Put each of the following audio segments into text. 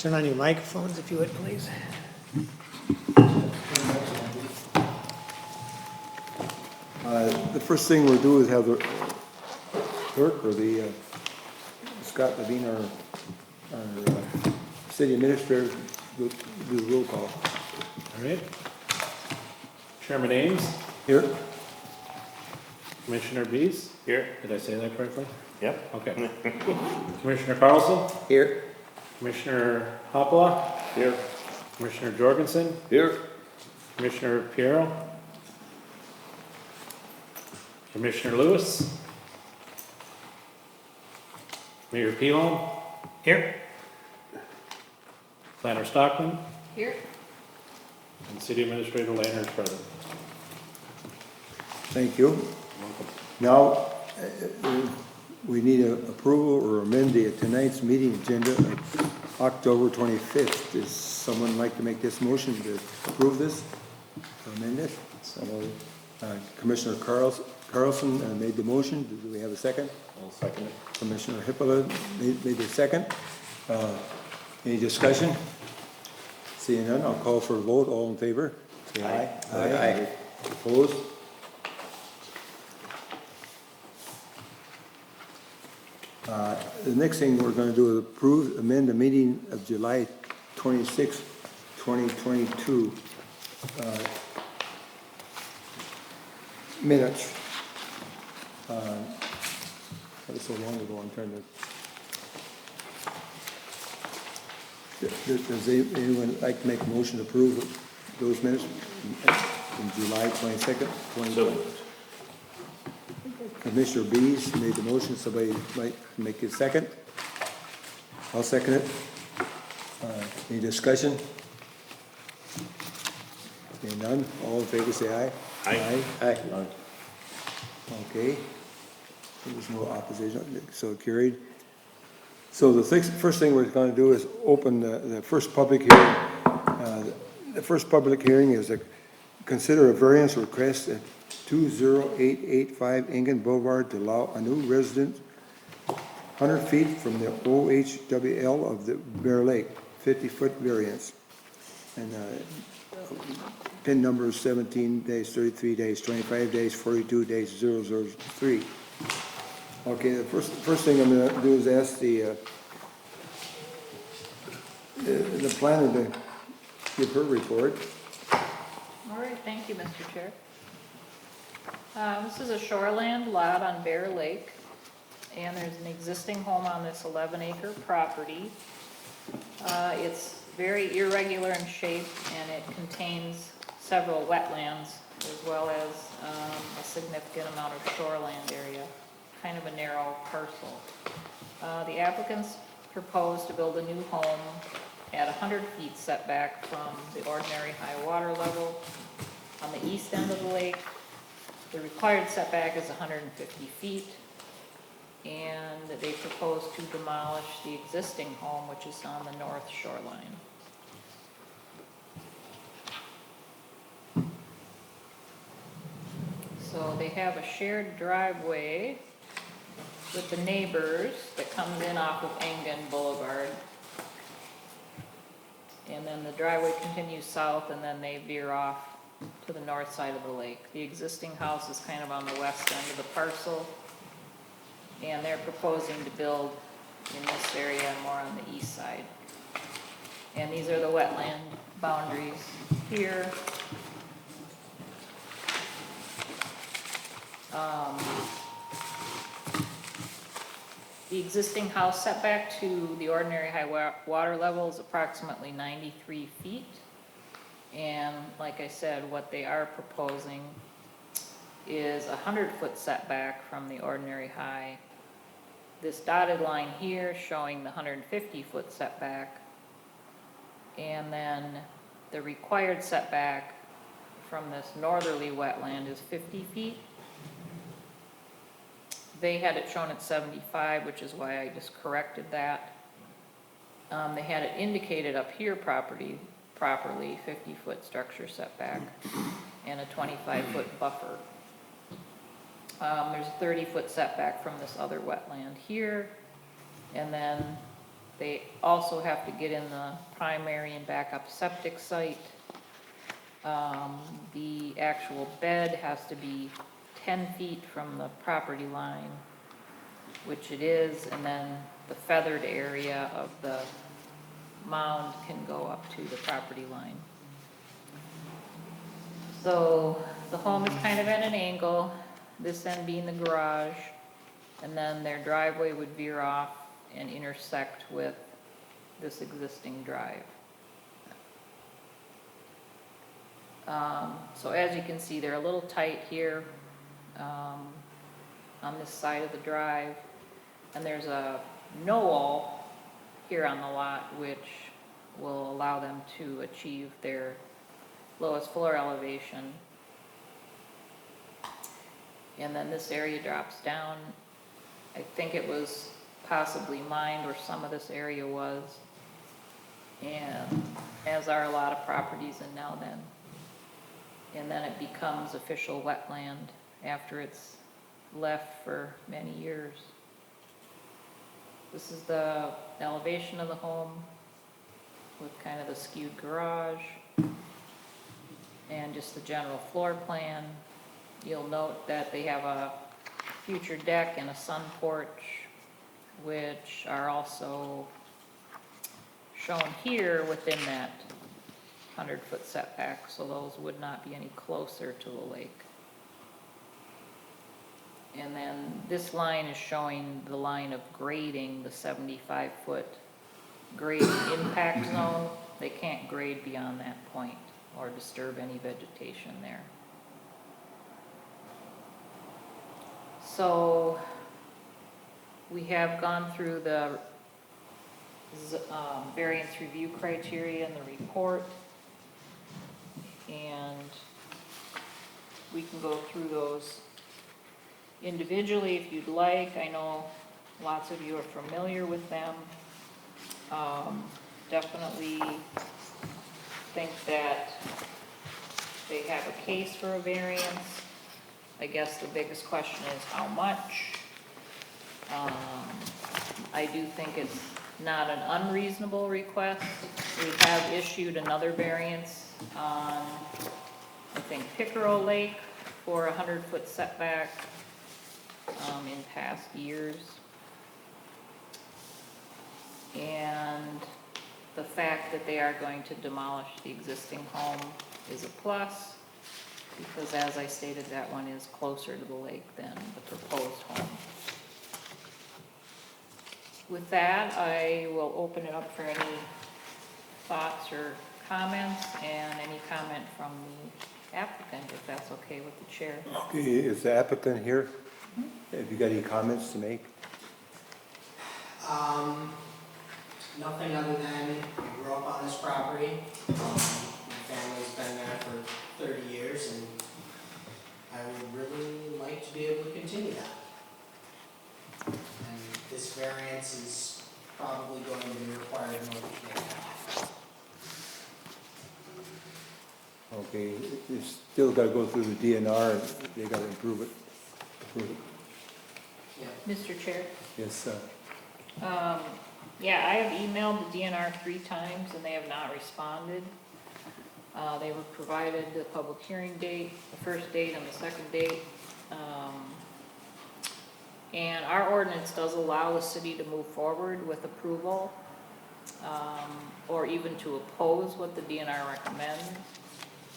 Turn on your microphones if you would, please. The first thing we'll do is have the clerk or the Scott Levine, our city administrator, do the roll call. All right. Chairman Ames, Here? Commissioner Bees. Here. Did I say that correctly? Yep. Okay. Commissioner Carlson, Here. Commissioner Hopla, Here. Commissioner Jorgensen, Here. Commissioner Piero, Commissioner Lewis, Mayor Pilon, Here. Planner Stockman, Here. and City Administrator Lander is present. Thank you. Now, we need a approval or amend tonight's meeting agenda of October 25th. Does someone like to make this motion to approve this, or amend it? Commissioner Carlson made the motion. Do we have a second? I'll second it. Commissioner Hippolyte made the second. Any discussion? Seeing none, I'll call for a vote. All in favor? Say aye. Aye. Opposed? The next thing we're going to do is amend the meeting of July 26, 2022 minutes. That was so long ago, I'm trying to... Does anyone like to make a motion to approve those minutes from July 22nd, 2020? Commissioner Bees made the motion. Somebody might make it second? I'll second it. Any discussion? Okay, none. All in favor, say aye. Aye. Aye. Okay. There was no opposition, so carried. So the first thing we're going to do is open the first public hearing. The first public hearing is consider a variance request at 20885 Engen Boulevard to allow a new residence 100 feet from the OHWL of the Bear Lake, 50-foot variance. And PIN number is 17 days, 33 days, 25 days, 42 days, 003. Okay, the first thing I'm going to do is ask the planner to give her report. All right, thank you, Mr. Chair. This is a shoreland lot on Bear Lake, and there's an existing home on this 11-acre property. It's very irregular in shape, and it contains several wetlands as well as a significant amount of shoreland area, kind of a narrow parcel. The applicants propose to build a new home at 100 feet setback from the ordinary high water level on the east end of the lake. The required setback is 150 feet, and they propose to demolish the existing home, which is on the north shoreline. So they have a shared driveway with the neighbors that comes in off of Engen Boulevard. And then the driveway continues south, and then they veer off to the north side of the lake. The existing house is kind of on the west end of the parcel, and they're proposing to build in this area and more on the east side. And these are the wetland boundaries here. The existing house setback to the ordinary high water level is approximately 93 feet. And like I said, what they are proposing is a 100-foot setback from the ordinary high. This dotted line here showing the 150-foot setback. And then the required setback from this northerly wetland is 50 feet. They had it shown at 75, which is why I just corrected that. They had it indicated up here properly, 50-foot structure setback and a 25-foot buffer. There's a 30-foot setback from this other wetland here, and then They also have to get in the primary and backup septic site. The actual bed has to be 10 feet from the property line, which it is, and then the feathered area of the mound can go up to the property line. So the home is kind of at an angle, this end being the garage, and then their driveway would veer off and intersect with this existing drive. So as you can see, they're a little tight here on this side of the drive, and there's a knoll here on the lot which will allow them to achieve their lowest floor elevation. And then this area drops down. I think it was possibly mined, or some of this area was, and as are a lot of properties in now then. And then it becomes official wetland after it's left for many years. This is the elevation of the home with kind of the skewed garage and just the general floor plan. You'll note that they have a future deck and a sun porch, which are also shown here within that 100-foot setback, so those would not be any closer to the lake. And then this line is showing the line of grading, the 75-foot grading impact zone. They can't grade beyond that point or disturb any vegetation there. So we have gone through the variance review criteria in the report, and we can go through those individually if you'd like. I know lots of you are familiar with them. Definitely think that they have a case for a variance. I guess the biggest question is how much. I do think it's not an unreasonable request. We have issued another variance on, I think, Pickerel Lake for a 100-foot setback in past years. And the fact that they are going to demolish the existing home is a plus, because as I stated, that one is closer to the lake than the proposed home. With that, I will open it up for any thoughts or comments, and any comment from the applicant, if that's okay with the chair. Okay, is the applicant here? Have you got any comments to make? Nothing other than I grew up on this property. My family's been there for 30 years, and I would really like to be able to continue that. And this variance is probably going to be required in order to make that happen. Okay, it's still got to go through the DNR, and they got to approve it. Yeah. Mr. Chair? Yes, Yeah, I have emailed the DNR 3 times and they have not responded. They were provided the public hearing date, the first date and the second date. And our ordinance does allow the city to move forward with approval, or even to oppose what the DNR recommends,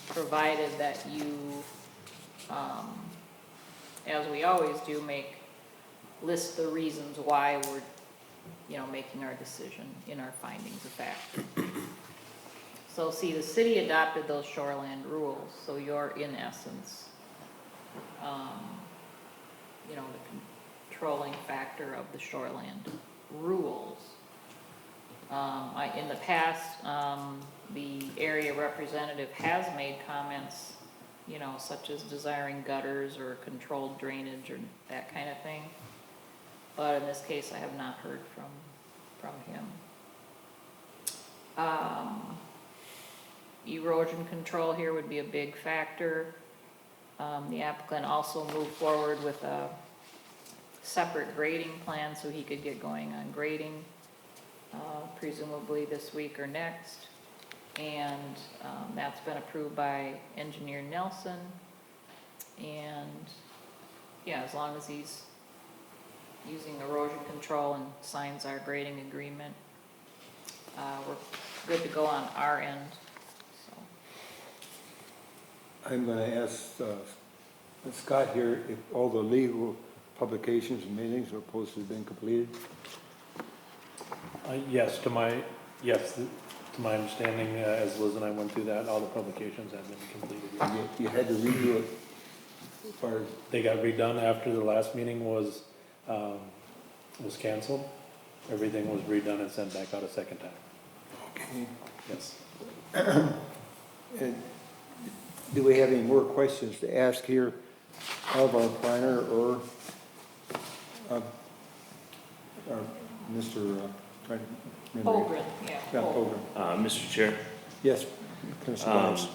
provided that you, as we always do, list the reasons why we're making our decision in our findings of fact. So see, the city adopted those shoreland rules, so you're in essence, the controlling factor of the shoreland rules. In the past, the area representative has made comments, such as desiring gutters or controlled drainage or that kind of thing. But in this case, I have not heard from him. Erosion control here would be a big factor. The applicant also moved forward with a separate grading plan so he could get going on grading. presumably this week or next. And that's been approved by Engineer Nelson. And, yeah, as long as he's using erosion control and signs our grading agreement, we're good to go on our end, so. I'm gonna ask Scott here if all the legal publications and meetings are supposed to have been completed. Yes, to my understanding, as Liz and I went through that, all the publications have been completed. And you had to redo it as far as, They got redone after the last meeting was canceled. Everything was redone and sent back out a second time. okay. Yes. And do we have any more questions to ask here of our planner or Mr. trying to remember. Holgren, yeah. Yeah, Holgren. Holgren. Mr. Chair, Yes, Commissioner Barnes.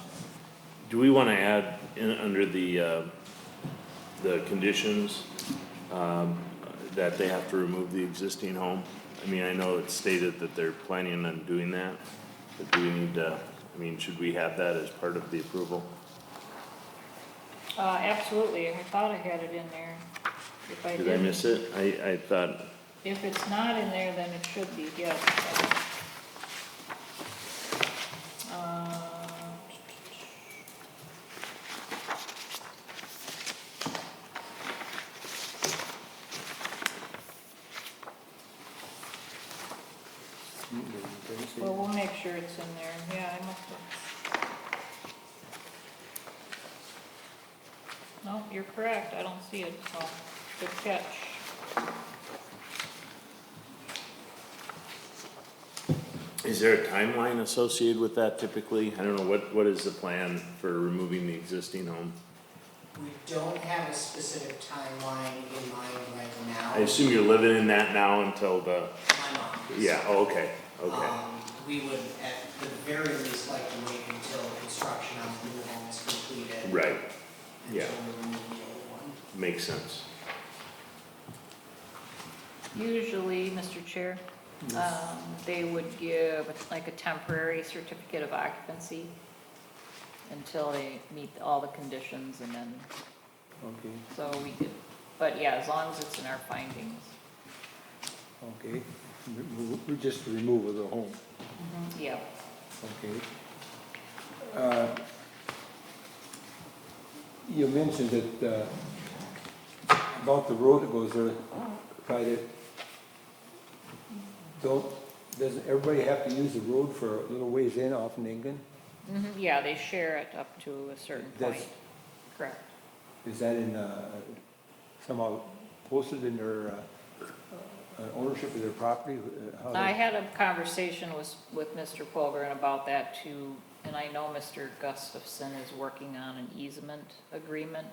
do we want to add under the conditions that they have to remove the existing home? I mean, I know it's stated that they're planning on doing that, but do we need to, I mean, should we have that as part of the approval? Absolutely, I thought I had it in there. If I Did I didn't, miss it? I thought, if it's not in there, then it should be, yes. Well, we'll make sure it's in there, yeah, I must have. No, you're correct, I don't see it, so, good catch. is there a timeline associated with that typically? I don't know, what is the plan for removing the existing home? We don't have a specific timeline in mind right now. I assume you're living in that now until the, My mom is. yeah, oh, okay, okay. We would at the very least like to wait until construction on the new home is completed. Right, yeah. Until we remove the old one. Makes sense. Usually, Mr. Chair, they would give like a temporary certificate of occupancy until they meet all the conditions, and then, Okay, so we could, but yeah, as long as it's in our findings. okay. We just remove of the home. Yeah. Okay. You mentioned that, about the road that goes there, private. Doesn't everybody have to use the road for a little ways in off Ningan? Yeah, they share it up to a certain point, That's- correct. Is that in, somehow posted in their, ownership of their property? How I they- had a conversation with Mr. Polgren about that too, and I know Mr. Gustafson is working on an easement agreement.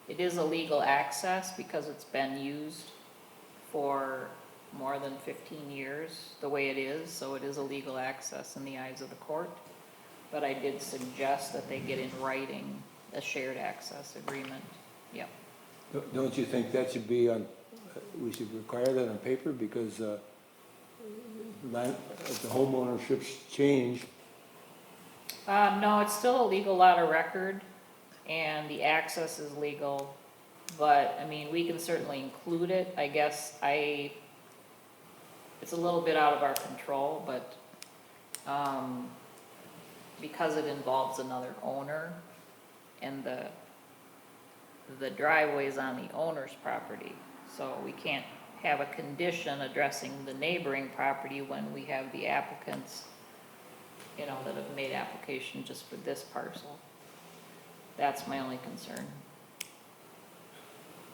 It is a legal access because it's been used for more than 15 years, the way it is, so it is a legal access in the eyes of the court. But I did suggest that they get in writing a shared access agreement, yep. Don't you think that should be on, we should require that on paper because, if the homeownership's change, No, it's still a legal lot of record, and the access is legal, but, I mean, we can certainly include it, I guess, it's a little bit out of our control, but, because it involves another owner, and the driveway's on the owner's property, so we can't have a condition addressing the neighboring property when we have the applicants, you know, that have made application just for this parcel. That's my only concern.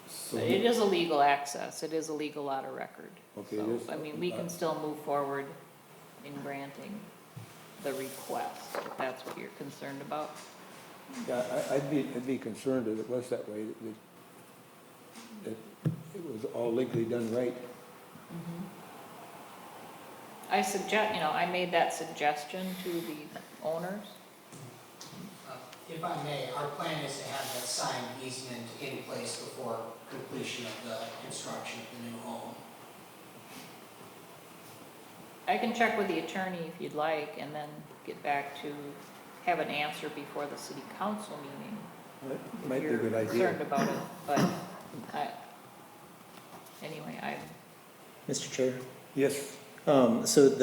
so, But it is a legal access, it is a legal lot of record. Okay, So, it is. I mean, we can still move forward in granting the request, if that's what you're concerned about. yeah, I'd be concerned that it was that way, that it was all legally done right. I suggest, you know, I made that suggestion to the owners. If I may, our plan is to have that signed easement in place before completion of the construction of the new home. I can check with the attorney if you'd like, and then get back to, have an answer before the city council meeting. That might be a If good you're idea. concerned about it, but anyway, Mr. Chair, Yes, so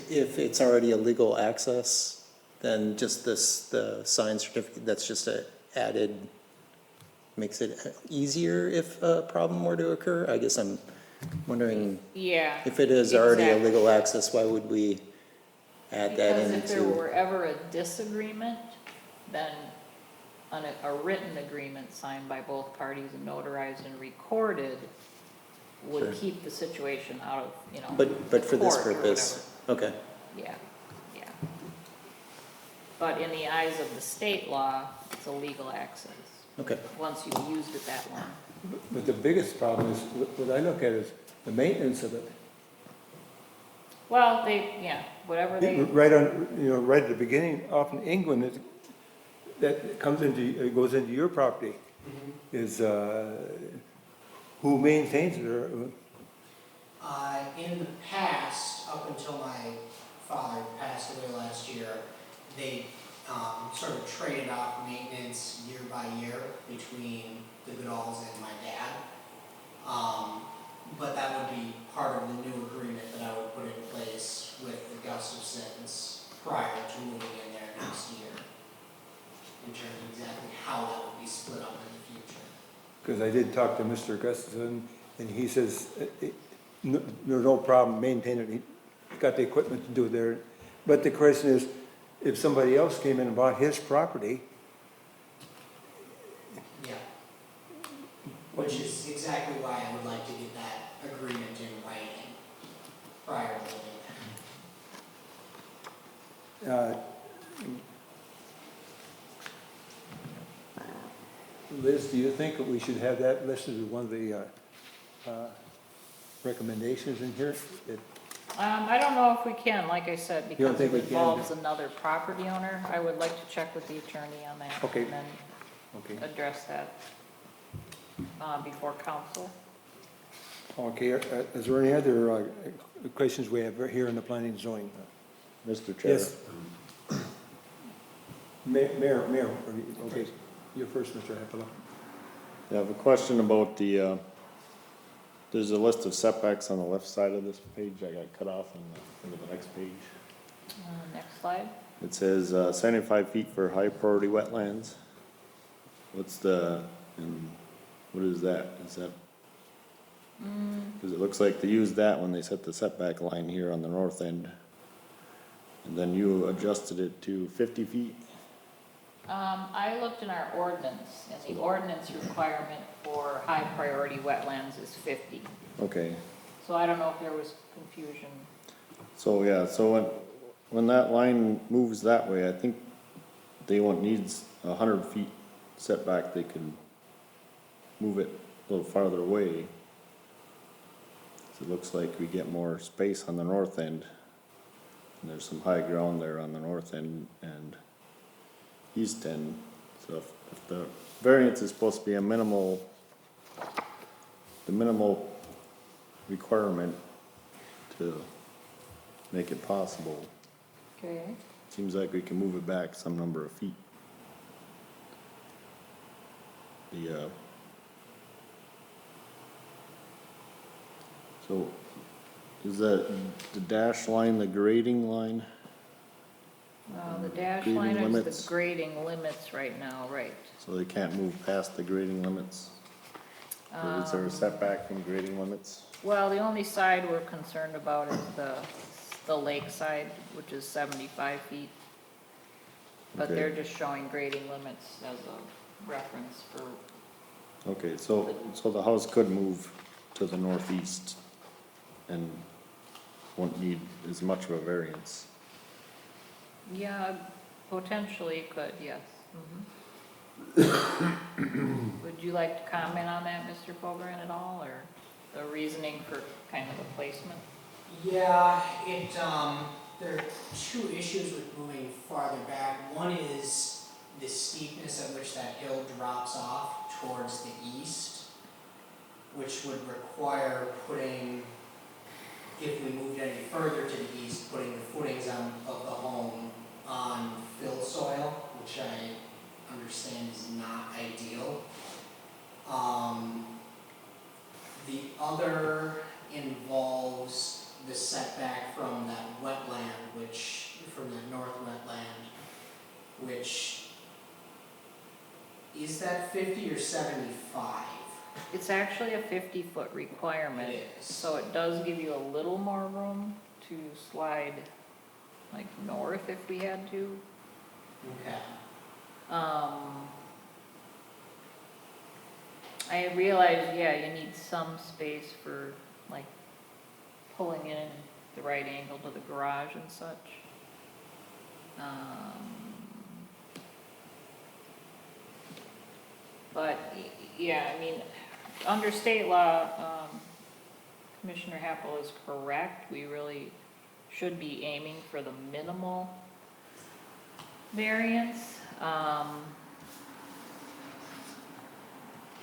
if it's already a legal access, then just the sign certificate, that's just a added, makes it easier if a problem were to occur? I guess I'm wondering, yeah. if it is already a exactly. legal access, why would we add that Because if there into? were ever a disagreement, then a written agreement signed by both parties and notarized and recorded would Sure. keep the situation out of, But for this court or purpose, okay, Yeah, yeah. But in the eyes of the state law, it's a legal access, okay. once you've used it that long. but the biggest problem is, what I look at is the maintenance of it. Well, whatever they, Right on, right at the beginning, off in England, that comes into, it goes into your property, is, who maintains it, or, In the past, up until my father passed away last year, they sort of traded off maintenance year by year between the Goodalls and my dad. But that would be part of the new agreement that I would put in place with the Gustafsons prior to moving in there next year, in terms of exactly how that would be split up in the future. because I did talk to Mr. Gustafson, and he says, there's no problem maintaining it, he's got the equipment to do it there. But the question is, if somebody else came in and bought his property, Yeah. Which is exactly why I would like to get that agreement in writing prior to doing that. Liz, do you think that we should have that listed as one of the recommendations in here? I don't know if we can, like I said, You don't because it think we can? involves another property owner. I would like to check with the attorney on that. Okay. And then Okay, address that before council. okay, is there any other questions we have here in the planning and zoning? Mr. Chair. Yes. Mayor, okay, you're first, Mr. Hepala. I have a question about there's a list of setbacks on the left side of this page. I got cut off on the next page. Next slide. It says 75 feet for high priority wetlands. What is that? Is that? Because it looks like they used that when they set the setback line here on the north end. And then you adjusted it to 50 feet? I looked in our ordinance, and the ordinance requirement for high priority wetlands is 50. Okay. So I don't know if there was confusion. So, yeah, so when that line moves that way, I think needs 100 feet setback. They can move it a little farther away. So it looks like we get more space on the north end. And there's some high ground there on the north end and east end. So if the variance is supposed to be the minimal requirement to make it possible, Okay. seems like we can move it back some number of feet. So is that the dash line, the grading line? The dash Grading line is limits. the grading limits right now, right? So they can't move past the grading limits? Or is there a setback from grading limits? Well, the only side we're concerned about is the lake side, which is 75 feet. But Okay. they're just showing grading limits as a reference for, Okay, so the house could move to the northeast and won't need as much of a variance. yeah, potentially it could, yes. Mhm. Would you like to comment on that, Mr. Fogarty, at all, or the reasoning for kind of the placement? Yeah, there are two issues with moving farther back. One is the steepness at which that hill drops off towards the east, which would require putting if we moved any further to the east, putting the footings of the home on fill soil, which I understand is not ideal. The other involves the setback from that wetland, from the north wetland, which, is that 50 or 75? It's actually a 50-foot requirement. It is. So it does give you a little more room to slide like north if we had to. Okay. I realize, yeah, you need some space for like pulling in the right angle to the garage and such. But, yeah, I mean, under state law, Commissioner Happel is correct. We really should be aiming for the minimal variance.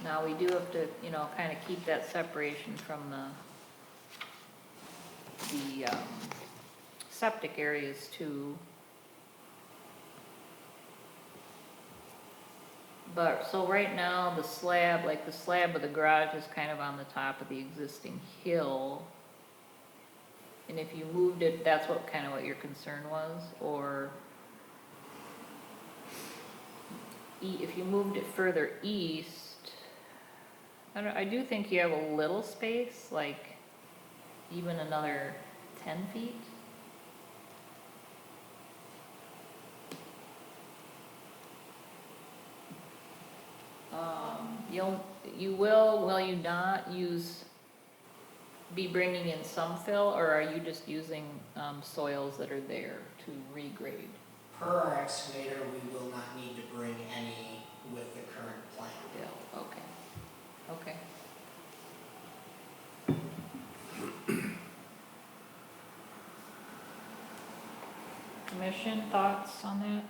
Now, we do have to, kind of keep that separation from the septic areas too. But, so right now, the slab of the garage is kind of on the top of the existing hill. And if you moved it, that's what your concern was, or if you moved it further east, I do think you have a little space, like even another 10 feet. Will you not be bringing in some fill, or are you just using soils that are there to regrade? Per our excavator, we will not need to bring any with the current plan. Yeah, okay. Commission, thoughts on that?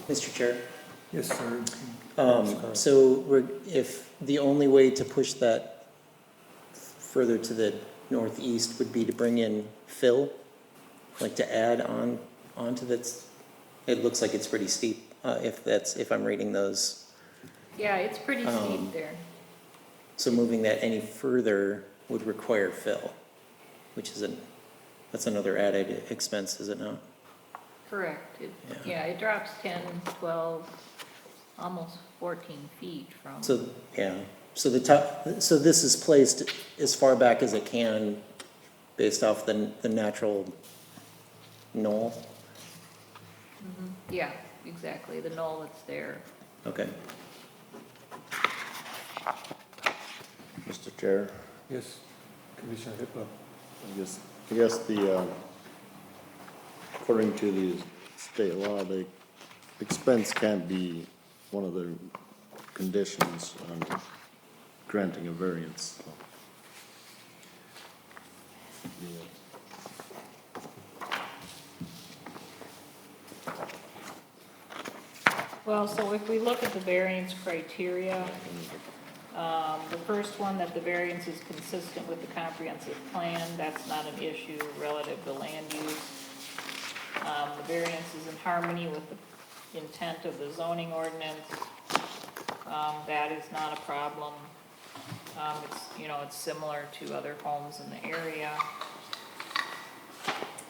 Mr. Chair? Yes, sir. So if the only way to push that further to the northeast would be to bring in fill, like to add onto that, it looks like it's pretty steep, if I'm reading those. Yeah, it's pretty steep there. So moving that any further would require fill, which is that's another added expense, is it not? Correct. Yeah. It drops 10, 12, almost 14 feet from. So, yeah, so this is placed as far back as it can based off the natural knoll? Yeah, exactly, the knoll that's there. Okay. Mr. Chair, Yes, Commissioner Hippo. I guess the, according to the state law, the expense can't be one of the conditions on granting a variance, so. Well, so if we look at the variance criteria, the first one, that the variance is consistent with the comprehensive plan, that's not an issue relative to land use. The variance is in harmony with the intent of the zoning ordinance. That is not a problem. It's similar to other homes in the area.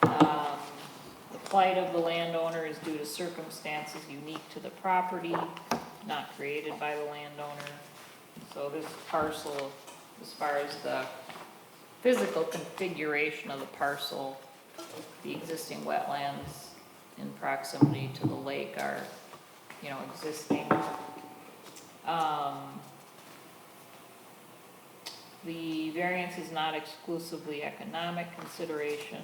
The plight of the landowner is due to circumstances unique to the property, not created by the landowner. So this parcel, as far as the physical configuration of the parcel, the existing wetlands in proximity to the lake are, existing. The variance is not exclusively economic consideration.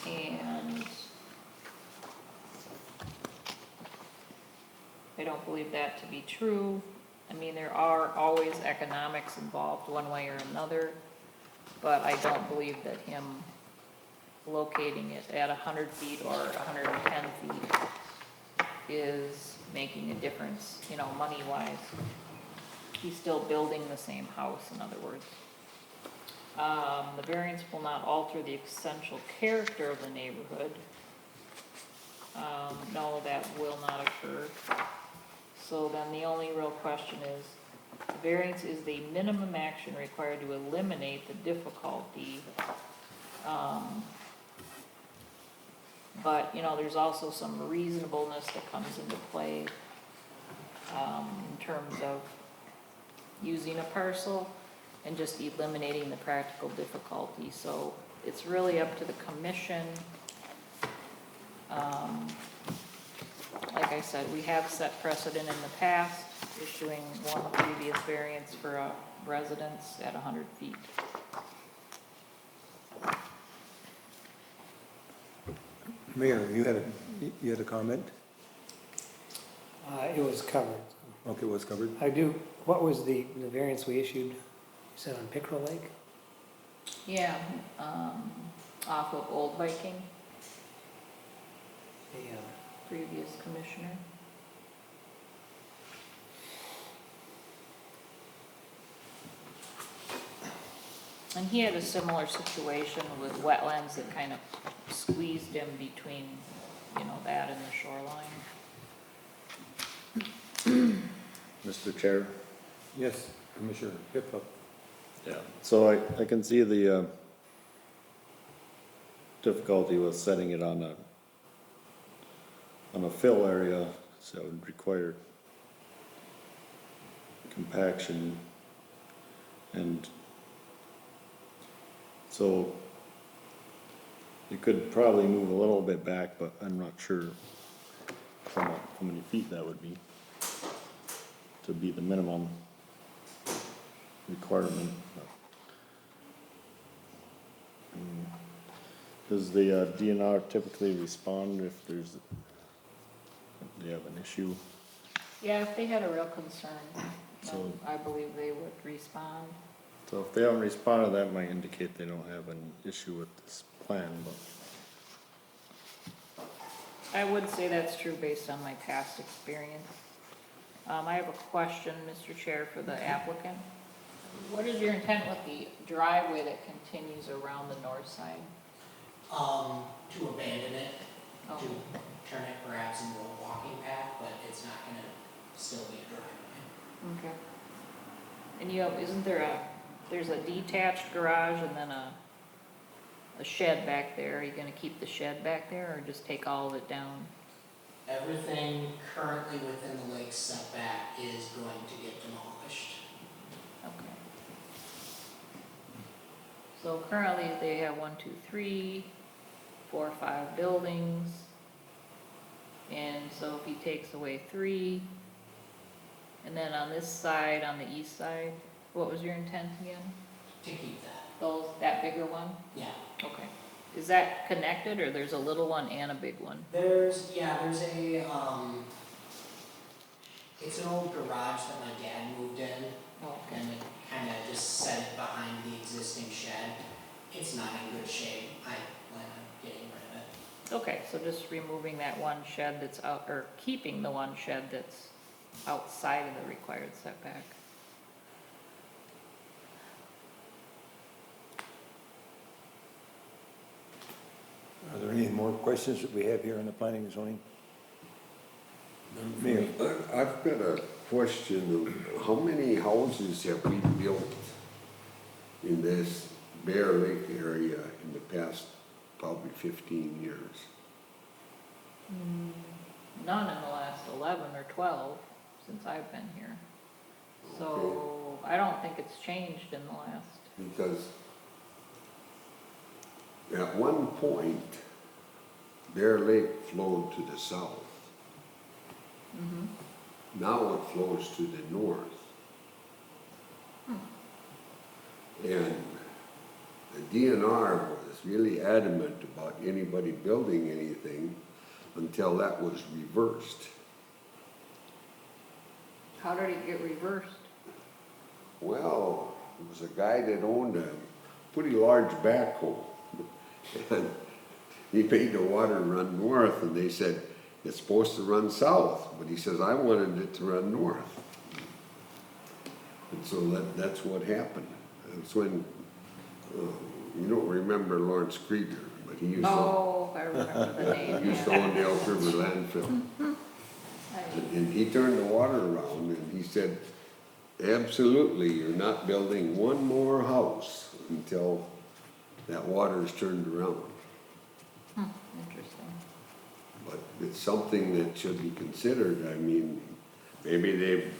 And I don't believe that to be true. I mean, there are always economics involved one way or another, but I don't believe that him locating it at 100 feet or 110 feet is making a difference, you know, money-wise. He's still building the same house, in other words. The variance will not alter the essential character of the neighborhood. No, that will not occur. So then the only real question is, the variance is the minimum action required to eliminate the difficulty. But, you know, there's also some reasonableness that comes into play, in terms of using a parcel and just eliminating the practical difficulty. So it's really up to the commission. Like I said, we have set precedent in the past, issuing one previous variance for a residence at 100 feet. Mayor, you had a comment? It was covered. Okay, what's covered? What was the variance we issued, you said on Pickerel Lake? Yeah, off of Old Viking, The, previous commissioner. And he had a similar situation with wetlands that kind of squeezed him between, you know, that and the shoreline. Mr. Chair? Yes, Commissioner Piplup. Yeah. So I can see the difficulty with setting it on a fill area, so it would require compaction. And so you could probably move a little bit back, but I'm not sure how many feet that would be to be the minimum requirement. Does the DNR typically respond if they have an issue? Yeah, if they had a real concern, So- I believe they would respond. So if they haven't responded, that might indicate they don't have an issue with this plan, but I would say that's true based on my past experience. I have a question, Mr. Chair, for the applicant. What is your intent with the driveway that continues around the north side? To abandon it, Oh. to turn it perhaps into a walking path, but it's not gonna still be a driveway. Okay. And you have, there's a detached garage and then a shed back there. Are you gonna keep the shed back there or just take all of it down? Everything currently within the lake setback is going to get demolished. Okay. So currently they have 1, 2, 3, 4, 5 buildings. And so if he takes away 3, and then on this side, on the east side, what was your intent again? To keep that, That bigger one? yeah. Okay. Is that connected or there's a little one and a big one? There's a, it's an old garage that my dad moved in, Oh, okay. and it kinda just set it behind the existing shed. It's not in good shape, I plan on getting rid of it. Okay, so just removing that one shed that's out, or keeping the one shed that's outside of the required setback. Are there any more questions that we have here on the planning and zoning? Mayor? I've got a question of how many houses have we built in this Bear Lake area in the past probably 15 years? None in the last 11 or 12 since I've been here. So I don't think it's changed in the last. Because at one point, Bear Lake flowed to the south. Now it flows to the north. And the DNR was really adamant about anybody building anything until that was reversed. How did it get reversed? Well, it was a guy that owned a pretty large backhoe. And he made the water run north, and they said, it's supposed to run south, but he says, I wanted it to run north. And so that's what happened. It's when, you don't remember Lawrence Krieger, but he used to, Oh, I remember the name, he used to yeah. own the Elk River landfill. And he turned the water around and he said, absolutely, you're not building one more house until that water is turned around. Interesting. But it's something that should be considered. I mean, maybe they've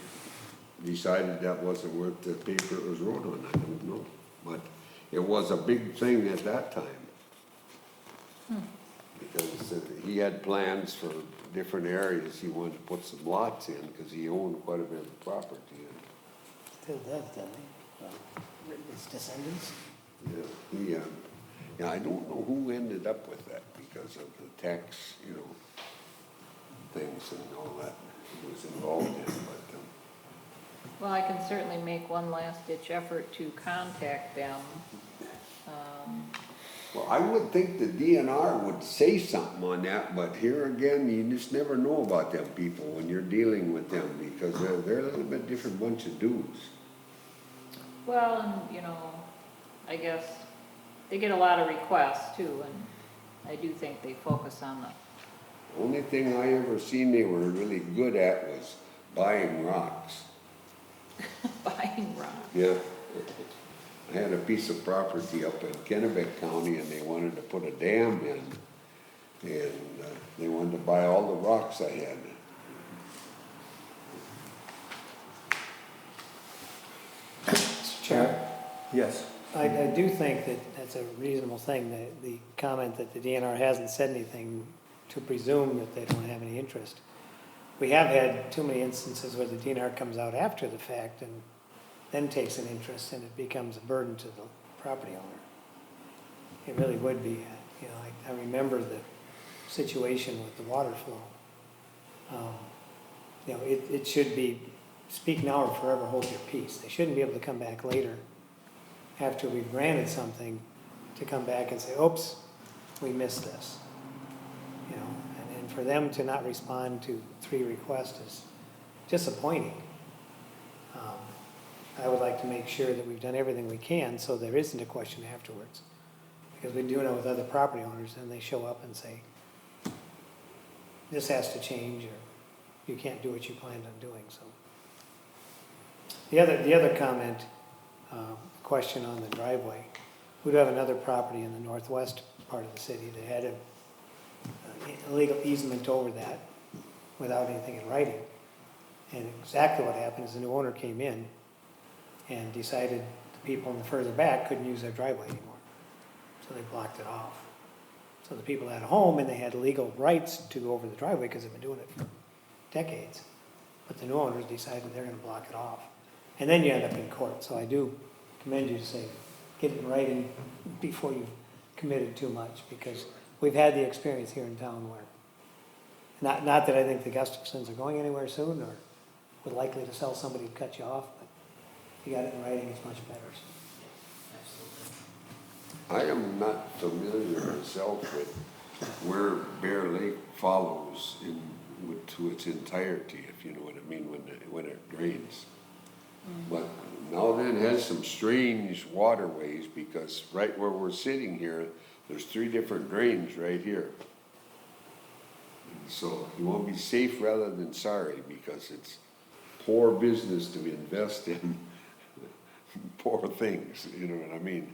decided that wasn't worth the paper it was wrote on, I don't know. But it was a big thing at that time. Because he had plans for different areas, he wanted to put some lots in, because he owned quite a bit of property. Still does, doesn't he? His descendants? Yeah, I don't know who ended up with that because of the tax, you know, things and all that he was involved in, but, Well, I can certainly make one last ditch effort to contact them. well, I would think the DNR would say something on that, but here again, you just never know about them people when you're dealing with them, because they're a little bit different bunch of dudes. Well, and, you know, I guess they get a lot of requests too, and I do think they focus on the, Only thing I ever seen they were really good at was buying rocks. buying rock. Yeah. I had a piece of property up in Kennebec County and they wanted to put a dam in. And they wanted to buy all the rocks I had. Mr. Chair, Yes. I do think that that's a reasonable thing, the comment that the DNR hasn't said anything to presume that they don't have any interest. We have had too many instances where the DNR comes out after the fact and then takes an interest and it becomes a burden to the property owner. It really would be, you know, I remember the situation with the water flow. You know, it should be, speak now or forever hold your peace. They shouldn't be able to come back later after we've granted something to come back and say, oops, we missed this. You know, and for them to not respond to 3 requests is disappointing. I would like to make sure that we've done everything we can so there isn't a question afterwards. Because we do know with other property owners, and they show up and say, this has to change, or you can't do what you planned on doing, so. The other comment, question on the driveway, we do have another property in the northwest part of the city that had a illegal easement over that without anything in writing. And exactly what happened is the new owner came in and decided the people in the further back couldn't use their driveway anymore. So they blocked it off. So the people had a home and they had legal rights to go over the driveway because they've been doing it for decades. But the new owners decided they're gonna block it off. And then you end up in court. So I do commend you to say, get it in writing before you've committed too much, because we've had the experience here in town where, not that I think the Gustafsons are going anywhere soon or would likely to sell somebody to cut you off, but if you got it in writing, it's much better. I am not familiar myself with where Bear Lake follows to its entirety, if you know what I mean, when it rains. But now then it has some strange waterways, because right where we're sitting here, there's 3 different drains right here. So you want to be safe rather than sorry, because it's poor business to invest in poor things, you know what I mean?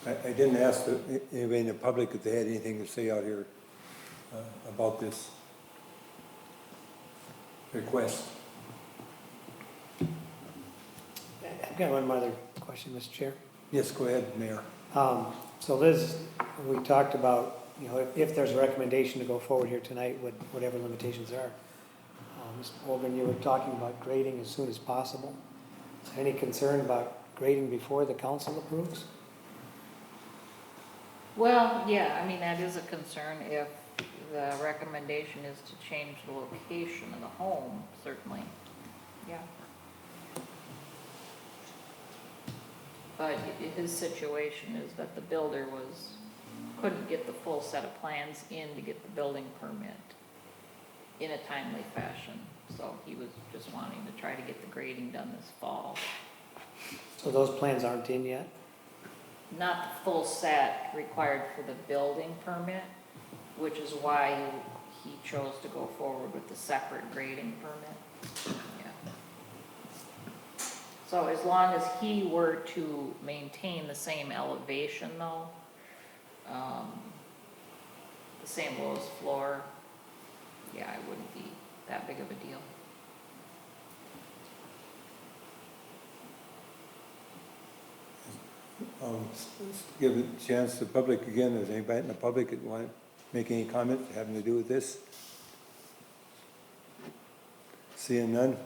I didn't ask anybody in the public if they had anything to say out here about this request. I've got one other question, Mr. Chair. Yes, go ahead, Mayor. So Liz, we talked about, you know, if there's a recommendation to go forward here tonight, whatever limitations are. Ms. Hogan, you were talking about grading as soon as possible. Is there any concern about grading before the council approves? Well, yeah, I mean, that is a concern if the recommendation is to change the location of the home, certainly, yeah. But his situation is that the builder was couldn't get the full set of plans in to get the building permit in a timely fashion. So he was just wanting to try to get the grading done this fall. So those plans aren't in yet? Not the full set required for the building permit, which is why he chose to go forward with the separate grading permit. Yeah. So as long as he were to maintain the same elevation though, the same lowest floor, yeah, it wouldn't be that big of a deal. Give a chance to the public again, is anybody in the public that want to make any comment having to do with this? Seeing none,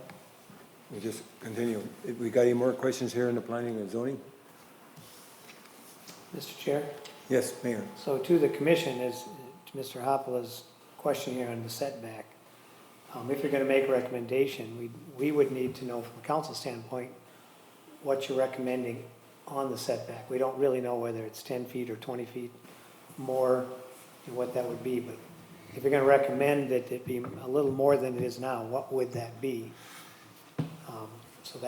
we'll just continue. If we got any more questions here in the planning and zoning? Mr. Chair? Yes, Mayor. So to the commission is, to Mr. Hoppola's question here on the setback. If you're gonna make a recommendation, we would need to know from a council standpoint what you're recommending on the setback. We don't really know whether it's 10 feet or 20 feet more and what that would be, but if you're gonna recommend that it be a little more than it is now, what would that be? So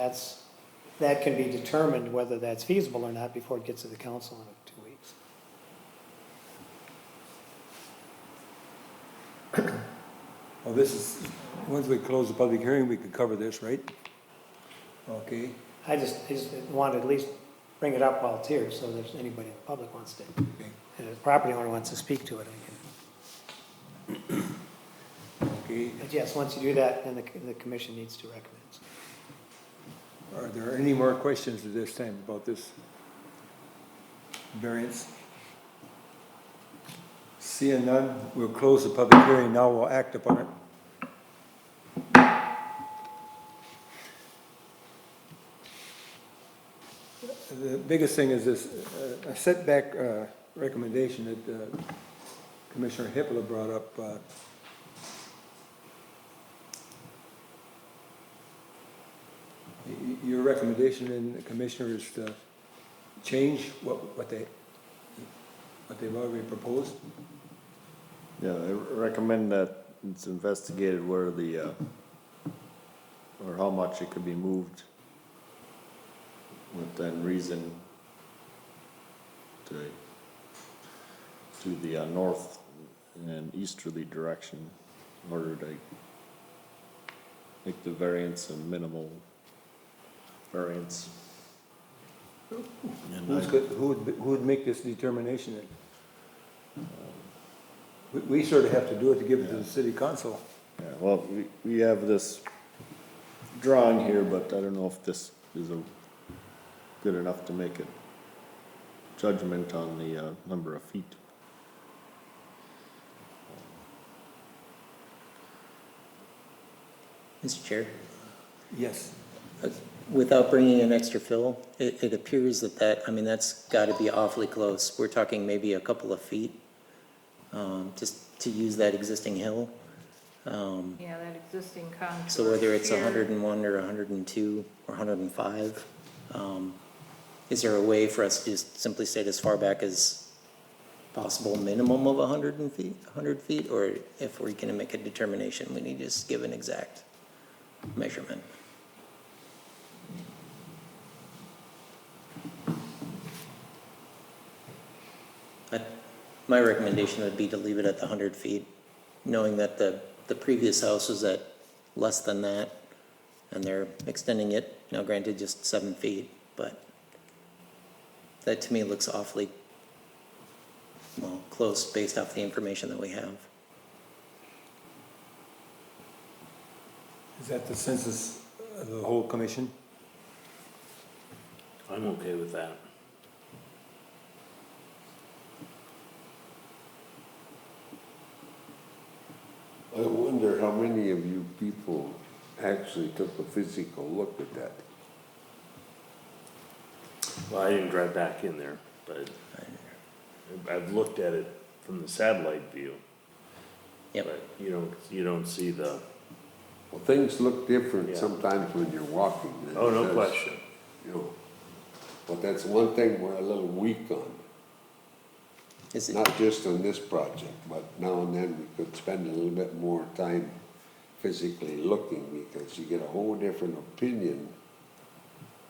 that can be determined whether that's feasible or not before it gets to the council in 2 weeks. Well, this is, once we close the public hearing, we could cover this, right? Okay, I just want to at least bring it up while it's here, so there's anybody in the public wants to, okay, and the property owner wants to speak to it, I can. okay. But yes, once you do that, then the commission needs to recommend. Are there any more questions at this time about this variance? Seeing none, we'll close the public hearing. Now we'll act upon it. The biggest thing is this a setback recommendation that Commissioner Hippola brought up. Your recommendation in the commissioner is to change what they've already proposed? Yeah, I recommend that it's investigated where the, or how much it could be moved with then reason to the north and easterly direction in order to make the variance a minimal variance. And Who would make this determination then? We sort of have to do it to give it to the city council. Yeah, well, we have this drawing here, but I don't know if this is good enough to make a judgment on the number of feet. Mr. Chair, Yes. without bringing in extra fill, it appears I mean, that's gotta be awfully close. We're talking maybe a couple of feet, just to use that existing hill. Yeah, that existing contour. So whether it's here- 101 or 102 or 105, is there a way for us to just simply state as far back as possible minimum of 100 feet? Or if we're gonna make a determination, we need to just give an exact measurement? My recommendation would be to leave it at the 100 feet, knowing that the previous house was at less than that, and they're extending it, now granted just 7 feet, but that to me looks awfully, well, close based off the information that we have. Is that the census of the whole commission? I'm okay with that. I wonder how many of you people actually took a physical look at that? Well, I didn't drive back in there, but I've looked at it from the satellite view. Yep. But you don't see the, Well, things look different Yeah. sometimes when you're walking. than oh, it no does, question. You know, but that's one thing we're a little weak on. Is it, Not just on this project, but now and then we could spend a little bit more time physically looking, because you get a whole different opinion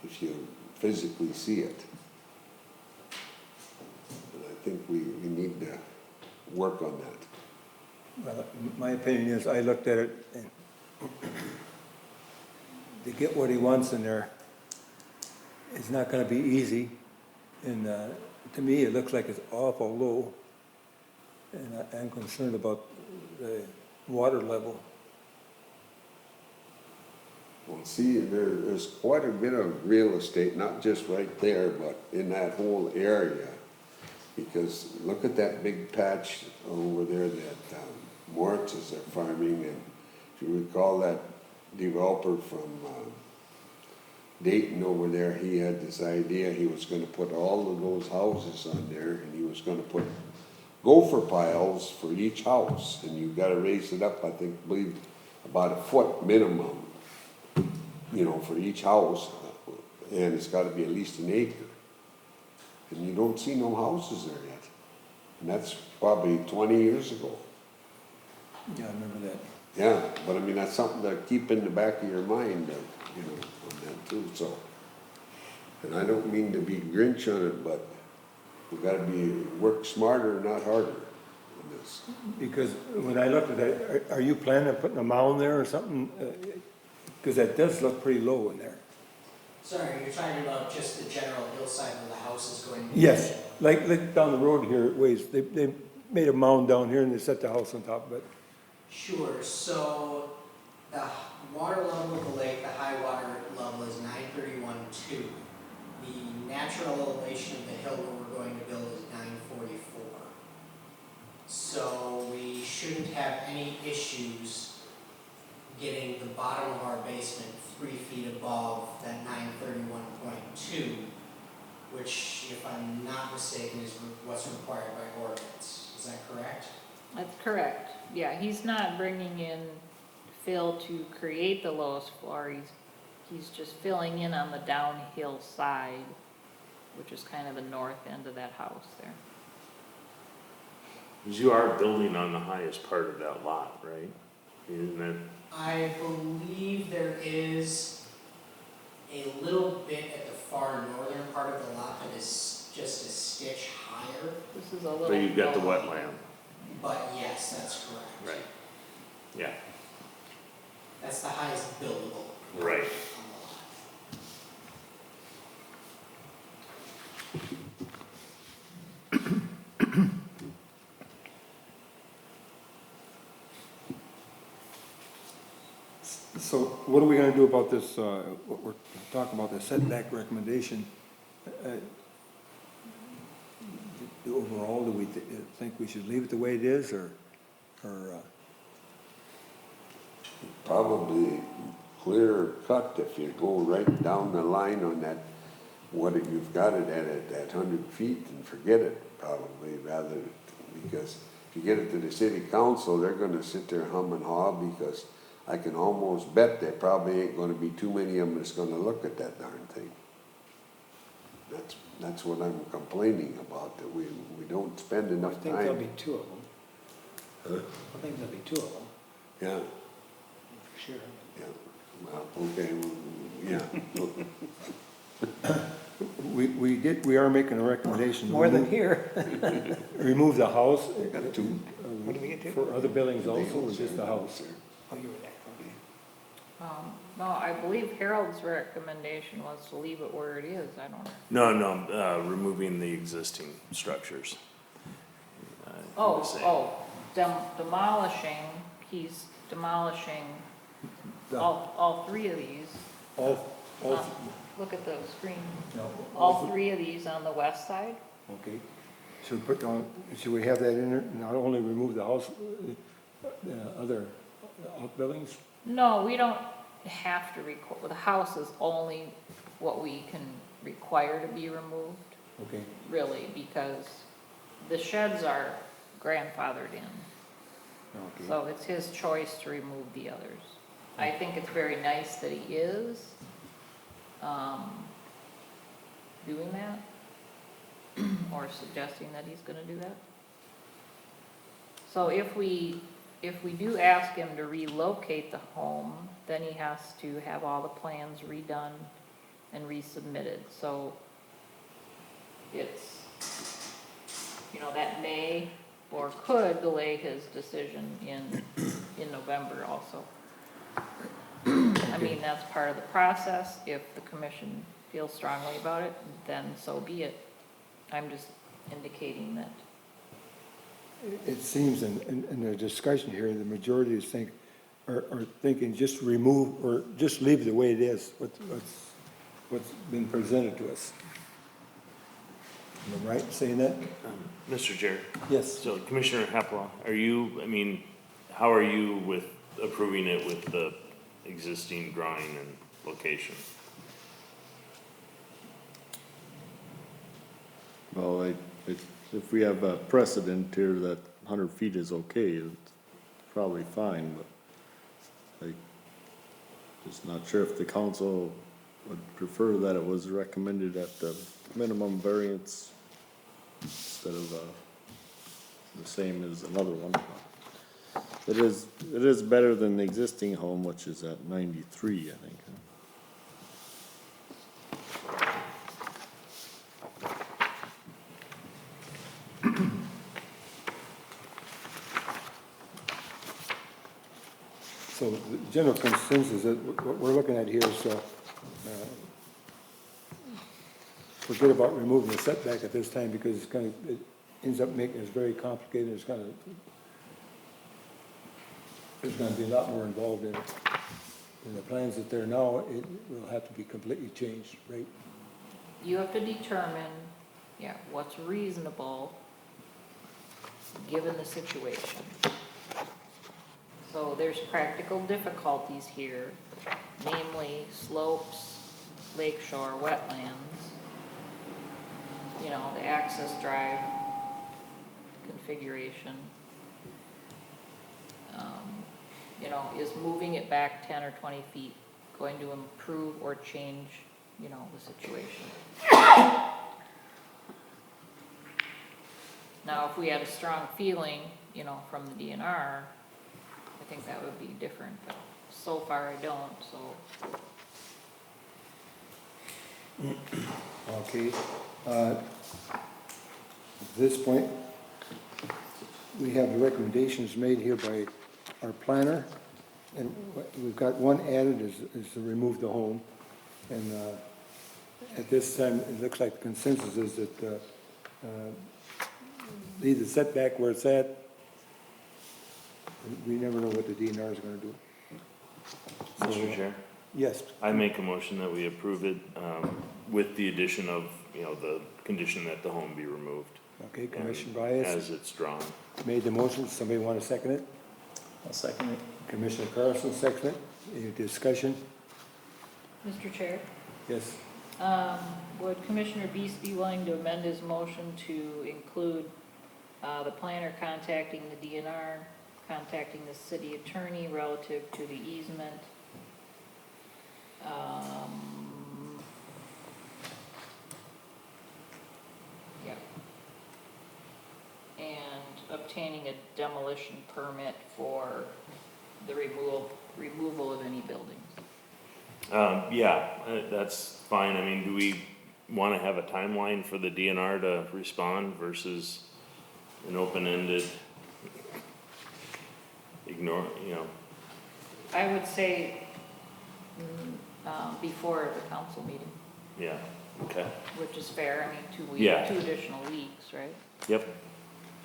if you physically see it. And I think we need to work on that. Well, my opinion is, I looked at it, and to get what he wants in there, it's not gonna be easy. And, to me, it looks like it's awful low. And I'm concerned about the water level. Well, see, there's quite a bit of real estate, not just right there, but in that whole area. Because look at that big patch over there that Moritz's are farming, and if you recall that developer from Dayton over there, he had this idea, he was gonna put all of those houses on there, and he was gonna put gopher piles for each house, and you gotta raise it up, I believe, about a foot minimum, you know, for each house, and it's gotta be at least an acre. And you don't see no houses there yet, and that's probably 20 years ago. Yeah, I remember that. Yeah, but I mean, that's something to keep in the back of your mind, you know, on that too, so. And I don't mean to be Grinch on it, but we gotta work smarter, not harder on this. Because when I looked at that, are you planning on putting a mound there or something? Because that does look pretty low in there. Sorry, you're talking about just the general hillside where the house is going to be? Yes, like down the road here, it ways, they made a mound down here and they set the house on top of it. Sure, so the water level of the lake, the high water level is 931.2. The natural elevation of the hill where we're going to build is 944. So we shouldn't have any issues getting the bottom of our basement 3 feet above that 931.2, which, if I'm not mistaken, is what's required by ordinance. Is that correct? That's correct. Yeah, he's not bringing in fill to create the lowest floor. He's just filling in on the downhill side, which is kind of the north end of that house there. 'Cause you are building on the highest part of that lot, right? Isn't it? I believe there is a little bit at the far northern part of the lot that is just a stitch higher, This is a little. But you've got the lower. wetland, but yes, that's correct. right? Yeah, That's the highest buildable right. on the lot. So what are we gonna do about this, what we're talking about, the setback recommendation? Overall, do we think we should leave it the way it is, or? Probably clear cut if you go right down the line on that, what if you've got it at 100 feet, and forget it, probably, rather, because if you get it to the city council, they're gonna sit there hum and haw, because I can almost bet there probably ain't gonna be too many of them that's gonna look at that darn thing. That's what I'm complaining about, that we don't spend I enough think there'll time. be 2 of them. I think there'll be 2 of them, Yeah, for sure. yeah, well, okay, well, yeah. We are making a recommendation. More than here. Remove the house. Got 2. What did we get to? For other buildings also, or just the house? Oh, you were there, okay. No, I believe Harold's recommendation was to leave it where it is. I don't know. No, removing the existing structures. Demolishing, he's demolishing all 3 of these. All, Look at the screen. no, All 3 of these on the west side. Okay, should we have that in there, not only remove the house, other outbuildings? No, we don't have to record, the house is only what we can require to be removed, Okay, really, because the sheds are grandfathered in. okay. So it's his choice to remove the others. I think it's very nice that he is, doing that, or suggesting that he's gonna do that. So if we do ask him to relocate the home, then he has to have all the plans redone and resubmitted, so it's, that may or could delay his decision in November also. I mean, that's part of the process. If the commission feels strongly about it, then so be it. I'm just indicating that. It seems in the discussion here, the majority are thinking just remove, or just leave it the way it is, what's been presented to us. Am I right in saying that? Mr. Chair, Yes. so Commissioner Hepla, how are you with approving it with the existing drawing and location? Well, if we have a precedent here that 100 feet is okay, it's probably fine, but I just not sure if the council would prefer that it was recommended at the minimum variance instead of the same as another one. It is better than the existing home, which is at 93, I think. So the general consensus that what we're looking at here is, forget about removing the setback at this time because it ends up making it very complicated. There's going to be a lot more involved in it. And the plans that there now, it will have to be completely changed, right? You have to determine, what's reasonable given the situation. So there's practical difficulties here, namely slopes, lakeshore, wetlands, the access drive configuration. Is moving it back 10 or 20 feet going to improve or change, the situation? Now, if we had a strong feeling, from the DNR, I think that would be different, but so far I don't, so. Okay. At this point, we have the recommendations made here by our planner, and we've got one added is to remove the home. And at this time, it looks like the consensus is that leave the setback where it's at. We never know what the DNR is going to do. Mr. Chair, Yes. I make a motion that we approve it, with the addition of, the condition that the home be removed. Okay, Commissioner and Bias as it's drawn. made the motion. Somebody want to second it? I'll second it. Commissioner Carlson, second it. Any discussion? Mr. Chair, Yes. would Commissioner Beast be willing to amend his motion to include the planner contacting the DNR, contacting the city attorney relative to the easement, and obtaining a demolition permit for the removal of any buildings? That's fine. Do we want to have a timeline for the DNR to respond versus an open-ended ignore, I would say, before the council meeting, yeah, okay. which is fair, 2 weeks, Yeah. 2 additional weeks, right? Yep,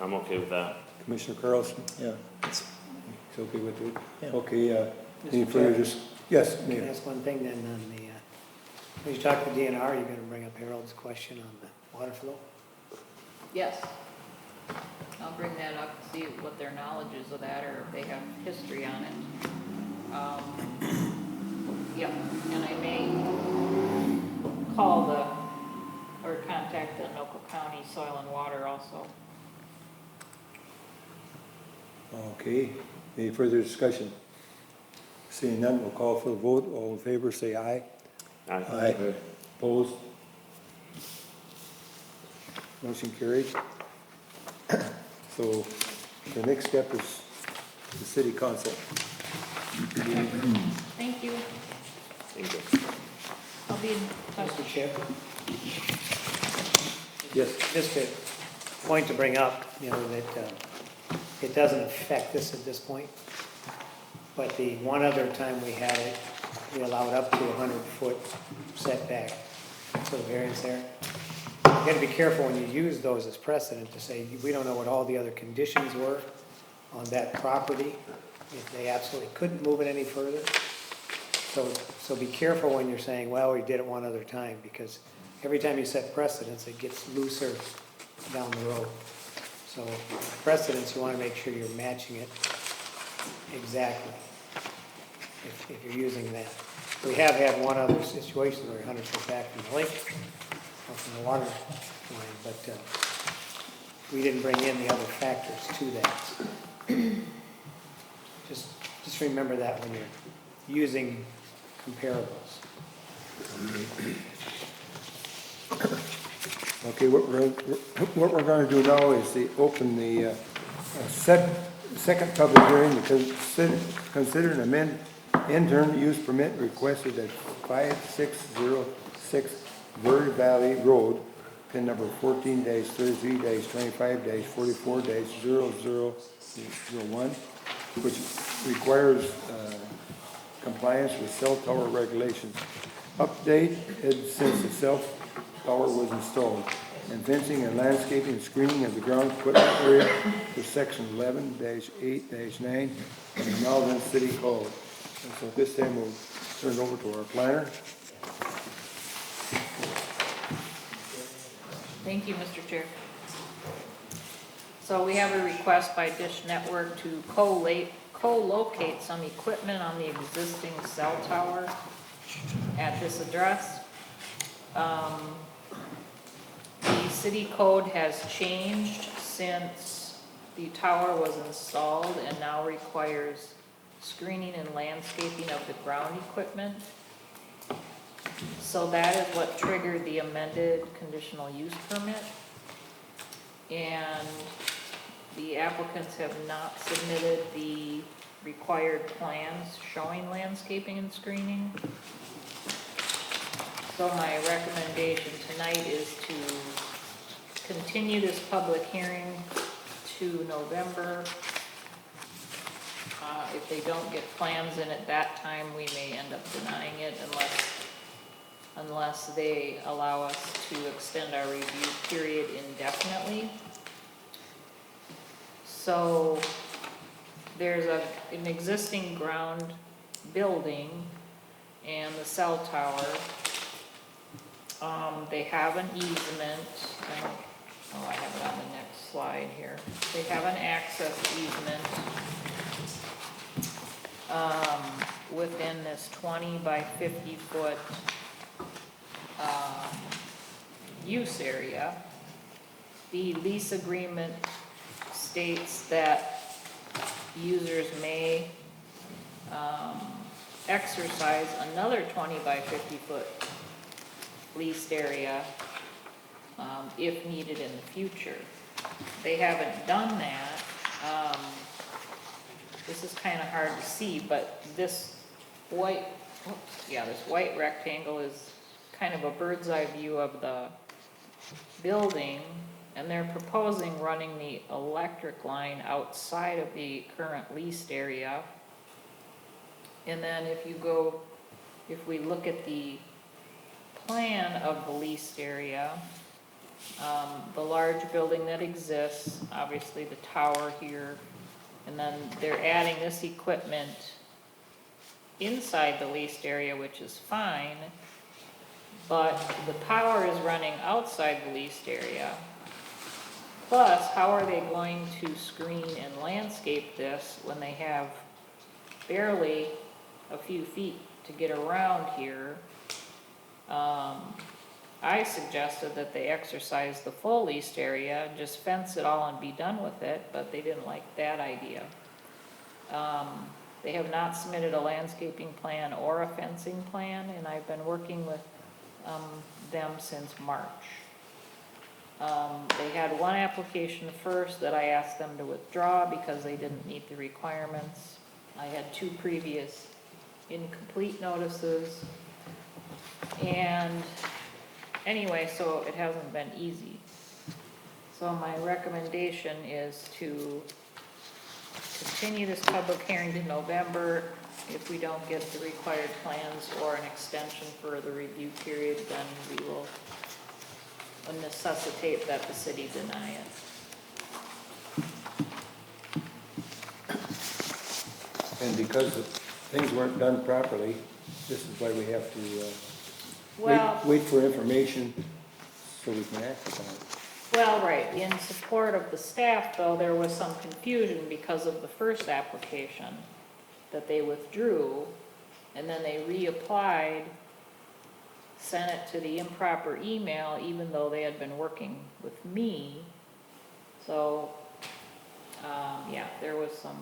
I'm okay with that. Commissioner Carlson, Yeah. it's okay with it? Yeah. Okay, any Mr. further, Chair? yes, Can I Mayor. ask one thing then on when you talk to DNR, you're gonna bring up Harold's question on the water flow? Yes. I'll bring that up, see what their knowledge is of that, or if they have history on it. Yep, and I may call or contact the Anoka County Soil and Water also. Okay, any further discussion? Seeing none, we'll call for the vote. All in favor, say aye. Aye. Opposed? Motion carried. So The next step is the city council. Thank you. I'll be in touch. Mr. Chair, Yes. just a point to bring up, you know, that it doesn't affect this at this point. But the one other time we had it, we allowed up to 100-foot setback for the variance there. You gotta be careful when you use those as precedent to say, we don't know what all the other conditions were on that property, if they absolutely couldn't move it any further. So be careful when you're saying, well, we did it one other time, because every time you set precedents, it gets looser down the road. So precedents, you wanna make sure you're matching it exactly, if you're using that. We have had one other situation where 100 foot back from the lake, or from the water line, but we didn't bring in the other factors to that. Just remember that when you're using comparables. Okay, what we're gonna do now is open the second public hearing to consider an interim use permit requested at 5606 Verde Valley Road, pin number 14-33-25-44-0001, which requires compliance with cell tower regulations. Updated since the cell tower was installed, and fencing and landscaping and screening of the ground equipment area for section 11-8-9 of the Malvern City Code. And so this time we'll turn it over to our planner. Thank you, Mr. Chair. So we have a request by Dish Network to co-locate some equipment on the existing cell tower at this address. The city code has changed since the tower was installed and now requires screening and landscaping of the ground equipment. So that is what triggered the amended conditional use permit. And the applicants have not submitted the required plans showing landscaping and screening. So my recommendation tonight is to continue this public hearing to November. If they don't get plans in at that time, we may end up denying it unless they allow us to extend our review period indefinitely. So there's an existing ground building and the cell tower. They have an easement. I have it on the next slide here. They have an access easement within this 20 by 50 foot use area. The lease agreement states that users may exercise another 20 by 50 foot leased area if needed in the future. They haven't done that. This is kind of hard to see, but this white rectangle is kind of a bird's eye view of the building, and they're proposing running the electric line outside of the current leased area. And then if we look at the plan of the leased area, the large building that exists, obviously the tower here, and then they're adding this equipment inside the leased area, which is fine, but the power is running outside the leased area. Plus, how are they going to screen and landscape this when they have barely a few feet to get around here? I suggested that they exercise the full leased area, just fence it all and be done with it, but they didn't like that idea. They have not submitted a landscaping plan or a fencing plan, and I've been working with them since March. They had one application first that I asked them to withdraw because they didn't meet the requirements. I had 2 previous incomplete notices. And anyway, so it hasn't been easy. So my recommendation is to continue this public hearing to November. If we don't get the required plans or an extension for the review period, then we will necessitate that the city deny it. And because things weren't done properly, this is why we have to Well, wait for information so we can act upon it. well, right, in support of the staff, though, there was some confusion because of the first application that they withdrew, and then they reapplied, sent it to the improper email, even though they had been working with me. So, yeah, there was some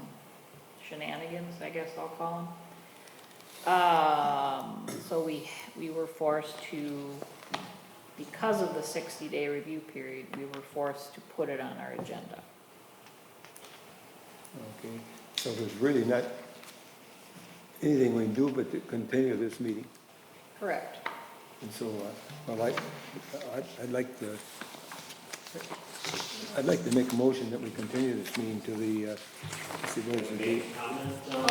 shenanigans, I guess I'll call them. So we were forced to, because of the 60-day review period, we were forced to put it on our agenda. Okay, so there's really not anything we can do but to continue this meeting. Correct. And so, well, I'd like to make a motion that we continue this meeting to the, let's see, what is the date?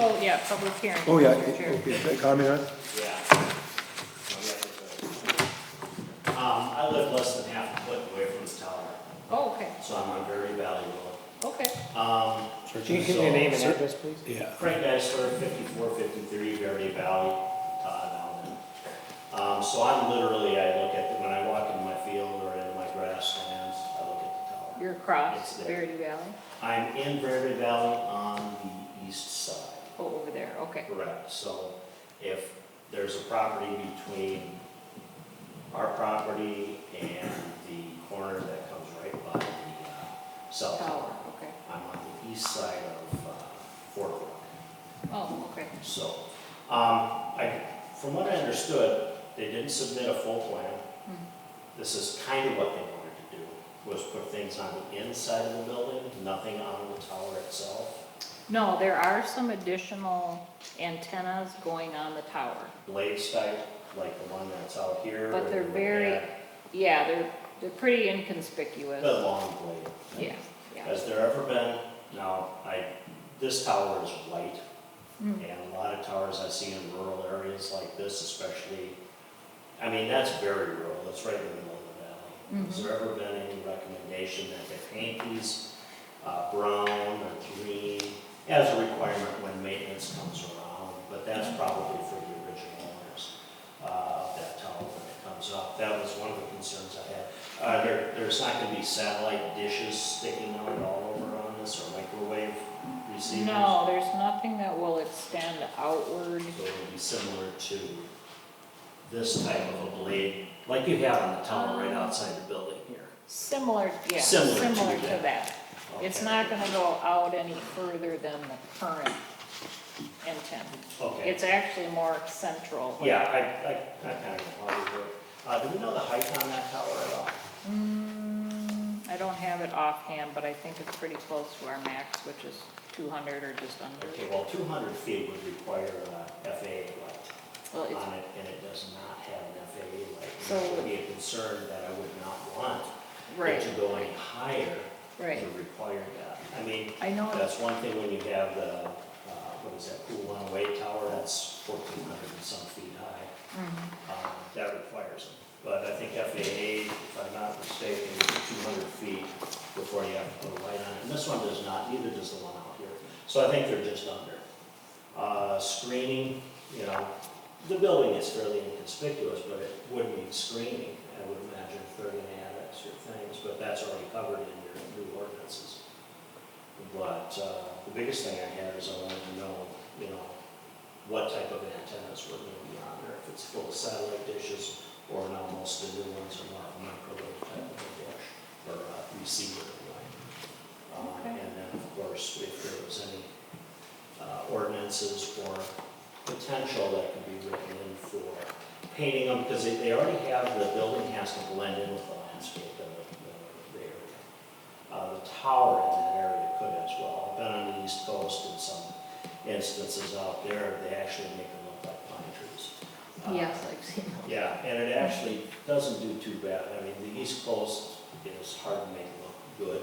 Oh, yeah, public hearing. Oh, yeah, Mr. Chair. okay, comment on it? I live less than half a foot away from the tower, Oh, okay, so I'm on Verde Valley Road. okay. Can you give me your name and address, please? Yeah. Frank Geisler, 5453 Verde Valley, down there. So I'm literally, I look at, when I walk into my field or into my grasslands, I look at the tower. You're across It's there. Verde Valley? I'm in Verde Valley on the east side. Oh, over there, okay. Correct, so if there's a property between our property and the corner that comes right by the cell Tower, tower, okay. I'm on the east side of Fort Rock. Oh, okay. So, from what I understood, they didn't submit a full plan. This is kind of what they wanted to do, was put things on the inside of the building, nothing on the tower itself. No, there are some additional antennas going on the tower, Blade type, like the one that's out here. but they're or very, that- yeah, they're pretty inconspicuous. The long blade. Yeah, yeah. Has there ever been, now, this tower is white, Mm. and a lot of towers I've seen in rural areas like this especially, I mean, that's very rural, it's right in the middle of the valley. Has there ever been any recommendation that they paint these brown or green as a requirement when maintenance comes around? But that's probably for the original owners of that tower when it comes up. That was one of the concerns I had. There's not going to be satellite dishes sticking out all over on this or microwave receivers? No, there's nothing that will extend outward. So it would be similar to this type of a blade, like you have on the tower right outside the building here. Similar, yeah, Similar to similar to that. that. It's Okay. not gonna go out any further than the current antenna. Okay. It's actually more central. Yeah, I kind of know how it works. Do we know the height on that tower at all? I don't have it offhand, but I think it's pretty close to our max, which is 200 or just under. Okay, well, 200 feet would require a FAA light Well, it's, on it, and it does not have an FAA light. So- It would be a concern that I would not want right, it to go any higher right. to require that. I mean, I know, that's one thing when you have the, what is that, Pool 108 tower, that's 1,400 and some feet high. That requires them. But I think FAA, if I'm not mistaken, is 200 feet before you have to put a light on it. And this one does not, neither does the one out here. So I think they're just under. Screening, you know, the building is fairly inconspicuous, but it would need screening, I would imagine, if they're gonna add extra things, but that's already covered in your new ordinances. But, the biggest thing I had is I wanted to know, you know, what type of antennas were gonna be on there, if it's full of satellite dishes, or now most of the new ones are more of a microwave type of a dish, or a receiver anyway. Okay. And then, of course, if there was any ordinances or potential that could be written in for painting them, because they already have, the building has to blend in with the landscape and the power in that area, it could as well. I've been on the East Coast in some instances out there, they actually make them look like pine trees. Yes, I've seen those. Yeah, and it actually doesn't do too bad. I mean, the East Coast is hard to make look good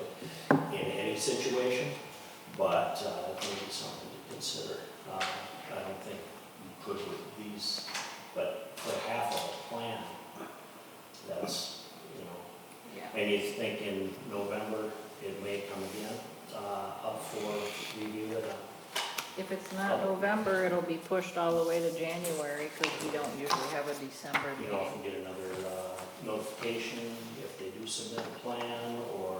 in any situation, but I think it's something to consider. I don't think you could with these, but for half of a plan, that's, you know, Yeah. and you think in November, it may come again, up for review and If it's not November, it'll be pushed all the way to January, because we don't usually have a December you know, if meeting. we get another notification, if they do submit a plan, or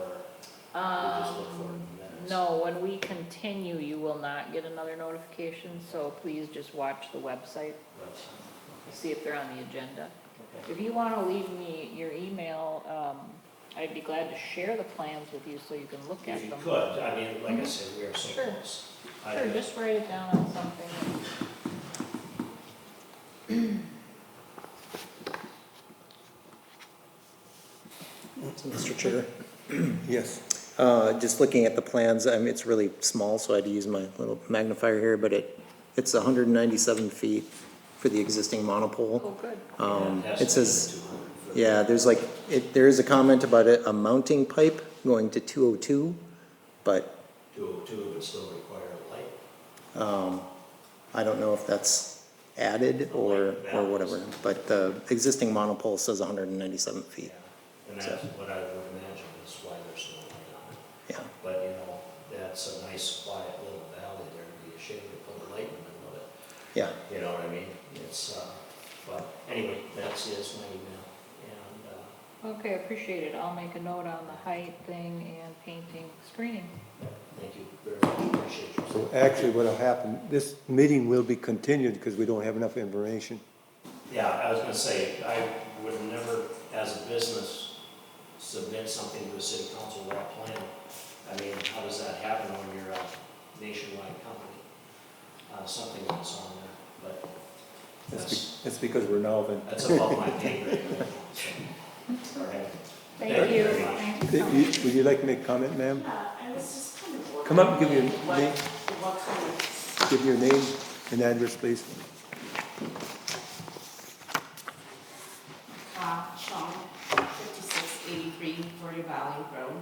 we just look for it in the minutes. No, when we continue, you will not get another notification, so please just watch the website, But, see if they're on the agenda. okay. If you want to leave me your email, I'd be glad to share the plans with you so you can look at If you them. could, I mean, like I said, we are so Sure. close. I- Sure, just write it down on something. So, Mr. Chair, Yes. just looking at the plans, I mean, it's really small, so I had to use my little magnifier here, but it's 197 feet for the existing monopole. Oh, good. has It to says, be 200 foot. yeah, there's like, there is a comment about a mounting pipe going to 202, but 202 would still require a light. I don't know if that's added or whatever. But the existing monopole says 197 feet, And that's what I would imagine is why there's no light on it. yeah. But, you know, that's a nice quiet little valley there, it'd be a shame to put a light in the middle of it. Yeah, You know what I mean? It's, but anyway, that's is my email. And, Okay, appreciate it. I'll make a note on the height thing and painting screening. thank you very much, appreciate your. So actually what'll happen, this meeting will be continued because we don't have enough information. Yeah, I was gonna say, I would never, as a business, submit something to a city council without a plan. I mean, how does that happen when you're a nationwide company? Something that's on there, but That's because we're Melvin. that's above my pay grade. So, all right. Thank you. very much. Thanks for coming. Would you like to make a comment, ma'am? I was just kind of. Come up and give me your wondering name. What kind of, Give me your name and address, please. Sean, 5683 Victoria Valley Road.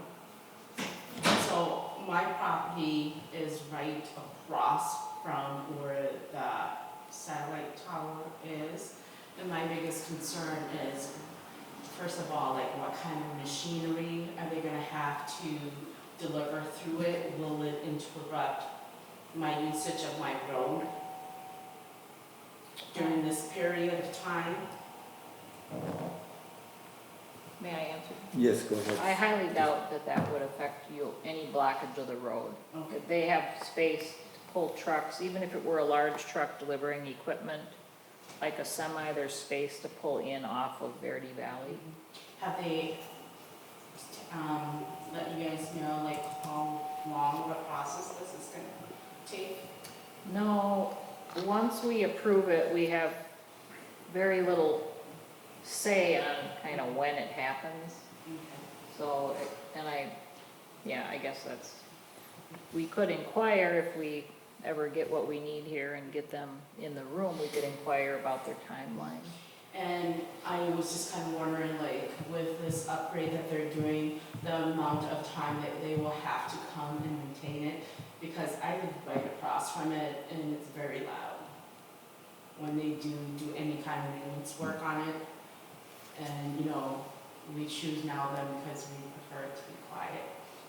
So my property is right across from where the satellite tower is. And my biggest concern is, first of all, like what kind of machinery are they gonna have to deliver through it? Will it interrupt my usage of my road during this period of time? May I answer? Yes, go ahead. I highly doubt that that would affect you, any blockage of the road. Okay. If they have space to pull trucks, even if it were a large truck delivering equipment, like a semi, there's space to pull in off of Verde Valley. Have they, let you guys know, like, how long of a process this is gonna take? No, once we approve it, we have very little say on kind of when it happens. So, and I guess that's, we could inquire if we ever get what we need here and get them in the room, we could inquire about their timeline. And I was just kind of wondering, like, with this upgrade that they're doing, the amount of time that they will have to come and maintain it, because I live right across from it and it's very loud when they do any kind of maintenance work on it. And, you know, we choose now then because we prefer it to be quiet.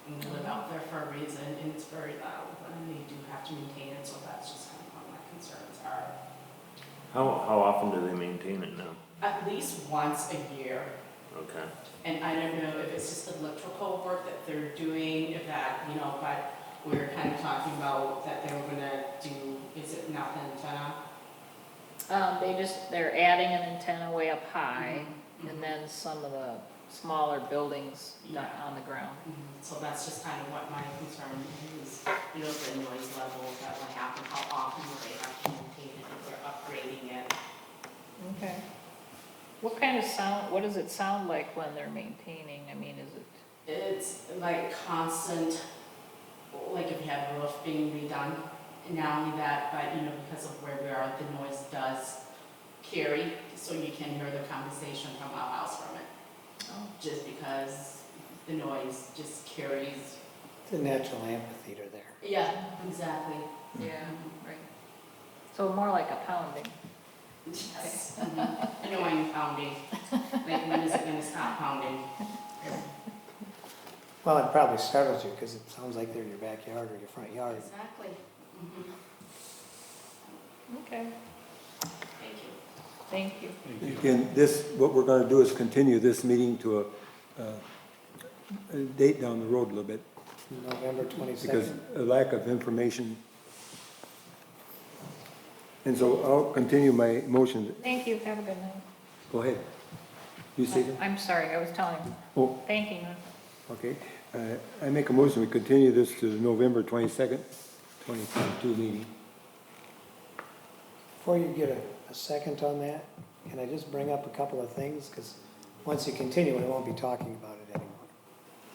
And we live out there for a reason, and it's very loud when they do have to maintain it, so that's just kind of what my concerns are. How often do they maintain it now? At least once a year, Okay. and I don't know if it's just electrical work that they're doing, if that, you know, but we were kind of talking about that they were gonna do, is it not an antenna? They're adding an antenna way up high, and then some of the smaller buildings on the ground. So that's just kind of what my concern is, you know, the noise level that will happen, how often will they have to maintain it if they're upgrading it? Okay. What kind of sound, what does it sound like when they're maintaining? I mean, is it, It's like constant, like if you have a roof being redone, and not only that, but you know, because of where we are, the noise does carry, so you can hear the conversation from our house from it. Oh. Just because the noise just carries. It's a natural amphitheater there. Yeah, exactly. Yeah, right. So more like a pounding. Yes. Annoying pounding. Like, when is it gonna stop pounding? Well, it probably startles you because it sounds like they're in your backyard or your front yard. Exactly. Mhm. Okay, Thank you. thank you. Again, this, what we're gonna do is continue this meeting to a date down the road a little bit, November because 22nd. a lack of information. And so I'll continue my motion. Thank you, have a good night. Go ahead. You say that? I'm sorry, I was telling you, Oh, thanking you. okay. I make a motion, we continue this to the November 22nd, 2022 meeting. Before you get a second on that, can I just bring up a couple of things? Because once you continue, we won't be talking about it anymore.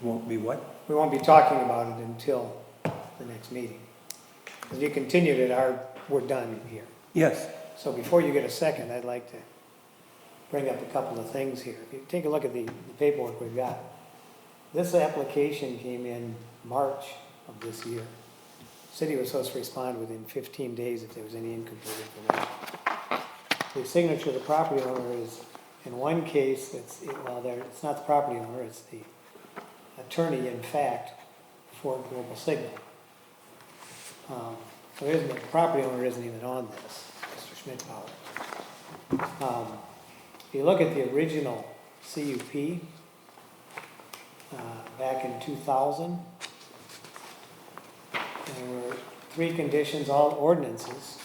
Won't be what? We won't be talking about it until the next meeting. If you continued it, we're done here. Yes. So before you get a second, I'd like to bring up a couple of things here. If you take a look at the paperwork we've got, this application came in March of this year. City was supposed to respond within 15 days if there was any incomplete information. The signature of the property owner is, in one case, it's not the property owner, it's the attorney, in fact, for Global Signal. So the property owner isn't even on this, Mr. Schmidtbauer. If you look at the original CUP, back in 2000, there were 3 conditions, all ordinances,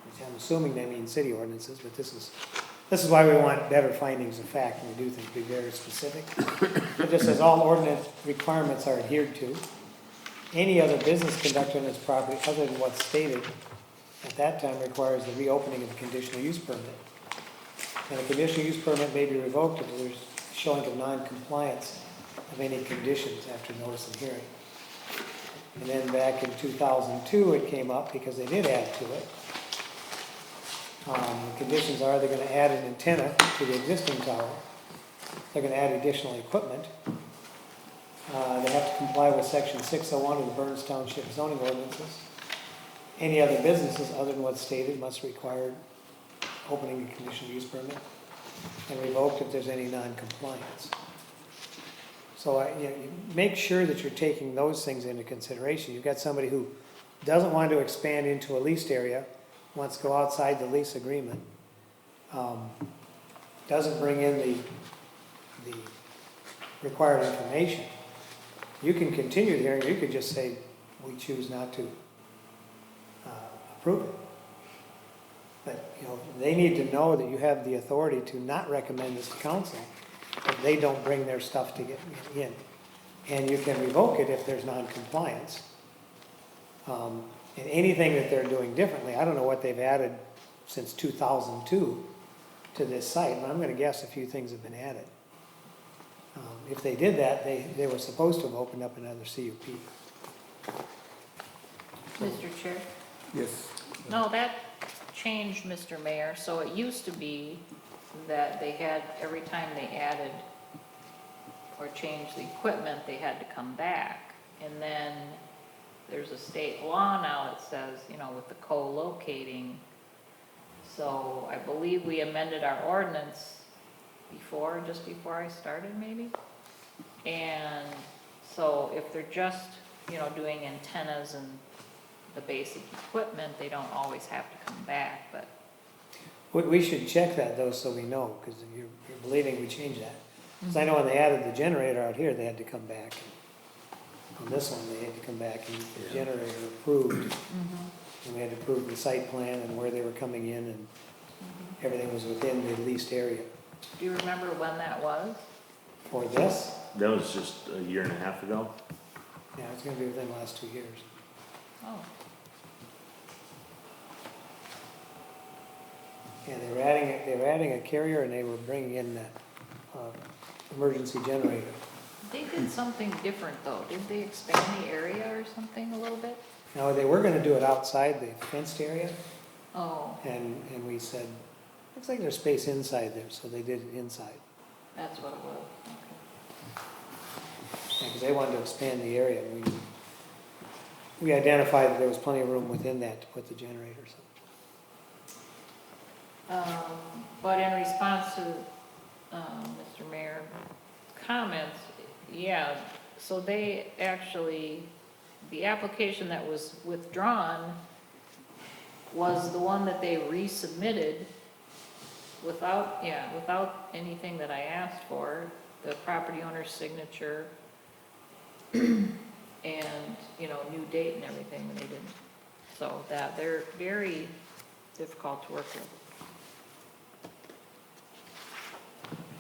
which I'm assuming they mean city ordinances, but this is why we want better findings of fact, and we do things to be very specific. It just says all ordinance requirements are adhered to. Any other business conducted on this property other than what's stated at that time requires the reopening of the conditional use permit. And a conditional use permit may be revoked if there's showing of non-compliance of any conditions after notice and hearing. And then back in 2002, it came up because they did add to it. The conditions are they're going to add an antenna to the existing tower. They're going to add additional equipment. They have to comply with section 601 of the Burns Township zoning ordinances. Any other businesses other than what's stated must require opening a conditional use permit and revoked if there's any non-compliance. So you make sure that you're taking those things into consideration. You've got somebody who doesn't want to expand into a leased area, wants to go outside the lease agreement, doesn't bring in the required information. You can continue the hearing, you could just say, we choose not to approve it. But, they need to know that you have the authority to not recommend this to council if they don't bring their stuff to get in. And you can revoke it if there's non-compliance. And anything that they're doing differently, I don't know what they've added since 2002 to this site, but I'm gonna guess a few things have been added. If they did that, they were supposed to have opened up another CUP. Mr. Chair? Yes. No, that changed, Mr. Mayor. So it used to be that they had, every time they added or changed the equipment, they had to come back. And then there's a state law now that says, with the co-locating. So I believe we amended our ordinance just before I started maybe. And so if they're just, doing antennas and the basic equipment, they don't always have to come back, but. We should check that though, so we know, because you're believing we changed that. Because I know when they added the generator out here, they had to come back. On this one, they had to come back and get the generator approved. And we had to approve the site plan and where they were coming in, and everything was within the leased area. Do you remember when that was? For this, That was just a year and a half ago. yeah, it's gonna be within the last 2 years. Oh, Yeah, they were adding a carrier and they were bringing in emergency generator. They did something different though. Did they expand the area or something a little bit? Now, they were gonna do it outside the fenced area, Oh, and we said, looks like there's space inside there, so they did it inside. that's what it was. Okay. Because they wanted to expand the area, and we identified that there was plenty of room within that to put the generators. But in response to, Mr. Mayor comments, yeah, so they actually, the application that was withdrawn was the one that they resubmitted without anything that I asked for, the property owner's signature and, new date and everything, and they didn't. So that, they're very difficult to work with.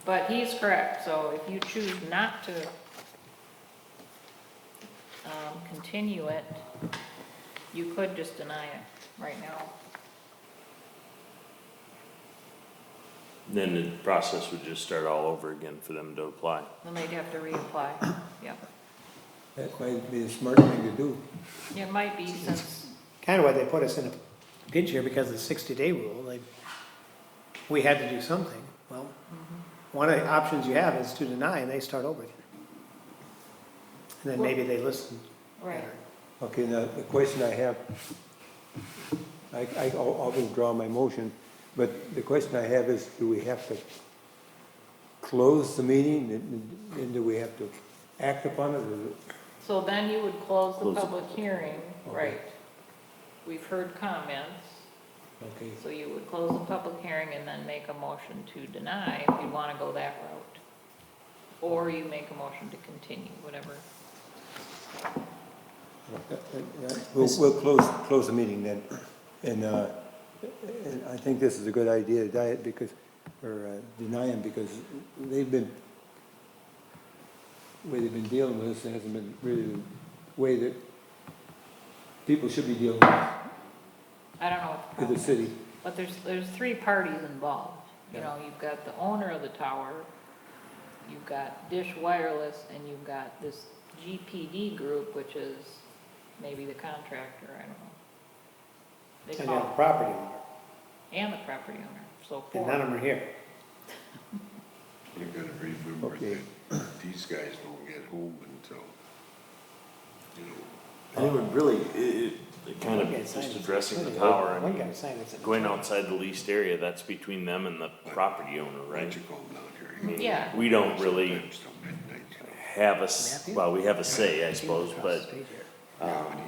But he's correct, so if you choose not to continue it, you could just deny it right now. Then the process would just start all over again for them to apply. Then they'd have to reapply, yep. That might be a smart thing to do. It might be since, Kind of why they put us in a pinch here, because of the 60-day rule, we had to do something. Well, one of the options you have is to deny, and they start over again. And then maybe they listen right, better. Okay, now, the question I have, I'll withdraw my motion, but the question I have is, do we have to close the meeting, and do we have to act upon it, or is it? so then you would close the Close it. public hearing, Okay. right? We've heard comments, Okay, so you would close the public hearing and then make a motion to deny if you wanna go that route. Or you make a motion to continue, whatever. we'll close the meeting then, and I think this is a good idea, deny it deny them, because they've been, the way they've been dealing with this hasn't been really the way that people should be dealing I don't know what the with problem the is. city. But there's three parties involved. You know, you've got the owner of the tower, you've got Dish Wireless, and you've got this GPD group, which is maybe the contractor, I don't know. They And call then the property owner, and the property owner, so and four. none of them are here. You gotta remember Okay. that these guys don't get home until, you know, And it would really, it kind of One guy signed just it. addressing the power, One and guy signed it. going outside the leased area, that's between them and the property owner, what right? you call them down here. I mean, Yeah. We don't really Sometimes till midnight, you know. have well, we have a say, I suppose, Across but the street here. Yeah, when he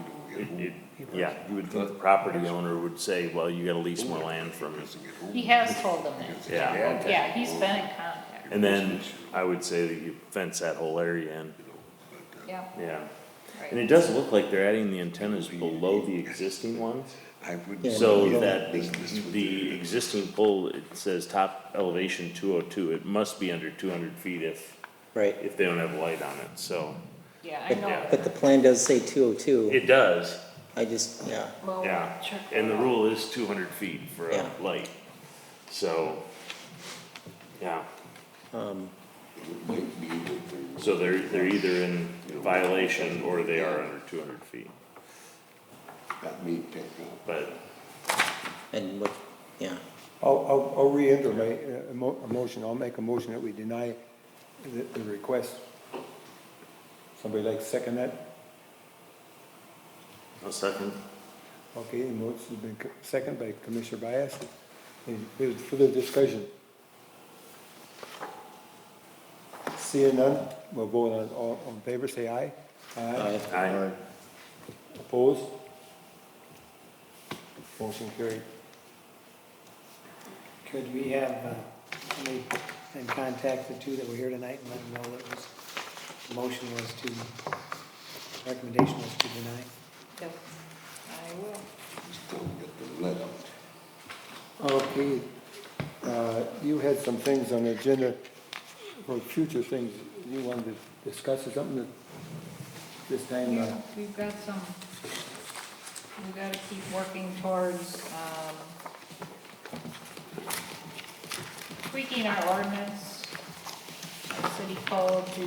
don't get home. yeah, you would think the property owner would say, well, you gotta lease more land from He me. doesn't get home. He has told them that. Yeah. Yeah, he's been in contact, And then I would say that you fence that whole area in, You know, but, yeah, yeah. And right. it does look like they're adding the antennas below the existing ones. I would. Yeah. So Yeah. that Business with the existing pole, it says top elevation 202, it must be under 200 feet Right, if they don't have light on it, so. Yeah, I know. Yeah. but the plan does say 202. It does, I just, yeah, Well, we'll yeah, check and the that out. rule is 200 feet for a Yeah. light, so, yeah. It might be that they're. So they're either in violation or they are under 200 feet, That may pick up. but and what, yeah, I'll re-enter my motion, I'll make a motion that we deny the request. Somebody like to second that? a second. Okay, the motion's been seconded by Commissioner Bias. Any further discussion? Seeing none, we'll vote on all in favor, say aye. Aye. Aye. Opposed? Motion carried. Could we have, somebody then contact the two that were here tonight and let them know that was, the motion was to, recommendation was to deny? Yep, I will. Just don't get the let out. Okay, you had some things on the agenda for future things you wanted to discuss or something that this time, Yeah, we've got some, we've got to keep working towards, tweaking our ordinance, the city code to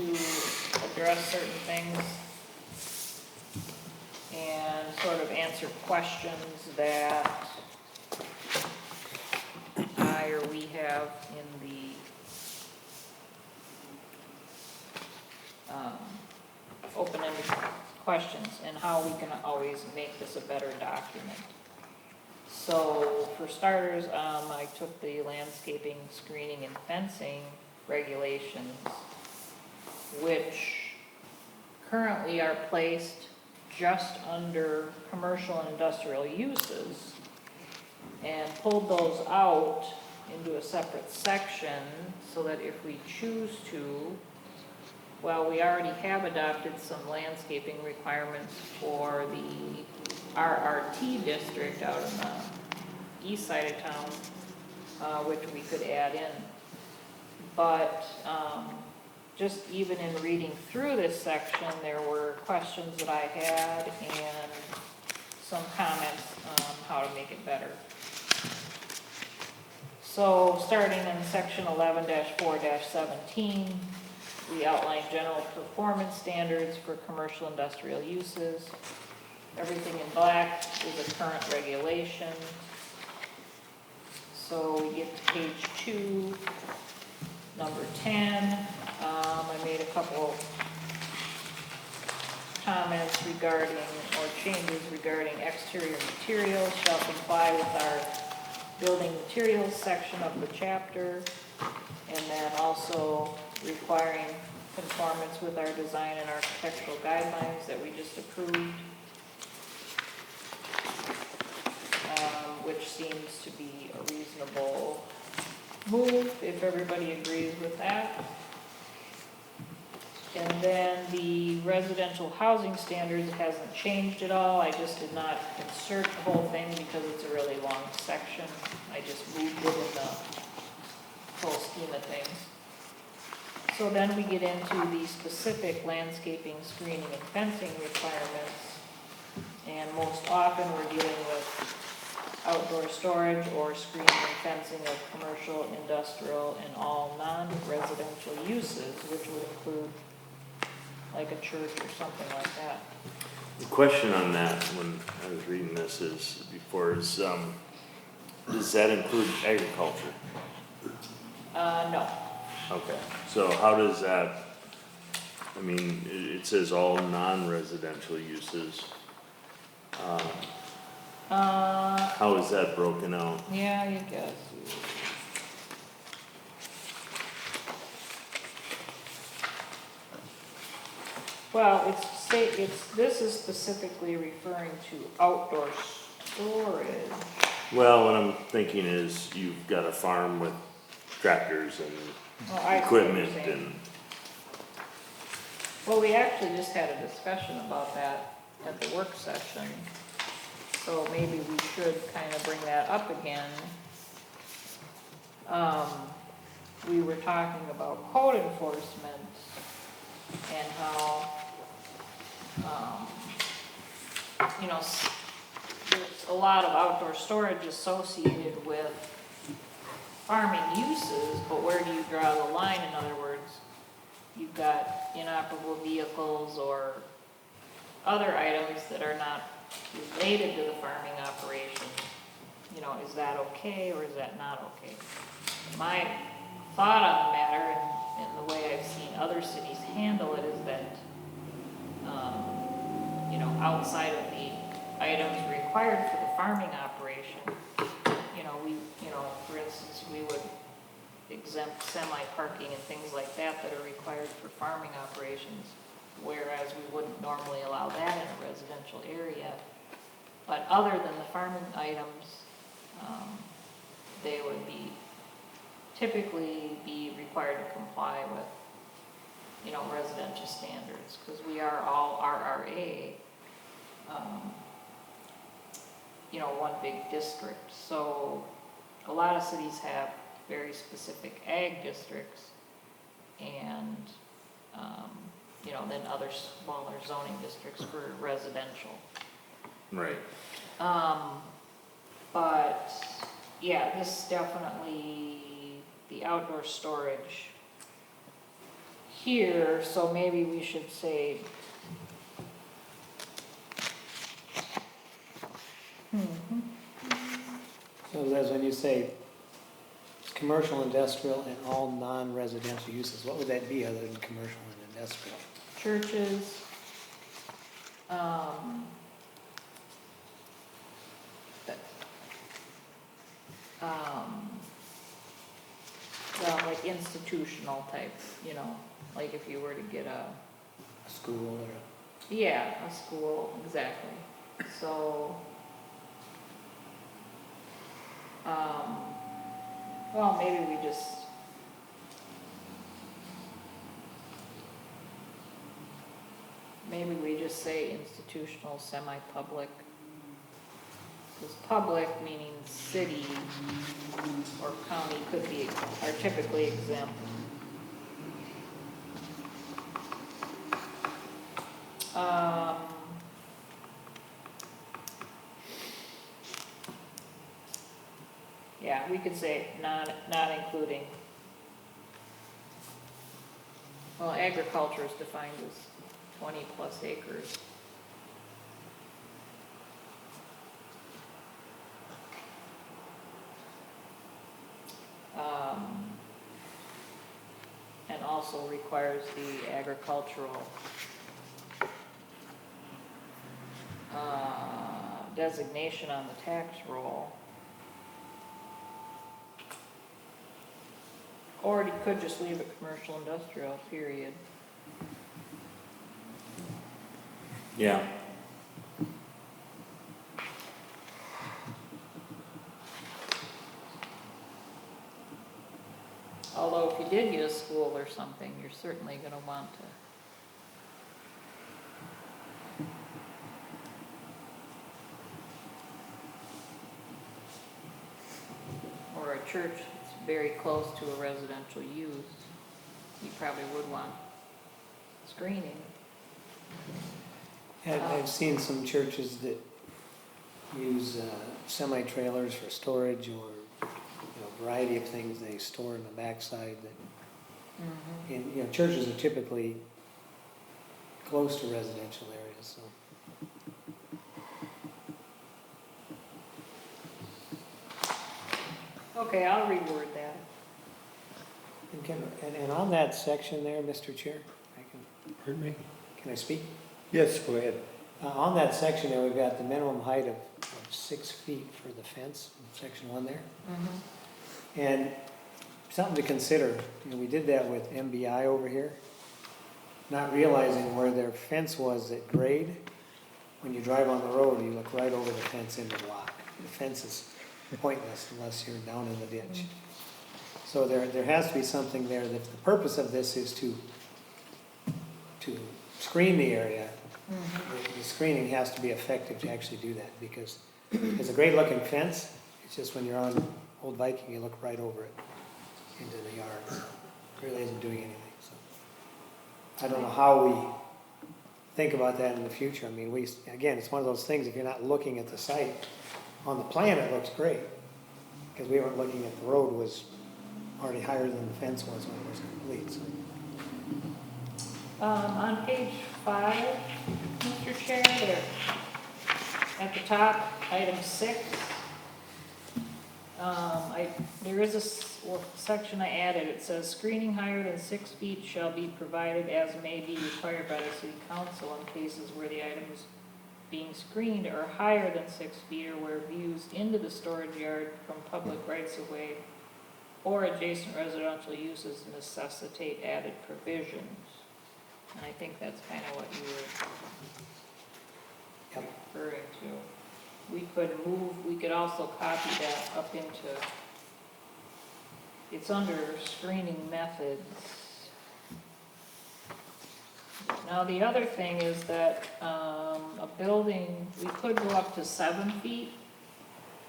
address certain things and sort of answer questions that I or we have in the open-ended questions, and how we can always make this a better document. So, for starters, I took the landscaping, screening, and fencing regulations, which currently are placed just under commercial and industrial uses, and pulled those out into a separate section, so that if we choose to, well, we already have adopted some landscaping requirements for the RRT district out in the east side of town, which we could add in. But just even in reading through this section, there were questions that I had and some comments on how to make it better. So starting in section 11-4-17, we outline general performance standards for commercial industrial uses. Everything in black is a current regulation. So we get to page 2, number 10. I made a couple comments regarding, or changes regarding exterior materials shall comply with our building materials section of the chapter, and then also requiring conformance with our design and architectural guidelines that we just approved, which seems to be a reasonable move if everybody agrees with that. And then the residential housing standards hasn't changed at all. I just did not insert the whole thing because it's a really long section. I just moved it in the whole scheme of things. So then we get into the specific landscaping, screening, and fencing requirements. And most often we're dealing with outdoor storage or screening and fencing of commercial, industrial, and all non-residential uses, which would include like a church or something like that. The question on that, when I was reading this does that include agriculture? No. Okay, so how does that, I mean, it says all non-residential uses. How is that broken out? Yeah, I guess. Well, this is specifically referring to outdoor storage. Well, what I'm thinking is you've got a farm with tractors and Well, I see what you're equipment saying. and, Well, we actually just had a discussion about that at the work session, so maybe we should kind of bring that up again. We were talking about code enforcement and how, there's a lot of outdoor storage associated with farming uses, but where do you draw the line? In other words, you've got inoperable vehicles or other items that are not related to the farming operation. Is that okay or is that not okay? My thought on the matter, and the way I've seen other cities handle it, is that, outside of the items required for the farming operation, for instance, we would exempt semi-parking and things like that that are required for farming operations, whereas we wouldn't normally allow that in a residential area. But other than the farming items, they would typically be required to comply with, residential standards, because we are all RRA, one big district. So a lot of cities have very specific ag districts and, then other smaller zoning districts for residential. right. But, yeah, this definitely, the outdoor storage here, so maybe we should say. So Liz, when you say commercial, industrial, and all non-residential uses, what would that be other than commercial and industrial? Churches, well, like institutional type, you know, like if you were to get a, A school or yeah, a school, exactly. So, well, maybe we just, say institutional, semi-public. Because public meaning city or county are typically exempt. Yeah, we could say not including. Well, agriculture is defined as 20 plus acres. And also requires the agricultural designation on the tax roll. Or you could just leave it commercial industrial, period. Yeah. Although if you did get a school or something, you're certainly gonna want to. Or a church that's very close to a residential use, you probably would want screening. I've seen some churches that use semi-trailers for storage or, a variety of things they store in the backside that, and, churches are typically close to residential areas, so. Okay, I'll reword that. And on that section there, Mr. Chair, Pardon me? can I speak? Yes, go ahead. On that section there, we've got the minimum height of 6 feet for the fence, in section 1 there. And something to consider, we did that with MBI over here, not realizing where their fence was at grade. When you drive on the road, you look right over the fence into the lot. The fence is pointless unless you're down in the ditch. So there has to be something there that the purpose of this is to screen the area. The screening has to be effective to actually do that, because it's a great looking fence. It's just when you're on Old Viking, you look right over it into the yard. So it really isn't doing anything. So I don't know how we think about that in the future. I mean, again, it's one of those things, if you're not looking at the site, on the plan it looks great, because we weren't looking at the road was already higher than the fence was when it was complete. So. On page 5, Mr. Chair, there, at the top, item 6, there is a section I added. It says screening higher than 6 feet shall be provided as may be required by the city council in cases where the items being screened are higher than 6 feet or where views into the storage yard from public rights of way or adjacent residential uses necessitate added provisions. And I think that's kind of what you were referring to. We could also copy that up into, it's under screening methods. Now, the other thing is that a building, we could go up to 7 feet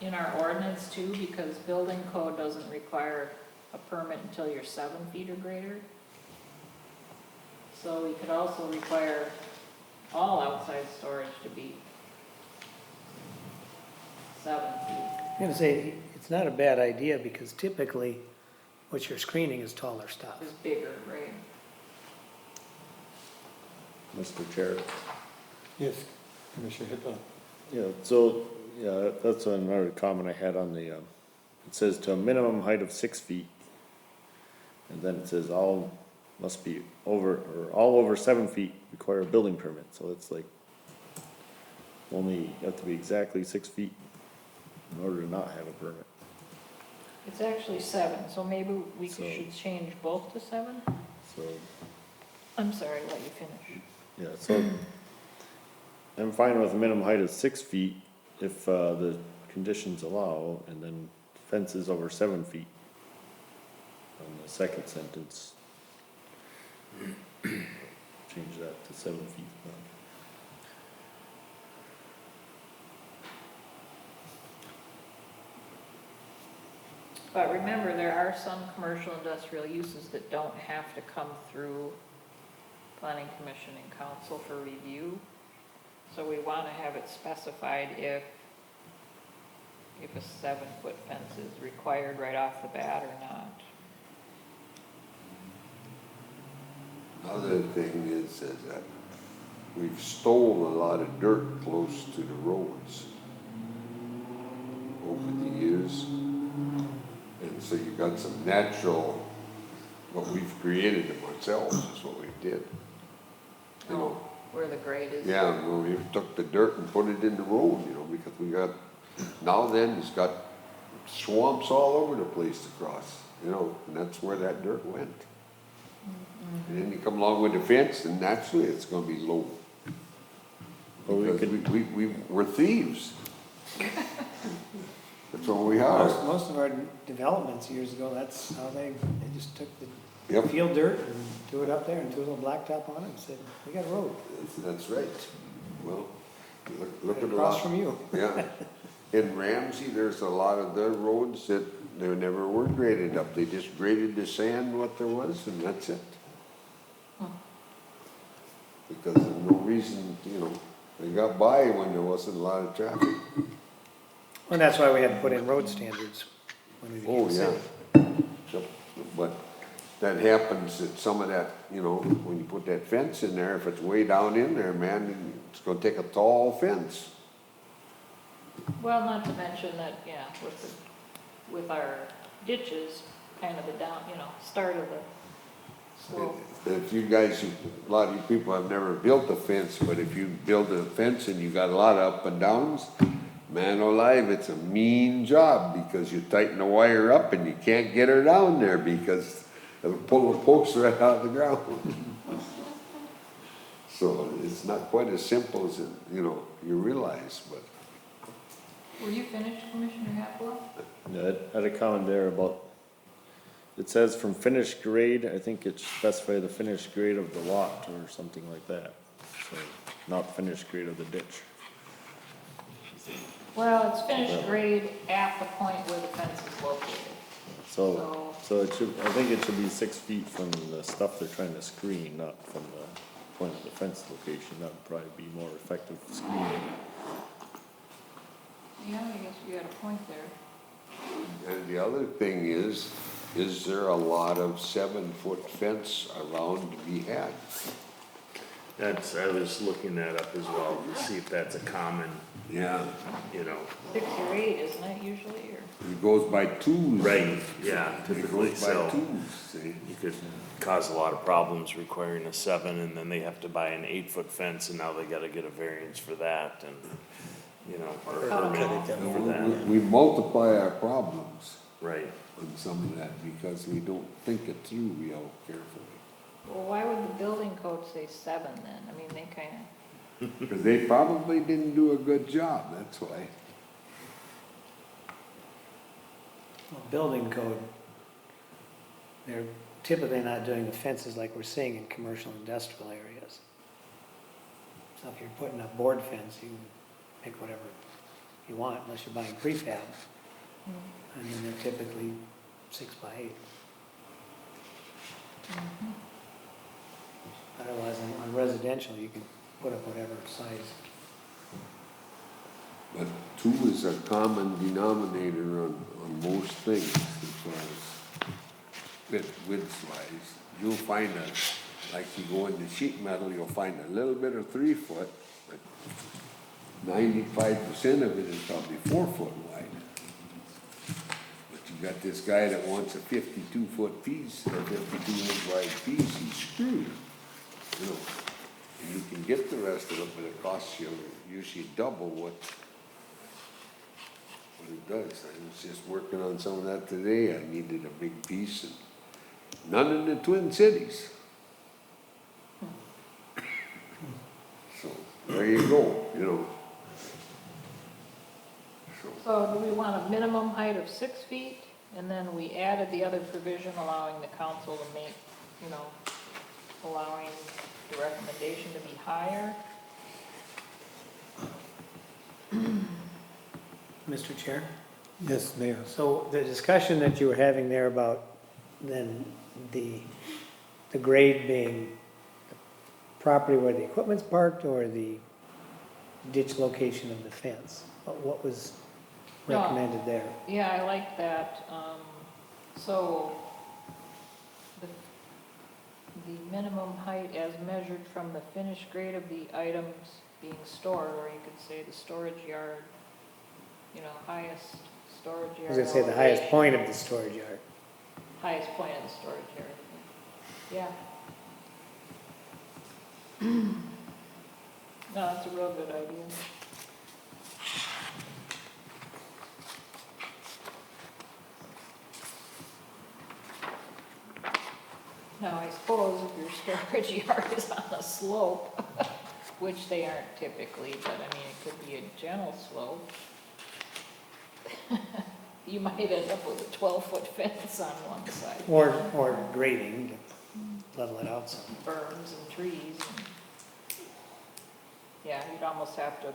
in our ordinance too, because building code doesn't require a permit until you're 7 feet or greater. So we could also require all outside storage to be 7 feet. I'm going to say it's not a bad idea, because typically what you're screening is taller stuff. Is bigger, right? Mr. Chair. Yes, Commissioner Hippel. Yeah, so, yeah, that's another comment I had on the, it says to a minimum height of 6 feet. And then it says all must be over, or all over 7 feet require a building permit, so it's like only, you have to be exactly 6 feet in order to not have a permit, It's actually 7, so maybe we So- should change both to 7? so, I'm sorry, let you finish. yeah, so I'm fine with a minimum height of 6 feet if, the conditions allow, and then fences over 7 feet on the second sentence. Change that to 7 feet. But remember, there are some commercial industrial uses that don't have to come through planning commission and council for review. So we want to have it specified if a 7-foot fence is required right off the bat or not. Another thing is that we've stolen a lot of dirt close to the roads over the years. And so you got some natural, what we've created them ourselves is what we did. You know, Where the grade is. yeah, well, we took the dirt and put it in the road, you know, because we got, now then, it's got swamps all over the place to cross, you know, and that's where that dirt went. And then you come along with the fence, and naturally, it's gonna be low. Well, we Because could- we're thieves. That's what we are. Most of our developments years ago, that's how they just took the Yep, field dirt and threw it up there and threw a little blacktop on it and said, we got a road. that's right. Well, look at a Across lot. from you. Yeah. In Ramsey, there's a lot of the roads that they never were graded up. They just graded the sand what there was, and that's it. Because there's no reason, you know, they got by when there wasn't a lot of traffic. And that's why we had to put in road standards when we became Oh, a yeah. city. Yep. But that happens at some of that, you know, when you put that fence in there, if it's way down in there, man, it's gonna take a tall fence. Well, not to mention that, yeah, with our ditches, kind of the down, start of the slope. If you guys, a lot of you people have never built a fence, but if you build a fence and you got a lot of up and downs, man alive, it's a mean job because you tighten the wire up and you can't get her down there because it'll pull the posts right out of the ground. So it's not quite as simple as, you realize, but. Were you finished, Commissioner Happel? Yeah, I had a comment there about, it says from finished grade, I think it should specify the finished grade of the lot or something like that. So, not finished grade of the ditch. Well, it's finished grade at the point where the fence is located. So it should, I think it should be 6 feet from the stuff they're trying to screen, not from the point of the fence location. That would probably be more effective screening. Yeah, I guess you got a point there. And the other thing is there a lot of 7-foot fence around to be had? I was looking that up as well to see if that's a common, Yeah. 6 or 8, isn't it usually, or? It goes by twos. right, yeah, It typically, goes by so twos, see? you could cause a lot of problems requiring a 7, and then they have to buy an 8-foot fence, and now they gotta get a variance for that, and, or a permit for that, We multiply our problems right. on some of that because we don't think it through real carefully. Well, why would the building code say 7 then? I mean, they kinda, Because they probably didn't do a good job, that's why. Well, building code, they're typically not doing the fences like we're seeing in commercial industrial areas. So if you're putting a board fence, you can make whatever you want unless you're buying prefab. And then they're typically 6 by 8. Otherwise, on residential, you can put up whatever size. But 2 is a common denominator on most things as far as width wise. You'll find like you go into sheet metal, you'll find a little bit of 3 foot, but 95% of it is probably 4 foot wide. But you got this guy that wants a 52-foot piece, or 52-inch wide piece, he's screwed, you know. And you can get the rest of it, but it costs you usually double what it does. I was just working on some of that today, I needed a big piece, and none in the Twin Cities. So, there you go, you know. So do we want a minimum height of 6 feet? And then we added the other provision allowing the council to make, you know, allowing the recommendation to be higher. Mr. Chair? Yes, Mayor. So the discussion that you were having there about then the grade being the property where the equipment's parked or the ditch location of the fence, what was No. recommended there? Yeah, I like that. So the minimum height as measured from the finished grade of the items being stored, or you could say the storage yard, you know, highest storage yard. I was gonna say the highest elevation. point of the storage yard. Highest point of the storage yard. Yeah. No, that's a real good idea. Now, I suppose if your storage yard is on a slope, which they aren't typically, but I mean, it could be a gentle slope. You might end up with a 12-foot fence on one side. Or grading, to level it out some. Berms and trees. And yeah, you'd almost have to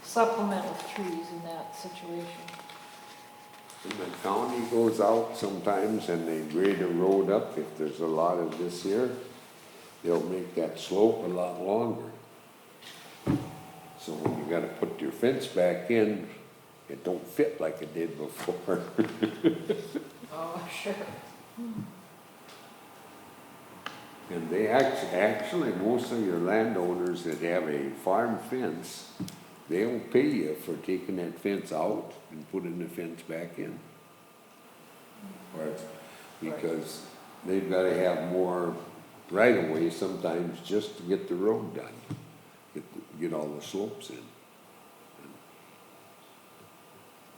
supplement with trees in that situation. And the county goes out sometimes and they grade a road up, if there's a lot of this here, they'll make that slope a lot longer. So when you gotta put your fence back in, it don't fit like it did before. Oh, sure. And they actually, most of your landowners that have a farm fence, they'll pay you for taking that fence out and putting the fence back in. Or, because they've gotta have more right of way sometimes just to get the road done, get all the slopes in.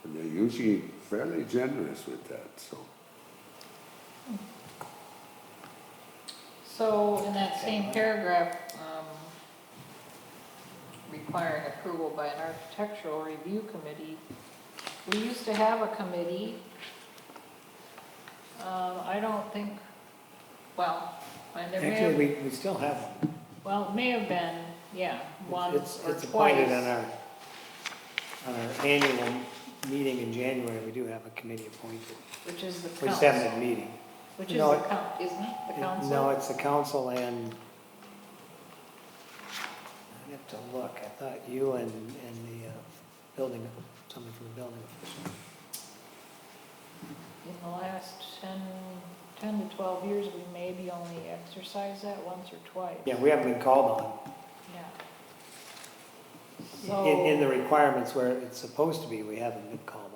And they're usually fairly generous with that, so. So in that same paragraph, requiring approval by an architectural review committee, we used to have a committee. I don't think, well, and there may have, Actually, we still have one. well, it may have been, yeah, once or It's appointed on twice. our annual meeting in January, we do have a committee appointed. Which is the We just haven't council, been meeting. which is No, the isn't it, the council? No, it's the council and, I have to look, I thought you and the building, someone from the building official. In the last 10 to 12 years, we maybe only exercised that once or twice. Yeah, we haven't been called on. Yeah. In the requirements where it's supposed to be, we haven't been called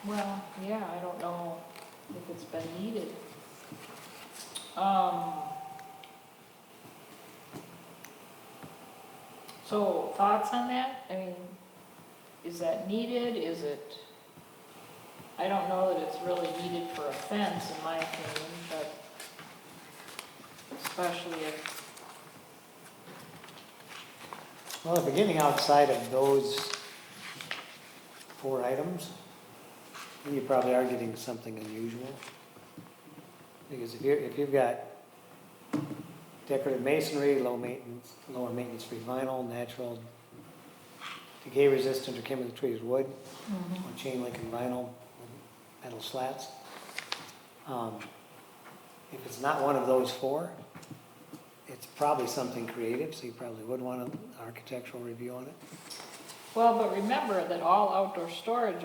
on. Well, yeah, I don't know if it's been needed. So thoughts on that? I mean, is that needed? Is it, I don't know that it's really needed for a fence, in my opinion, but especially if, Well, if we're getting outside of those 4 items, then you probably are getting something unusual. Because if you've got decorative masonry, lower maintenance free vinyl, natural, decay resistant or chemically treated wood, or chain link and vinyl, metal slats. If it's not one of those 4, it's probably something creative, so you probably would want an architectural review on it. well, but remember that all outdoor storage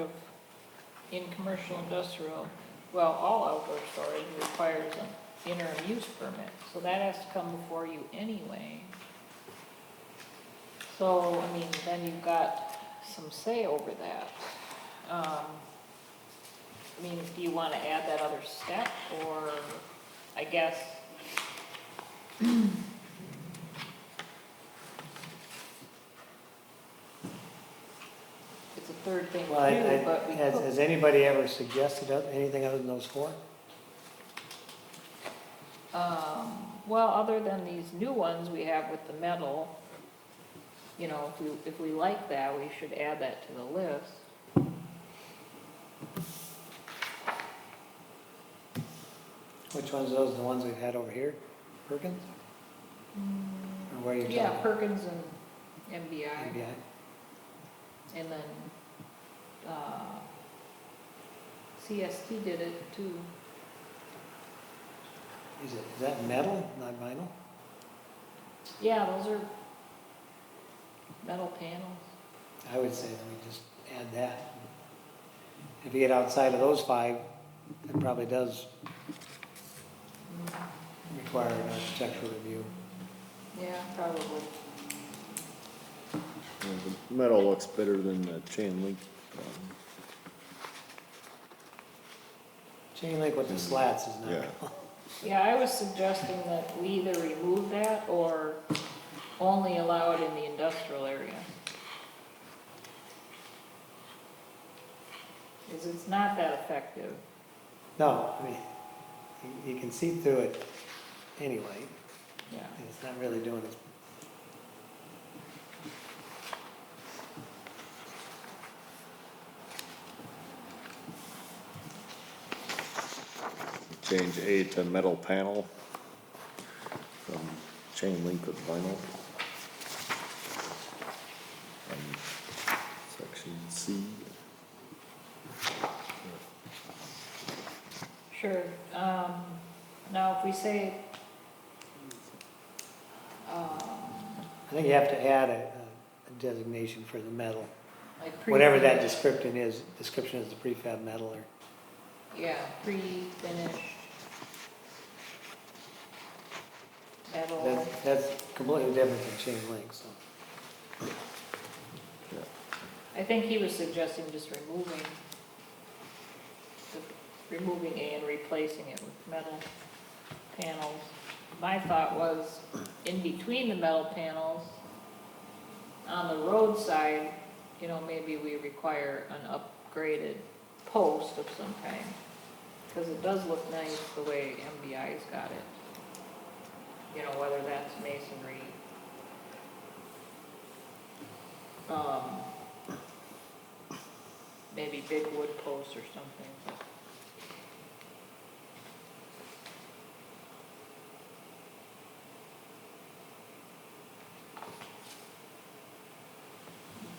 in commercial industrial well, all outdoor storage requires an interim use permit, so that has to come before you anyway. So, I mean, then you've got some say over that. I mean, do you wanna add that other step, or, I guess, it's a third thing Well, too, but we has, could. has anybody ever suggested anything other than those four? Well, other than these new ones we have with the metal, you know, if we like that, we should add that to the list. Which ones are those, the ones we've had over here? Perkins? Or where are you talking? Yeah, Perkins and MBI, MBI? and then, CST did it too. Is that metal, not vinyl? Yeah, those are metal panels. I would say that we just add that. If you get outside of those five, it probably does require an architectural review. Yeah, probably. Yeah, the metal looks better than the chain link. Chain link with the slats is Yeah. not. Yeah, I was suggesting that we either remove that or only allow it in the industrial area. Because it's not that effective. No, I mean, you can see through it anyway, Yeah. and it's not really doing its. Change A to metal panel from chain link with vinyl. And section C. Sure. Now, if we say, I think you have to add a designation for the metal, like whatever that pre-finished. description is, the prefab metal or. Yeah, pre-finished metal. That's completely different than chain link, so. I think he was suggesting just removing A and replacing it with metal panels. My thought was, in between the metal panels, on the roadside, you know, maybe we require an upgraded post of some kind. Because it does look nice the way MBI's got it. You know, whether that's masonry. Maybe big wood posts or something.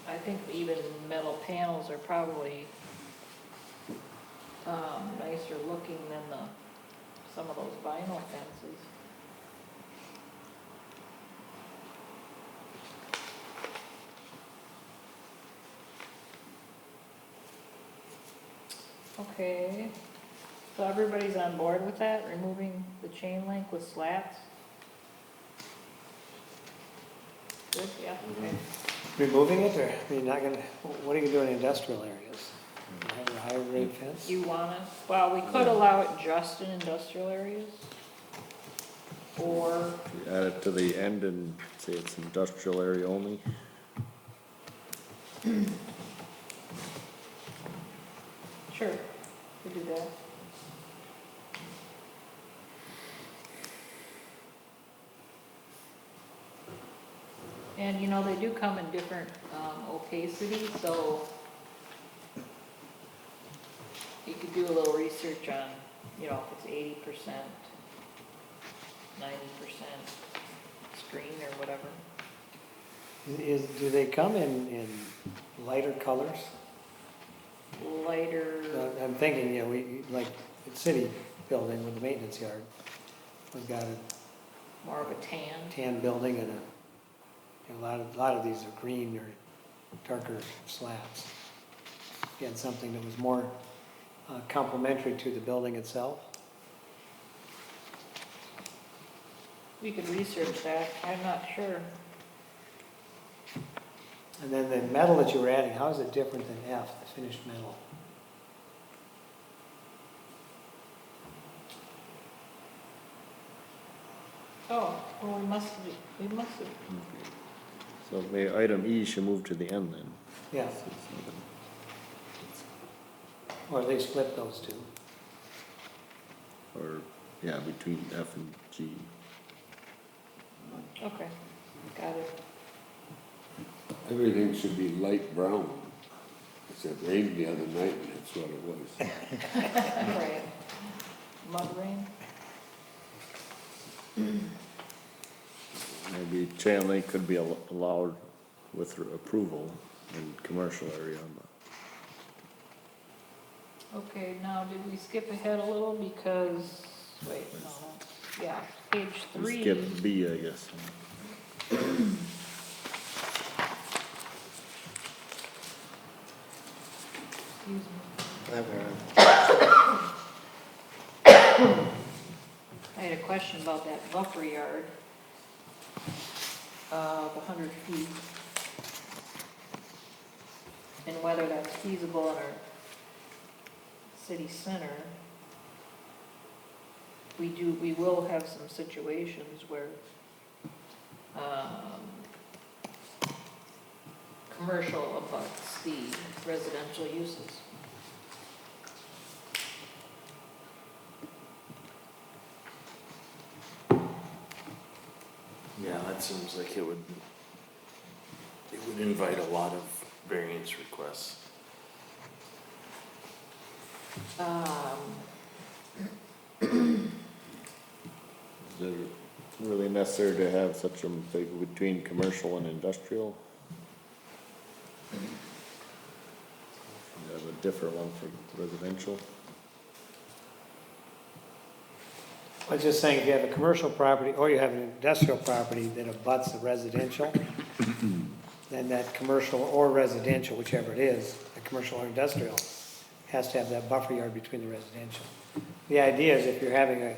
I think even metal panels are probably nicer looking than some of those vinyl fences. Okay, so everybody's on board with that, removing the chain link with slats? Good, yeah, okay. Removing it, or are you not gonna, what are you gonna do in industrial areas? Have a higher grade fence? You wanna, well, we could allow it just in industrial areas. Or, You add it to the end and say it's industrial area only. sure, we do that. And you know, they do come in different opacity, so you could do a little research on, you know, if it's 80%, 90% screen or whatever. Do they come in lighter colors? Lighter, I'm thinking, you know, we, like, the city building with the maintenance yard, we've got a more of a tan. tan building and a lot of these are green or darker slabs. If you had something that was more complementary to the building itself. We could research that, I'm not sure. And then the metal that you were adding, how is it different than F, the finished metal? Oh, well, we must have, So maybe item E should move to the end then. Yeah, or they split those two. Or, yeah, between F and G. okay, got it. Everything should be light brown. It said rain the other night and that's what it was. Right. Mud rain? Maybe chain link could be allowed with approval in commercial area, but Okay, now, did we skip ahead a little because, wait, no, yeah, page we 3. skip B, I guess. Excuse me. That I had a question about that buffer yard, the 100 feet, and whether that's feasible in our city center. We will have some situations where, commercial abuts the residential uses. Yeah, that seems like it would invite a lot of variance requests. Is it really necessary to have such a big between commercial and industrial? You have a different one for residential? I was just saying, if you have a commercial property or you have an industrial property that abuts the residential, then that commercial or residential, whichever it is, the commercial or industrial, has to have that buffer yard between the residential. The idea is if you're having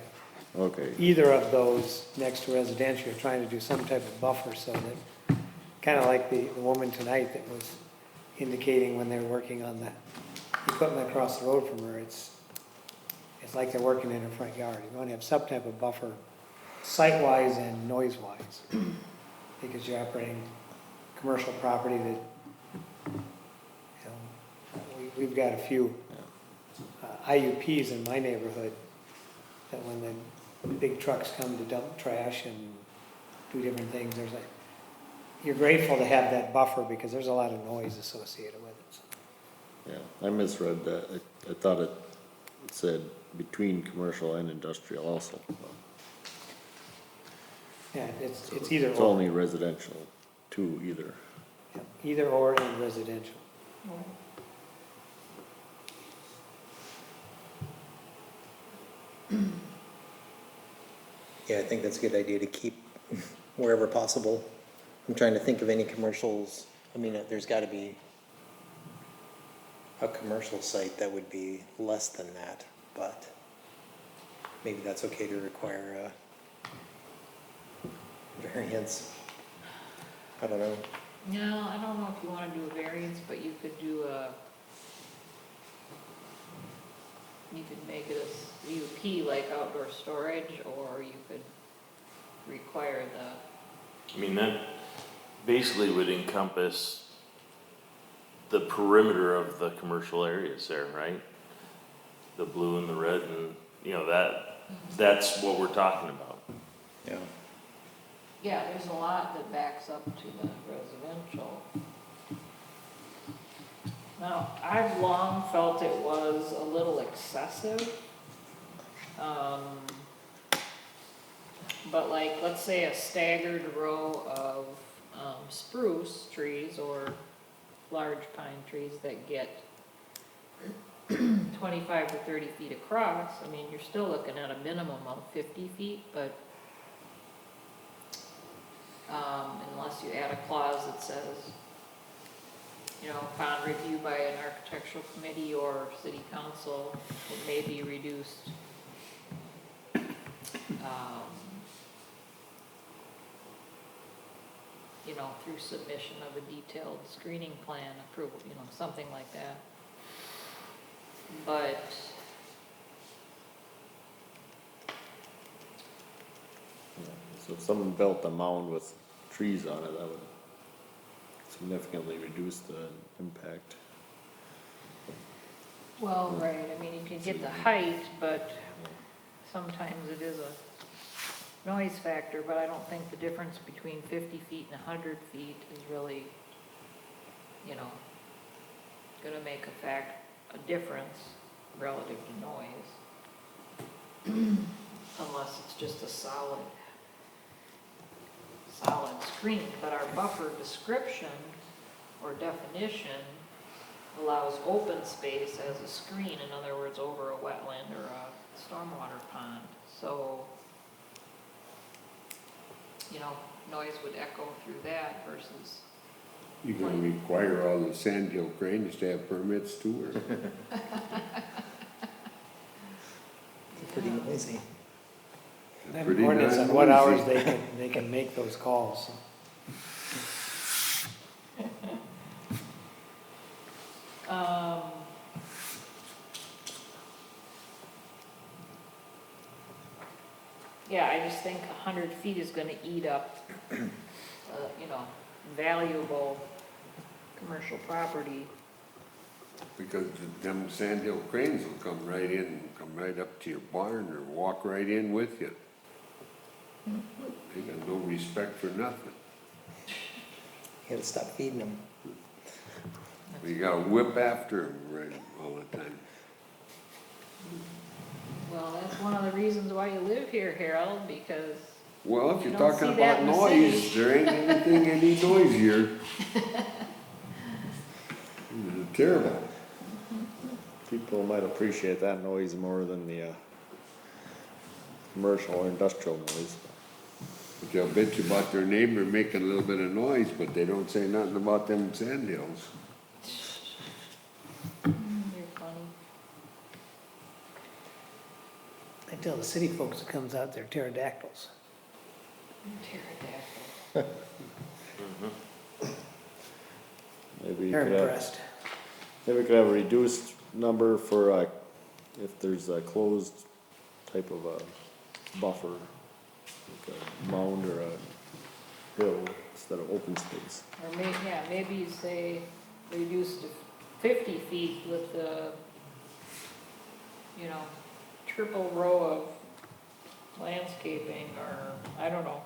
Okay, either of those next to residential, you're trying to do some type of buffer so that, kind of like the woman tonight that was indicating when they were working on that equipment across the road from her, it's like they're working in her front yard. You want to have some type of buffer, site-wise and noise-wise, because you're operating commercial property that, you know, we've got a few IUPs in my neighborhood that when the big trucks come to dump trash and do different things, there's like, you're grateful to have that buffer because there's a lot of noise associated with it. yeah, I misread that. I thought it said between commercial and industrial also. Yeah, it's either It's or. only residential, too, either. Yeah, either or in residential. Yeah, I think that's a good idea to keep wherever possible. I'm trying to think of any commercials. I mean, there's got to be a commercial site that would be less than that, but maybe that's okay to require a variance. I don't know. No, I don't know if you want to do a variance, but you could do you could make it a UP like outdoor storage, or you could require the, I mean, that basically would encompass the perimeter of the commercial areas there, right? The blue and the red and, you know, that's what we're talking about. Yeah. yeah, there's a lot that backs up to the residential. Now, I've long felt it was a little excessive. But like, let's say a staggered row of spruce trees or large pine trees that get 25 to 30 feet across, I mean, you're still looking at a minimum of 50 feet, but unless you add a clause that says you know, upon review by an architectural committee or city council, it may be reduced. You know, through submission of a detailed screening plan approval, you know, something like that. But, So if someone built a mound with trees on it, that would significantly reduce the impact. well, right, I mean, you can get the height, but sometimes it is a noise factor, but I don't think the difference between 50 feet and 100 feet is really, you know, gonna make a difference relative to noise. Unless it's just a solid screen, but our buffer description or definition allows open space as a screen, in other words, over a wetland or a stormwater pond, so, you know, noise would echo through that versus, You gonna require all the Sandhill cranes to have permits too, or? Pretty noisy. They have Pretty an ordinance on darn what hours noisy. they can make those calls, so. Yeah, I just think 100 feet is gonna eat up, you know, valuable commercial property. Because them Sandhill cranes will come right in, come right up to your barn or walk right in with you. They got no respect for nothing. You gotta stop feeding them. You gotta whip after them right all the time. Well, that's one of the reasons why you live here, Harold, because Well, if You you're don't talking see that about in the noise, city. there ain't anything any noisier. Terrible. People might appreciate that noise more than the, commercial or industrial noise. But they'll bet you about their neighbor making a little bit of noise, but they don't say nothing about them Sandhills. you're funny. I tell the city folks that comes out, they're pterodactyls. Pterodactyl. Maybe you They're could have, impressed. maybe we could have a reduced number for, if there's a closed type of a buffer, like a mound or a hill instead of open space. Or maybe you say reduce to 50 feet with the, you know, triple row of landscaping, or, I don't know.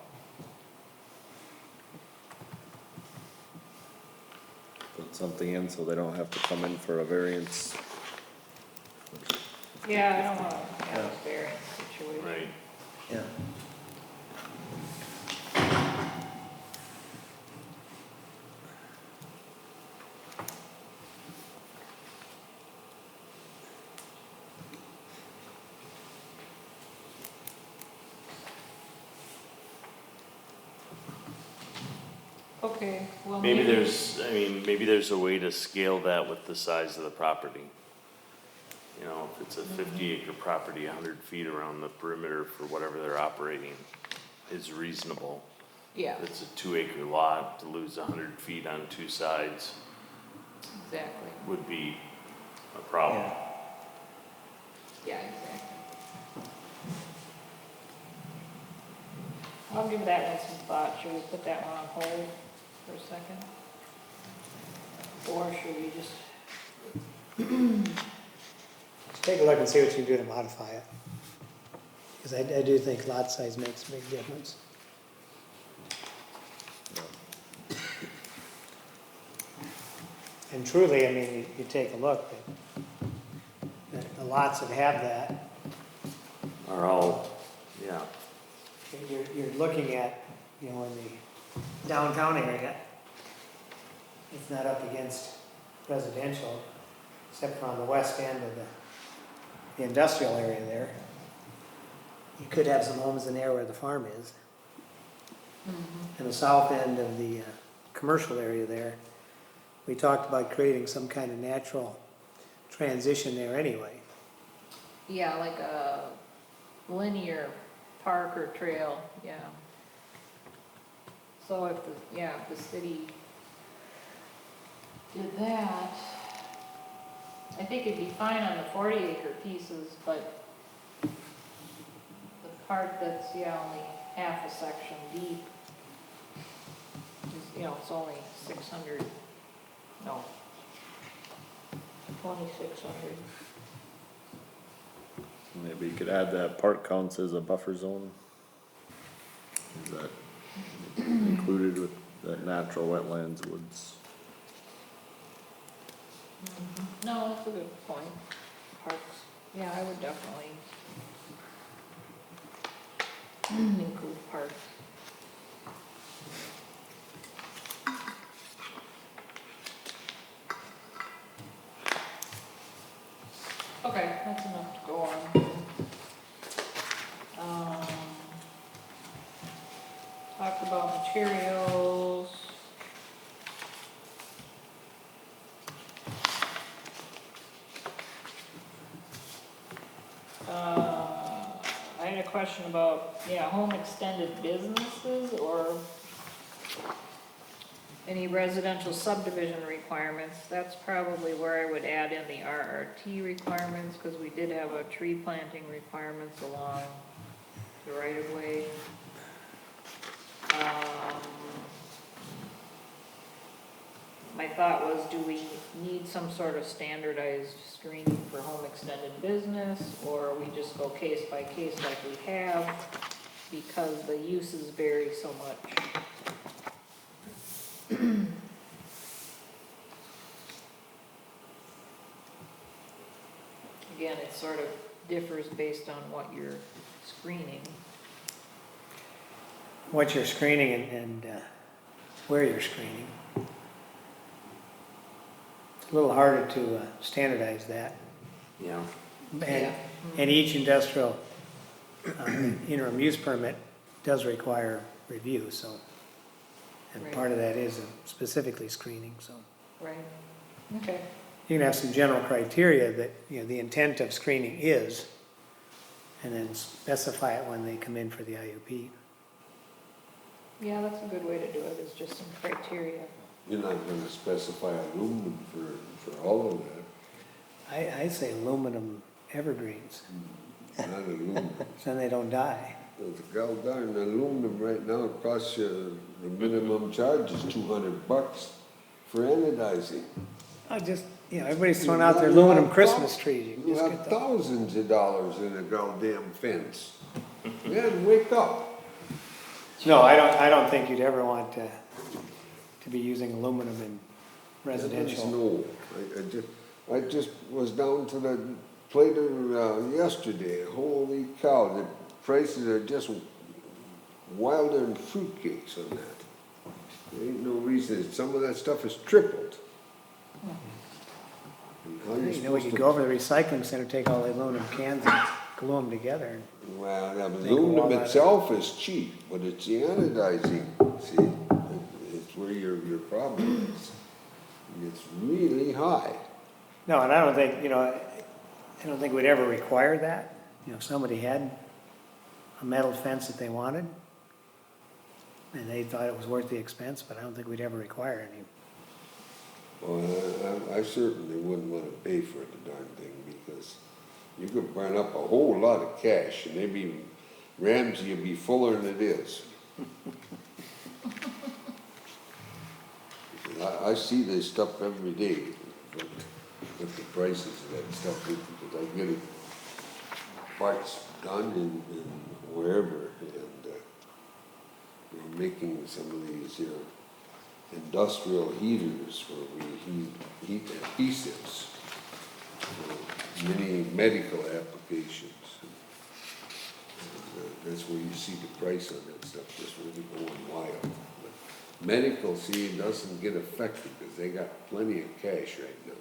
Put something in so they don't have to come in for a variance. Yeah, I don't wanna have a variance situation. Right. Yeah. Okay, well, Maybe maybe there's a way to scale that with the size of the property. You know, if it's a 50-acre property, 100 feet around the perimeter for whatever they're operating is reasonable. Yeah, If it's a 2-acre lot, to lose 100 feet on two sides exactly. would be a problem. Yeah, exactly. I'll give that one some thought. Should we put that one on hold for a second? Or should we just, Just take a look and see what you can do to modify it. Because I do think lot size makes a big difference. And truly, I mean, you take a look, the lots that have that, Are all, yeah. you're looking at, you know, in the downtown area, it's not up against residential, except for on the west end of the industrial area there. You could have some homes in there where the farm is. And the south end of the commercial area there, we talked about creating some kind of natural transition there anyway. Yeah, like a linear park or trail, yeah. So if if the city did that, I think it'd be fine on the 40-acre pieces, but the part that's, only half a section deep is, it's only 600, no, 2,600. Maybe you could add that park counts as a buffer zone. Is that included with that natural wetlands woods? No, that's a good point. Parks, yeah, I would definitely include parks. Okay, that's enough to go on. Talked about materials. I had a question about, home extended businesses or any residential subdivision requirements. That's probably where I would add in the RRT requirements, because we did have a tree planting requirements along the right of way. My thought was, do we need some sort of standardized screening for home extended business, or we just go case by case like we have, because the uses vary so much? Again, it sort of differs based on what you're screening. What you're screening and where you're screening. It's a little harder to standardize that. Yeah. And each industrial interim use permit does require review, so. And Right. part of that is specifically screening, so. Right, okay. You can have some general criteria that, the intent of screening is, and then specify it when they come in for the IUP. Yeah, that's a good way to do it, is just some criteria. You're not gonna specify aluminum for all of that, I say aluminum evergreens, not aluminum. so they don't die. The gal darn aluminum right now costs you, the minimum charge is $200 for anodizing. Everybody's throwing out their aluminum Christmas trees. You can You just have get those. thousands of dollars in a goddamn fence. Man, wake up. No, I don't think you'd ever want to be using aluminum in residential. No, I just was down to the Plater yesterday. Holy cow, the prices are just wilder than fruitcakes on that. There ain't no reason, some of that stuff is tripled. And how you We supposed could to- go over to the recycling center, take all the aluminum cans and glue them together. Well, the Make a wall aluminum out of it. itself is cheap, but it's the anodizing, see, it's where your problem is. It's really high. No, and I don't think we'd ever require that. If somebody had a metal fence that they wanted, and they thought it was worth the expense, but I don't think we'd ever require any. Well, I certainly wouldn't wanna pay for the darn thing, because you could burn up a whole lot of cash, and maybe Ramsey would be fuller than it is. I see this stuff every day, with the prices of that stuff, because I get it parts done in wherever, and we're making some of these, industrial heaters where we heat adhesives for many medical applications. And, that's where you see the price on that stuff just really going wild. But medical, see, doesn't get affected because they got plenty of cash right now.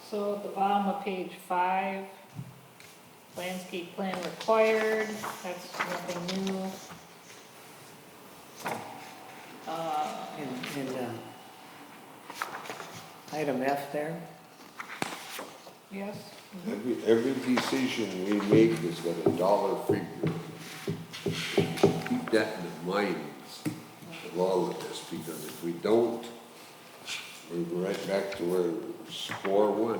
So at the bottom of page 5, landscape plan required, that's nothing new. Item F there, Yes? Every decision we make has got a dollar figure. Keep that in mind of all of this, because if we don't, we go right back to where score one.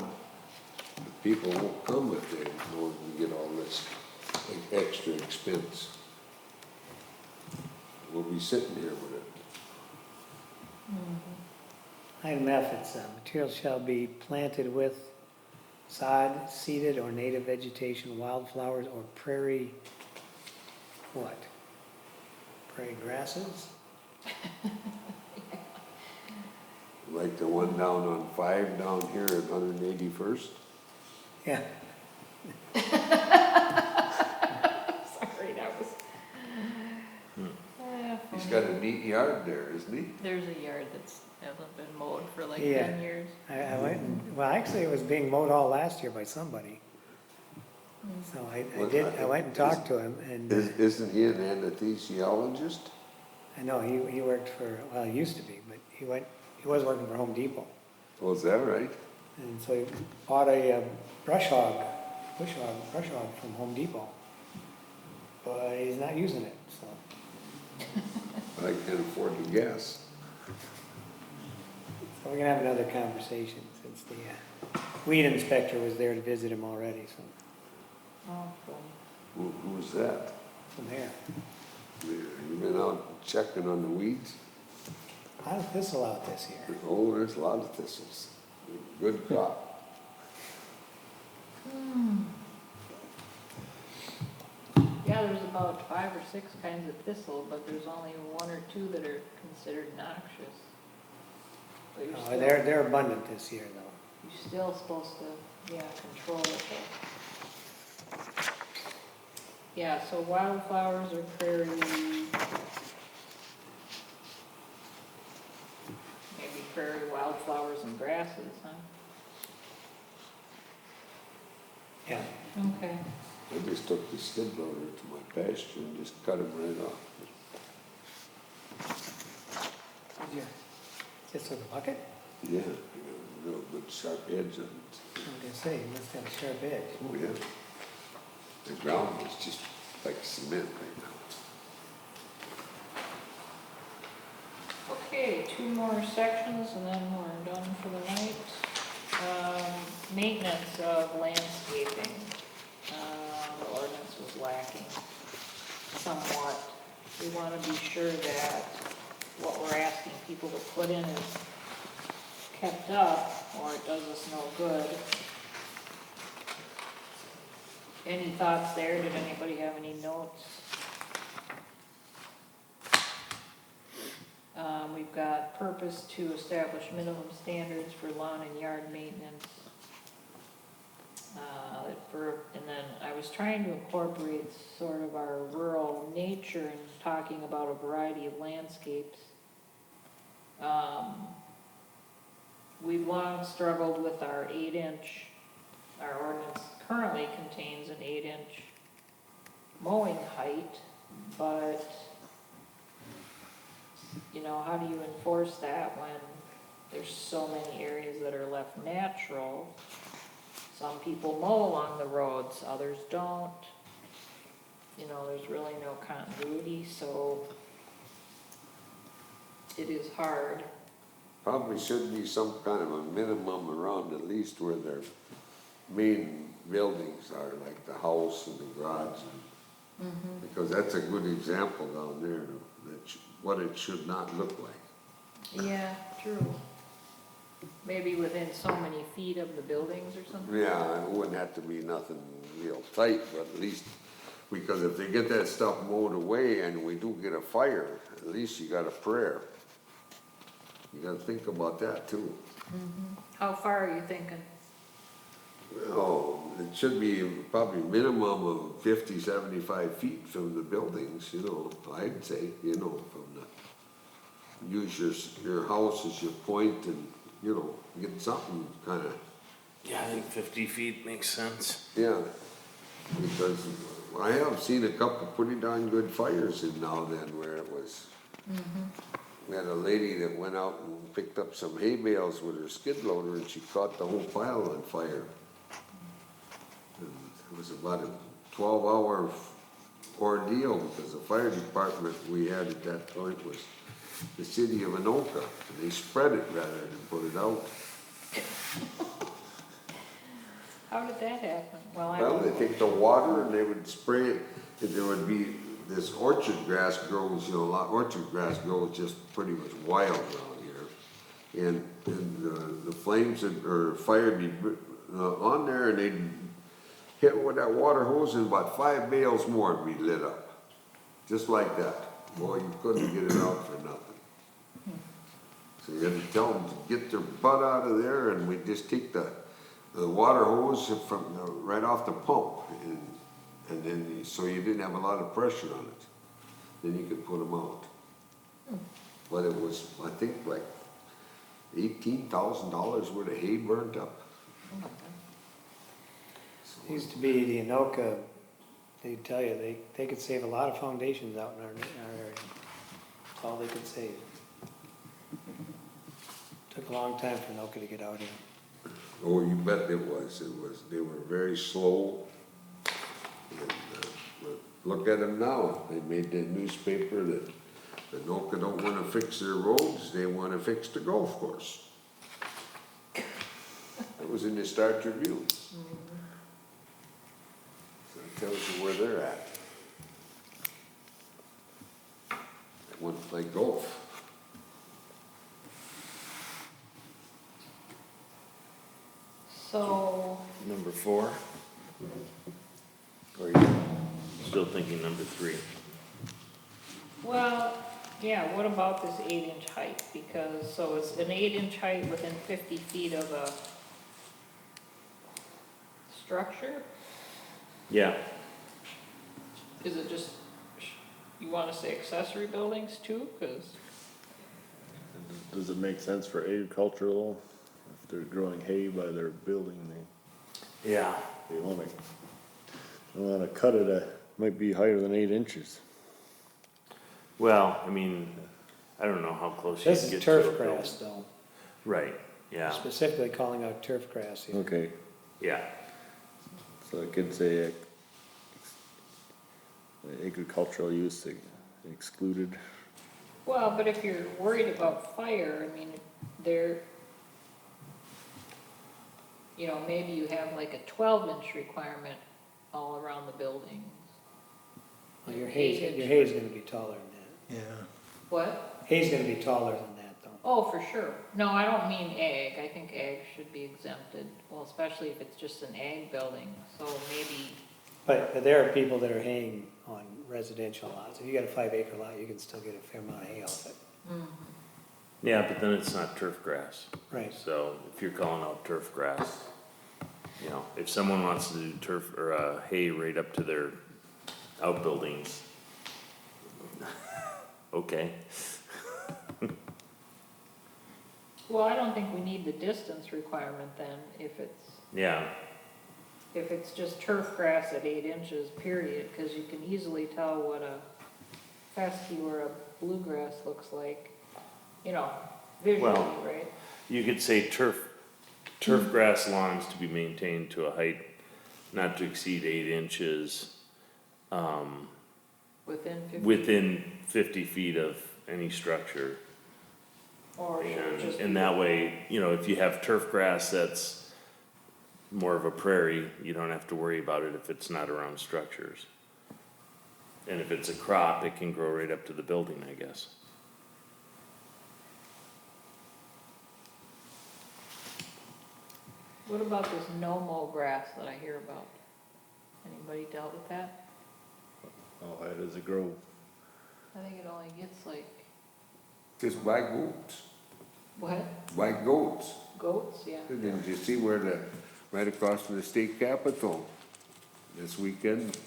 The people won't come if they know we get all this extra expense. We'll be sitting here with it. item F, it's, materials shall be planted with sod, seeded or native vegetation, wildflowers or prairie, what? Prairie grasses? Like the one down on 5 down here at 181st. Yeah, Sorry, that was. He's got a neat yard there, isn't he? There's a yard that's hasn't been mowed for like Yeah. 10 years. I went, well, actually, it was being mowed all last year by somebody. So I went and talked to him, and Isn't he an anesthesiologist? I know he worked for, well, he used to be, but he was working for Home Depot. Oh, is that right? And so he bought a brush hog from Home Depot. But he's not using it, so. I can't afford the gas. So we're gonna have another conversation since the weed inspector was there to visit him already, so, Oh, cool. Who's that? from there. You been out checking on the weeds? A lot of thistle out this year. Oh, there's a lot of thistles. Good crop. Yeah, there's about 5 or 6 kinds of thistle, but there's only 1 or 2 that are considered noxious. But you're still, They're abundant this year, though. you're still supposed to, control it though. Yeah, so wildflowers or prairie, maybe prairie wildflowers and grasses, huh? Yeah. Okay. I just took the skid loader to my pasture and just cut them right off. Just with a bucket? Yeah, real good sharp edge on it. I was gonna say, you must have a sharp edge. Oh, yeah. The ground is just like cement right now. Okay, 2 more sections and then we're done for the night. Maintenance of landscaping. The ordinance was lacking somewhat. We want to be sure that what we're asking people to put in is kept up or it does us no good. Any thoughts there? Did anybody have any notes? We've got purpose to establish minimum standards for lawn and yard maintenance. And then I was trying to incorporate sort of our rural nature and talking about a variety of landscapes. We've long struggled with our 8-inch, our ordinance currently contains an 8-inch mowing height, but how do you enforce that when there's so many areas that are left natural? Some people mow along the roads, others don't. There's really no continuity, so it is hard. Probably should be some kind of a minimum around at least where their main buildings are, like the house and the garage. Because that's a good example down there, what it should not look like. Yeah, true. Maybe within so many feet of the buildings or something? Yeah, it wouldn't have to be nothing real tight, but at least, because if they get that stuff mowed away and we do get a fire, at least you got a prayer. You gotta think about that too. How far are you thinking? Well, it should be probably minimum of 50, 75 feet from the buildings, I'd say, from the, use your house as your point and, get something kinda, Yeah, I think 50 feet makes sense. yeah. Because I have seen a couple pretty darn good fires in now and then where it was we had a lady that went out and picked up some hay bales with her skid loader and she caught the whole pile on fire. And it was about a 12-hour ordeal because the fire department we had at that point was the city of Anoka. And they spread it rather than put it out. How did that happen? Well, they take the water and they would spray it, and there would be, this orchard grass grows, orchard grass grows just pretty much wild around here. And the flames or fire would be on there and they'd hit with that water hose and about 5 bales more would be lit up. Just like that. Boy, you couldn't get it out for nothing. So you had to tell them to get their butt out of there and we'd just take the water hose from right off the pump, and then so you didn't have a lot of pressure on it. Then you could put them out. But it was, I think, like $18,000 worth of hay burnt up. It used to be the Anoka, they tell you, they could save a lot of foundations out in our area. That's all they could save. Took a long time for Anoka to get out here. Oh, you bet it was. They were very slow. And, look at them now. They made that newspaper that the Anoka don't want to fix their roads, they want to fix the golf course. That was in the Star Tribune. So it tells you where they're at. They want to play golf. So, Number 4? Or are you still thinking number 3? well, yeah, what about this 8-inch height? Because, so it's an 8-inch height within 50 feet of a structure? Yeah. Is it just, you wanna say accessory buildings too? Cause, Does it make sense for agricultural? If they're growing hay by their building, Yeah. they wanna cut it, might be higher than 8 inches. Well, I mean, I don't know how close you This can is get to a turf building. grass though, Right, yeah, specifically calling out turf grass here. Okay, yeah. so it could say agricultural use excluded. well, but if you're worried about fire, I mean, there, maybe you have like a 12-inch requirement all around the building. Well, your 8-inch. hay's gonna be taller than Yeah. What? that. Hay's gonna be taller than that though. Oh, for sure. No, I don't mean ag. I think ag should be exempted. Well, especially if it's just an ag building, so maybe, But there are people that are haying on residential lots. If you got a 5-acre lot, you can still get a fair amount of hay off it. Yeah, but then it's not turf grass. Right. So if you're calling out turf grass, if someone wants to do turf or hay right up to their outbuildings, okay. well, I don't think we need the distance requirement then, if Yeah, it's just turf grass at 8 inches, period, because you can easily tell what a fescue or a bluegrass looks like, visually, Well- right? you could say turf grass lawns to be maintained to a height not to exceed 8 inches, Within 50, within 50 feet of any structure. or should it just be? And that way, if you have turf grass that's more of a prairie, you don't have to worry about it if it's not around structures. And if it's a crop, it can grow right up to the building, I guess. What about this no-mow grass that I hear about? Anybody dealt with that? How high does it grow? I think it only gets like, Just by goats, what, by goats. goats, yeah. Didn't you see right across from the state capitol, this weekend,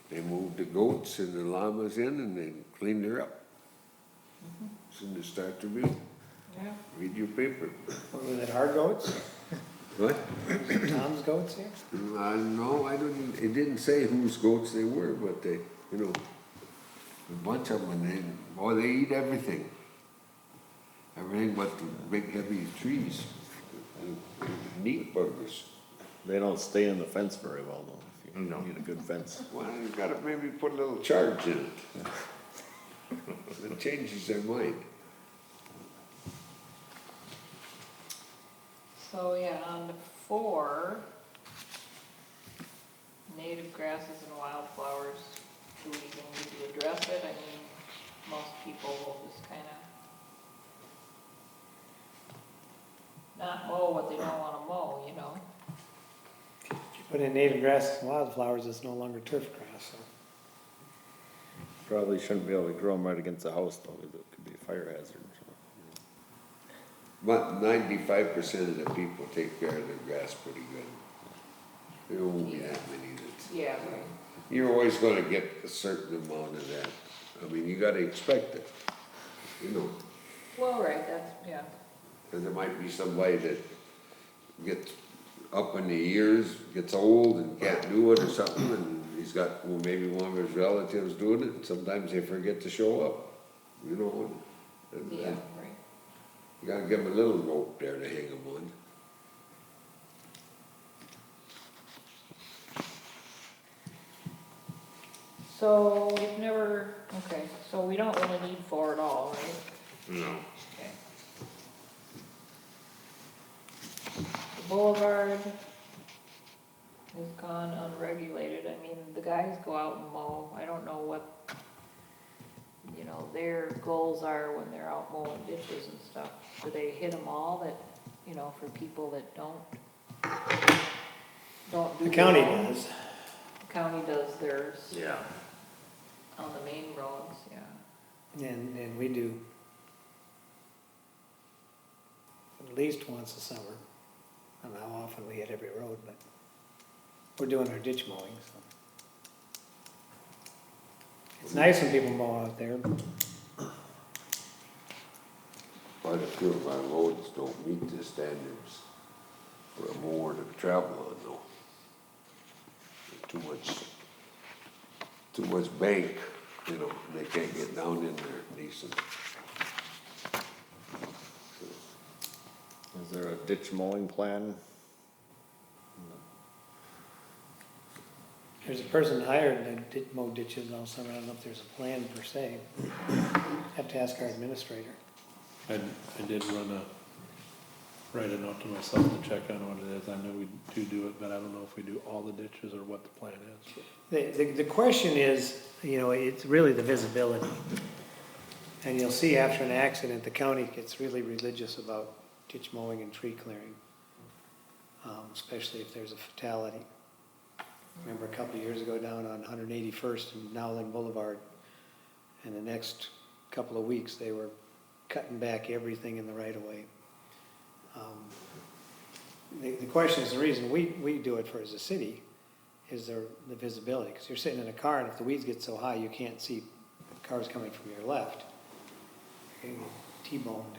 they moved the goats and the llamas in and they cleaned her up. It's in the Star Tribune, Yeah. read your paper. What was it, our goats? What? Tom's goats here? No, it didn't say whose goats they were, but they, a bunch of them, and they eat everything. Everything but the big heavy trees, neat buggers. They don't stay in the fence very well though, if you No. need a good fence. Well, you gotta maybe put a little charge in it. It changes their mind. So, yeah, on to 4, native grasses and wildflowers, do we even need to address it? I mean, most people will just kinda not mow what they don't wanna mow, you know? If you put in native grasses and wildflowers, it's no longer turf grass, so. Probably shouldn't be able to grow them right against the house though, 'cause it could be a fire hazard. But 95% of the people take care of their grass pretty good. There won't be that many that. Yeah, right. You're always gonna get a certain amount of that. I mean, you gotta expect it, you know. Well, right, that's, yeah. Cause there might be somebody that gets up in the years, gets old and can't do it or something, and he's got, well, maybe one of his relatives doing it, and sometimes they forget to show up, you know, and Yeah, right. you gotta give them a little rope there to hang them on. So, we've never, okay, so we don't really need 4 at all, right? No. Okay. The boulevard has gone unregulated. I mean, the guys go out and mow. I don't know what, you know, their goals are when they're out mowing ditches and stuff. Do they hit them all that, you know, for people that don't do The county their own? does. The county does theirs Yeah. on the main roads, yeah. And we do at least once a summer. I don't know how often we hit every road, but we're doing our ditch mowing, so. It's nice when people mow out there. Quite a few of our roads don't meet the standards for a mower to travel on though. Too much bank, you know, they can't get down in there decent. Is there a ditch mowing plan? There's a person hired that did mow ditches all summer. I don't know if there's a plan per se. Have to ask our administrator. I did write a note to myself to check on what it is. I know we do it, but I don't know if we do all the ditches or what the plan is. The question is, you know, it's really the visibility. And you'll see after an accident, the county gets really religious about ditch mowing and tree clearing, especially if there's a fatality. Remember a couple of years ago down on 181st and Nowland Boulevard, and the next couple of weeks, they were cutting back everything in the right of way. The question is, the reason we do it for as a city is the visibility, because you're sitting in a car and if the weeds get so high, you can't see cars coming from your left. You're gonna get T-boned.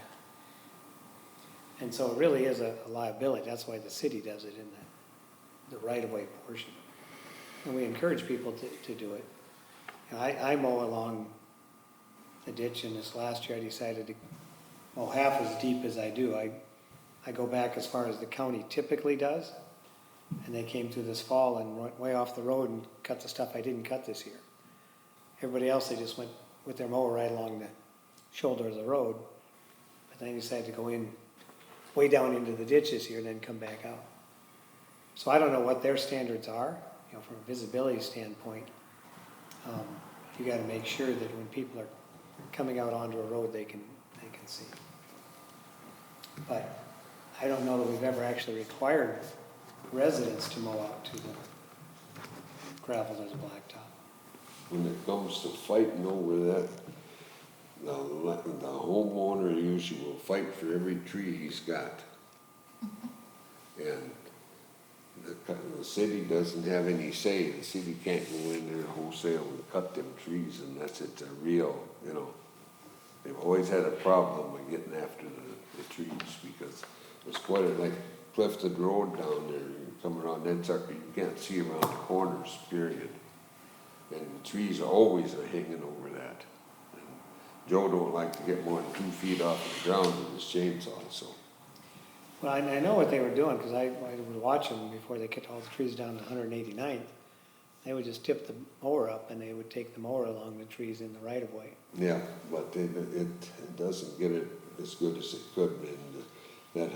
And so it really is a liability. That's why the city does it in the right-of-way portion. And we encourage people to do it. You know, I mow along the ditch, and this last year I decided to mow half as deep as I do. I go back as far as the county typically does, and they came through this fall and went way off the road and cut the stuff I didn't cut this year. Everybody else, they just went with their mower right along the shoulder of the road, but then they decided to go in way down into the ditch this year and then come back out. So I don't know what their standards are, you know, from a visibility standpoint. You gotta make sure that when people are coming out onto a road, they can see. But I don't know that we've ever actually required residents to mow out to the gravel as blacktop. When it comes to fighting over that, the homeowner usually will fight for every tree he's got. And the city doesn't have any say. The city can't go in there wholesale and cut them trees unless it's a real, you know. They've always had a problem with getting after the trees because there's quite a, like Clifton Road down there, you come around that sucker, you can't see around the corners, period. And the trees always are hanging over that. And Joe don't like to get more than 2 feet off the ground with his chainsaw, so. Well, I know what they were doing, because I would watch them before they cut all the trees down to 189th. They would just tip the mower up and they would take the mower along the trees in the right of way. Yeah, but it doesn't get it as good as it could, and that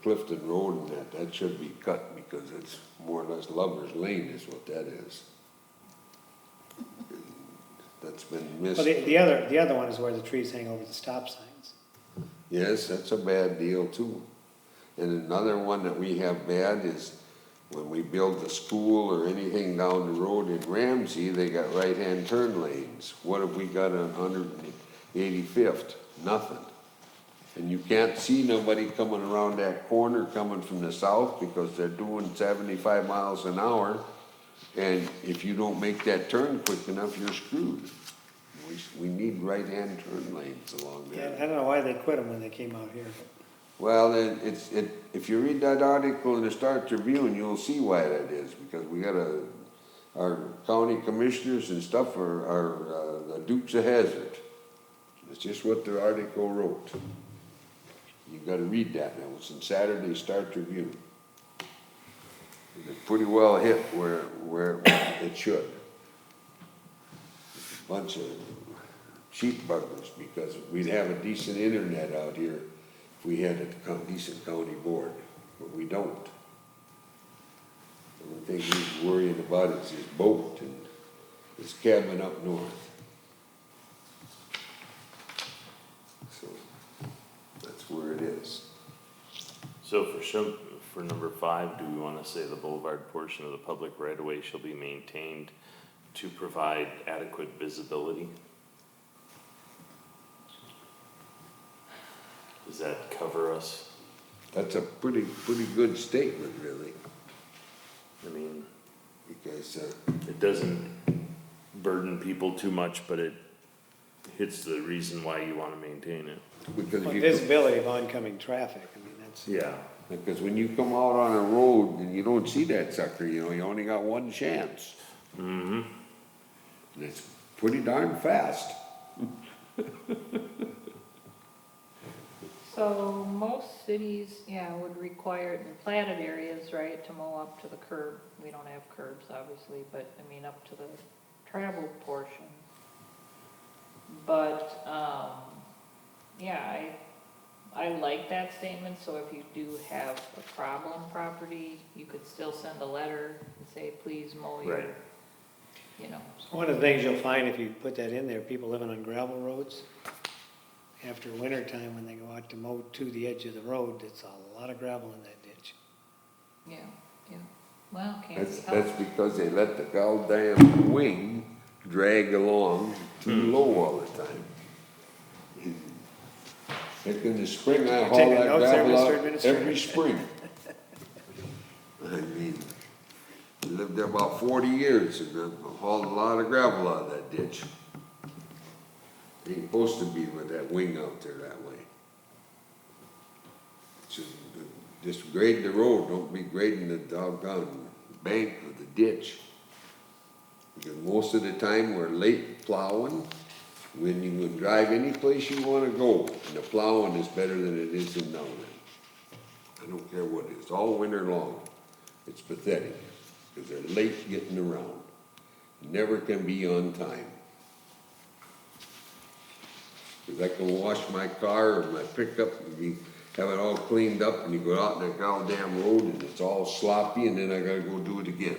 Clifton Road and that should be cut, because it's more or less Lover's Lane is what that is. That's been missed. Well, the other one is where the trees hang over the stop signs. Yes, that's a bad deal too. And another one that we have bad is when we build the school or anything down the road in Ramsey, they got right-hand turn lanes. What have we got on 185th? Nothing. And you can't see nobody coming around that corner coming from the south because they're doing 75 miles an hour. And if you don't make that turn quick enough, you're screwed. We need right-hand turn lanes along Yeah, there. I don't know why they quit them when they came out here. Well, if you read that article in the Star Tribune, you'll see why that is, because we got our county commissioners and stuff are the Dukes of Hazzard. It's just what the article wrote. You gotta read that, that was in Saturday Star Tribune. It pretty well hit where it should. It's a bunch of sheep buggers, because we'd have a decent internet out here if we had a decent county board, but we don't. The only thing he's worrying about is his boat and his cabin up north. So, that's where it is. So for number 5, do we wanna say the boulevard portion of the public right of way shall be maintained to provide adequate visibility? Does that cover us? That's a pretty good statement, really, I mean, because, it doesn't burden people too much, but it hits the reason why you wanna maintain it. because Well, if you. visibility of oncoming traffic, I mean, that's. Yeah. Because when you come out on a road and you don't see that sucker, you know, you only got one chance. Mm-hmm. And it's pretty darn fast. So most cities, yeah, would require it in platted areas, right, to mow up to the curb. We don't have curbs, obviously, but I mean, up to the travel portion. But, yeah, I like that statement, so if you do have a problem property, you could still send a letter and say, please mow your, Right. you know. One of the things you'll find if you put that in there, people living on gravel roads, after winter time, when they go out to mow to the edge of the road, it's a lot of gravel in that ditch. Yeah, yeah. Well, can't That's, be that's helped. because they let the goddamn wing drag along too low all the time. Like in the spring, I haul taking that notes there, gravel Mr. out Administrator? every spring. I mean, I lived there about 40 years and I hauled a lot of gravel out of that ditch. Ain't supposed to be with that wing out there that way. Just grade the road, don't be grading the doggone bank of the ditch. Because most of the time we're late plowing, when you can drive any place you wanna go, and the plowing is better than it is in now then. I don't care what it is, all winter long. It's pathetic, because they're late getting around. Never can be on time. Cause I can wash my car or my pickup and have it all cleaned up, and you go out in that goddamn road and it's all sloppy, and then I gotta go do it again.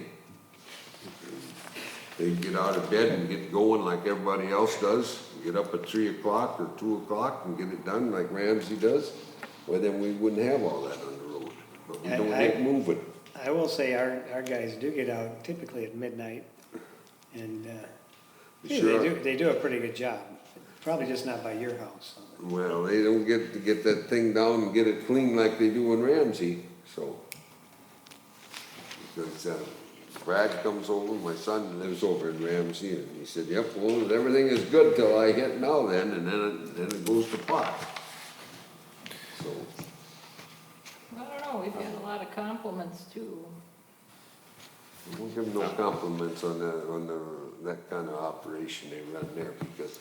They get out of bed and get going like everybody else does, get up at 3 o'clock or 2 o'clock and get it done like Ramsey does, well then we wouldn't have all that on the road, but we don't get moving. I will say our guys do get out typically at midnight, and Sure. they do a pretty good job. Probably just not by your house. Well, they don't get to get that thing down and get it clean like they do in Ramsey, so. Because, Brad comes over, my son lives over in Ramsey, and he said, yep, well, everything is good till I hit now then, and then it goes to pot. So, I don't know, we've had a lot of compliments too. I won't give them no compliments on that kind of operation they run there, because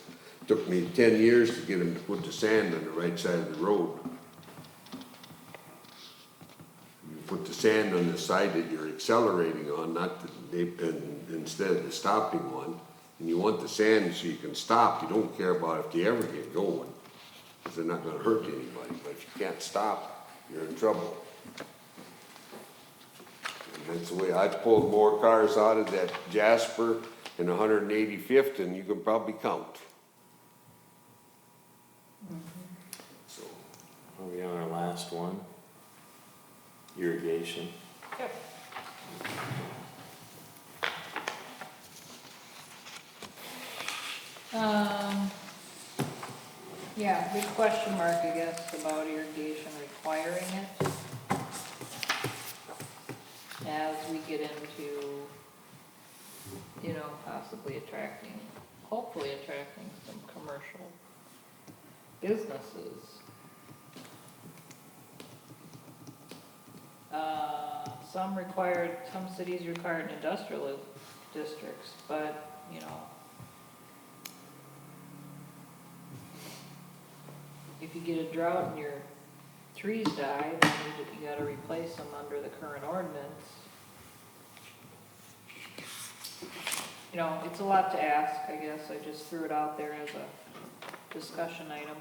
Took me 10 years to get them to put the sand on the right side of the road. You put the sand on the side that you're accelerating on, not instead of the stopping one. And you want the sand so you can stop. You don't care about if they ever get going, because they're not gonna hurt anybody. But if you can't stop, you're in trouble. And that's the way I pulled more cars out of that Jasper and 185th than you can probably count. So, Are we on our last one? Irrigation. Yep. Yeah, big question mark, I guess, about irrigation requiring it. As we get into, you know, possibly attracting, hopefully attracting some commercial businesses. Some cities require industrial districts, but, you know, if you get a drought and your trees die, then you gotta replace them under the current ordinance. You know, it's a lot to ask, I guess, I just threw it out there as a discussion item.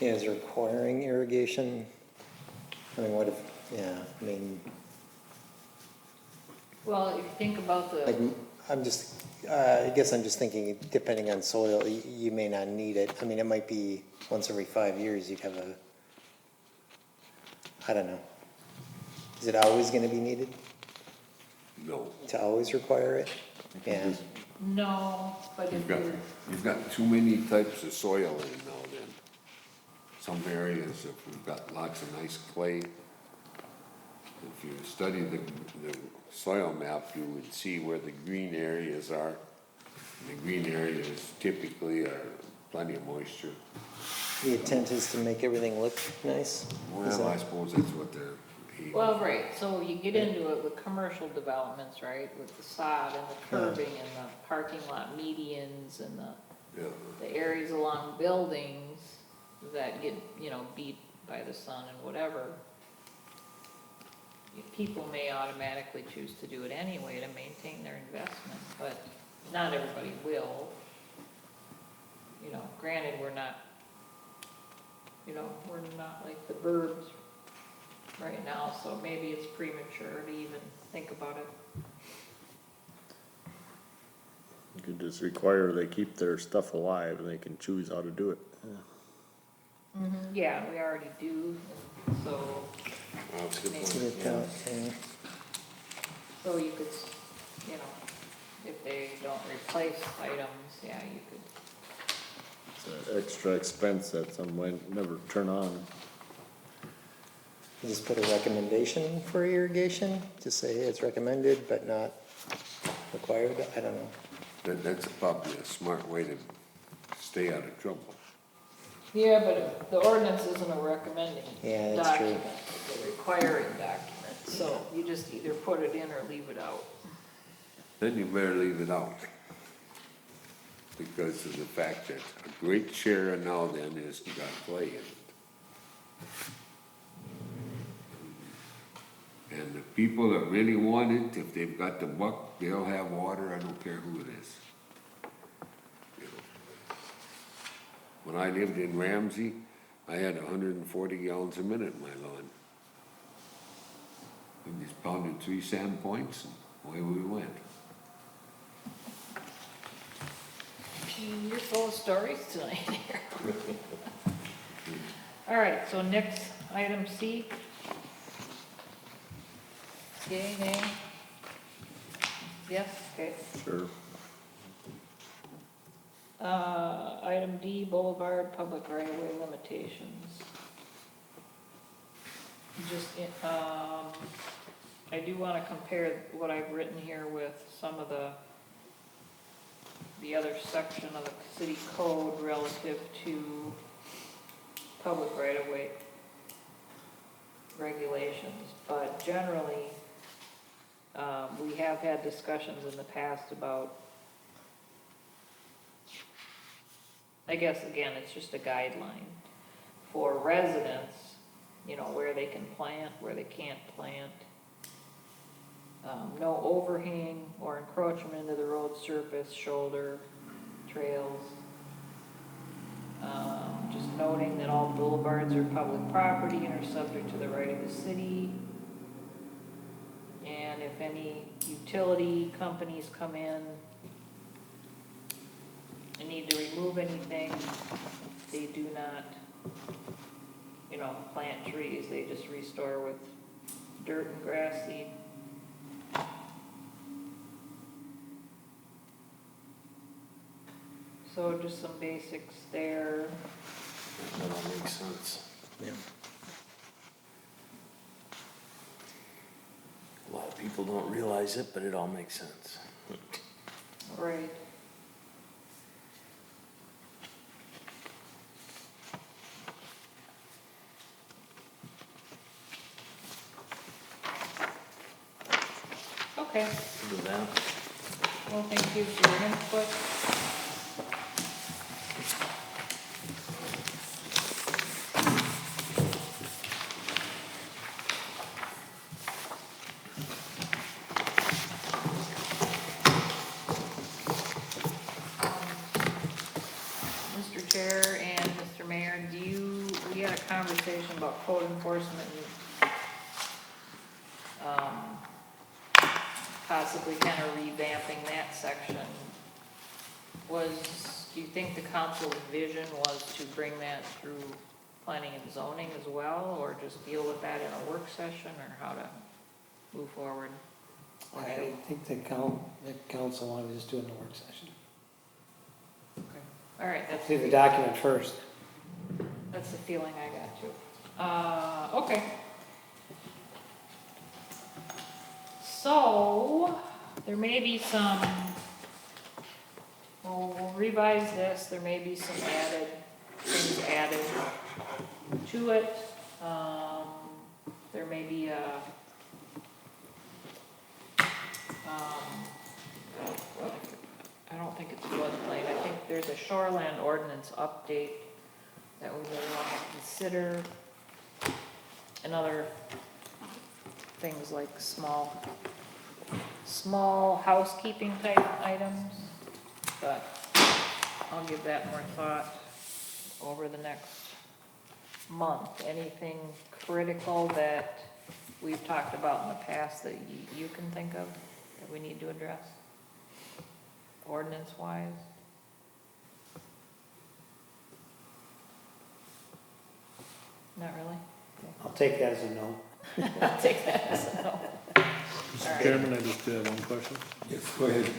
Yeah, is requiring irrigation, I mean, what if, yeah, I mean, Well, if you think about like, the, I'm just, I guess I'm just thinking, depending on soil, you may not need it. I mean, it might be once every 5 years you'd have a, I don't know. Is it always gonna be needed no. to always require it? Yeah, no, but if You've got too many types of soil in now then. Some areas, if we've got lots of nice clay, if you study the soil map, you would see where the green areas are. And the green areas typically are plenty of moisture. the intent is to make everything look nice? Is Well, I that- suppose that's what they're aiming. Well, right, so you get into it with commercial developments, right, with the sod and the curbing and the parking lot medians and Yeah. the areas along buildings that get, you know, beat by the sun and whatever. People may automatically choose to do it anyway to maintain their investment, but not everybody will. You know, granted, we're not like the burbs right now, so maybe it's premature to even think about it. You could just require they keep their stuff alive and they can choose how to do it. Yeah, we already do, so, That's a good point. Good thought, yeah. so you could, you know, if they don't replace items, yeah, you could. It's an extra expense that some might never turn on. You just put a recommendation for irrigation, just say, hey, it's recommended but not required, I don't know. That's probably a smart way to stay out of trouble. Yeah, but the ordinance isn't a recommending Yeah, that's true. document, it's a requiring document, so you just either put it in or leave it out. Then you better leave it out. Because of the fact that a great share of now then is got clay in it. And the people that really want it, if they've got the buck, they'll have water, I don't care who it is. You know. When I lived in Ramsey, I had 140 gallons a minute in my lawn. We just pounded 3 sand points and away we went. You're full of stories tonight here. All right, so next, item C. Yay, nay? Yes, okay. Sure. Item D, Boulevard Public Right-of-Way Limitations. Just, I do wanna compare what I've written here with some of the the other section of the city code relative to public right-of-way regulations, but generally, we have had discussions in the past about, I guess, again, it's just a guideline for residents, you know, where they can plant, where they can't plant. No overhang or encroachment into the road surface, shoulder, trails. Just noting that all boulevards are public property and are subject to the right of the city. And if any utility companies come in and need to remove anything, they do not, you know, plant trees, they just restore with dirt and grass seed. So just some basics there. That all makes sense. Yeah. A lot of people don't realize it, but it all makes sense. Right. Okay, Do that. well, thank you for your input. Mr. Chair and Mr. Mayor, we had a conversation about code enforcement and, possibly kind of revamping that section. Do you think the council's vision was to bring that through planning and zoning as well, or just deal with that in a work session, or how to move forward? I think the council wanted to just do it in a work session. All right, that's See the document first. the feeling I got too. Okay. So, there may be some, we'll revise this, there may be some things added to it. There may be a, I don't think it's floodplain, I think there's a shoreland ordinance update that we really want to consider. And other things like small housekeeping type items, but I'll give that more thought over the next month. Anything critical that we've talked about in the past that you can think of that we need to address, ordinance-wise? Not really? I'll take that as a no. I'll take that as a no. Mr. Chairman, I just do have one question. Yes, go ahead.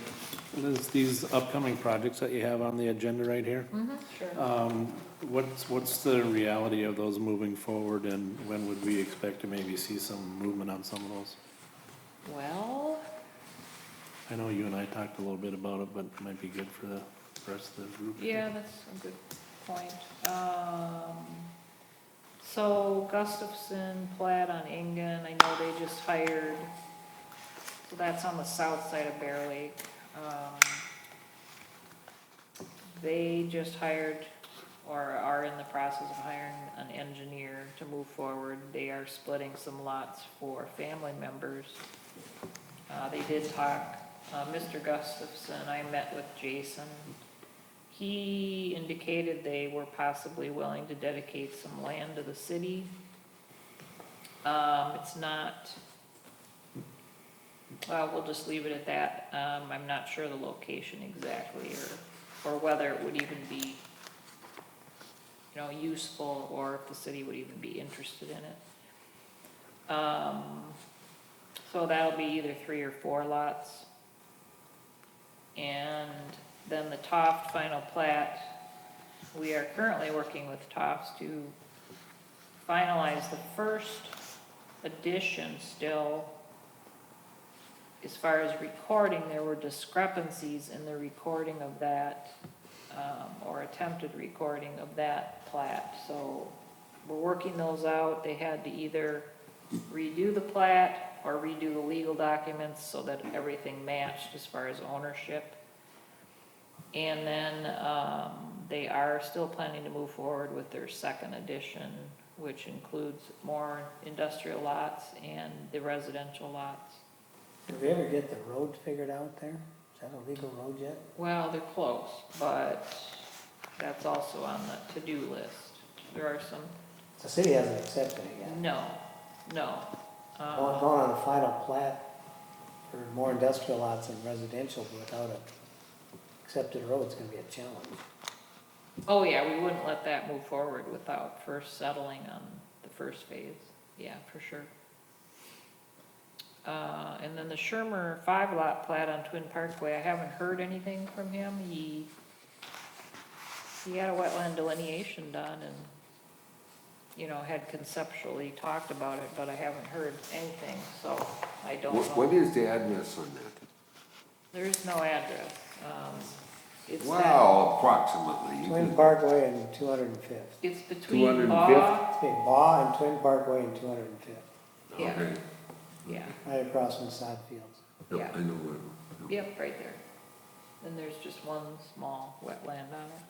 There's these upcoming projects that you have on the agenda right here. Sure. What's the reality of those moving forward, and when would we expect to maybe see some movement on some of those? Well, I know you and I talked a little bit about it, but it might be good for the rest of the group. yeah, that's a good point. So Gustafson, Platt on Ingen, I know they just hired, so that's on the south side of Bear Lake. They just hired, or are in the process of hiring an engineer to move forward. They are splitting some lots for family members. They did talk, Mr. Gustafson, I met with Jason. He indicated they were possibly willing to dedicate some land to the city. It's not, well, we'll just leave it at that. I'm not sure the location exactly, or whether it would even be, you know, useful, or if the city would even be interested in it. So that'll be either 3 or 4 lots. And then the Toft final plat, we are currently working with Tofts to finalize the first addition still. as far as recording, there were discrepancies in the recording of that, or attempted recording of that plat. So we're working those out. They had to either redo the plat or redo the legal documents so that everything matched as far as ownership. And then, they are still planning to move forward with their second edition, which includes more industrial lots and the residential lots. Did we ever get the road figured out there? Is that a legal road yet? Well, they're close, but that's also on the to-do list. There are some, The city hasn't accepted it yet. no. Going on a final plat for more industrial lots and residential without a accepted road is gonna be a challenge. Oh, yeah, we wouldn't let that move forward without first settling on the first phase. Yeah, for sure. And then the Shermer 5-lot plat on Twin Parkway, I haven't heard anything from him. He had a wetland delineation done and, you know, had conceptually talked about it, but I haven't heard anything, so I don't know. What is the address on that? There is no address. It's that, Well, approximately. Twin Parkway and 205th. it's between 205th? Baugh, Okay, Baugh and Twin Parkway and 205th, yeah, Okay. yeah, right across from Sod Fields. yeah. I know what. Yep, right there. Then there's just one small wetland on it.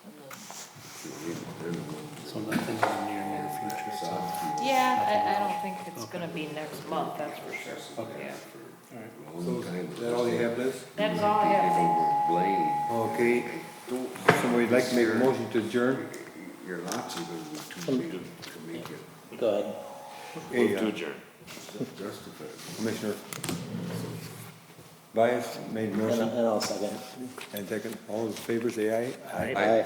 And then- So nothing in the near future, so. Yeah, I don't think it's gonna be next month, that's for sure. Okay. Yeah. So is that all you have, Liz? That's all I have. Blame. Okay, somebody'd like to make a motion to adjourn? Your lots are gonna be too big to make it Go ahead. Hey, Move to adjourn. justified. Commissioner Bias made a And motion, I'll second. and second, all those in favor say aye. Aye.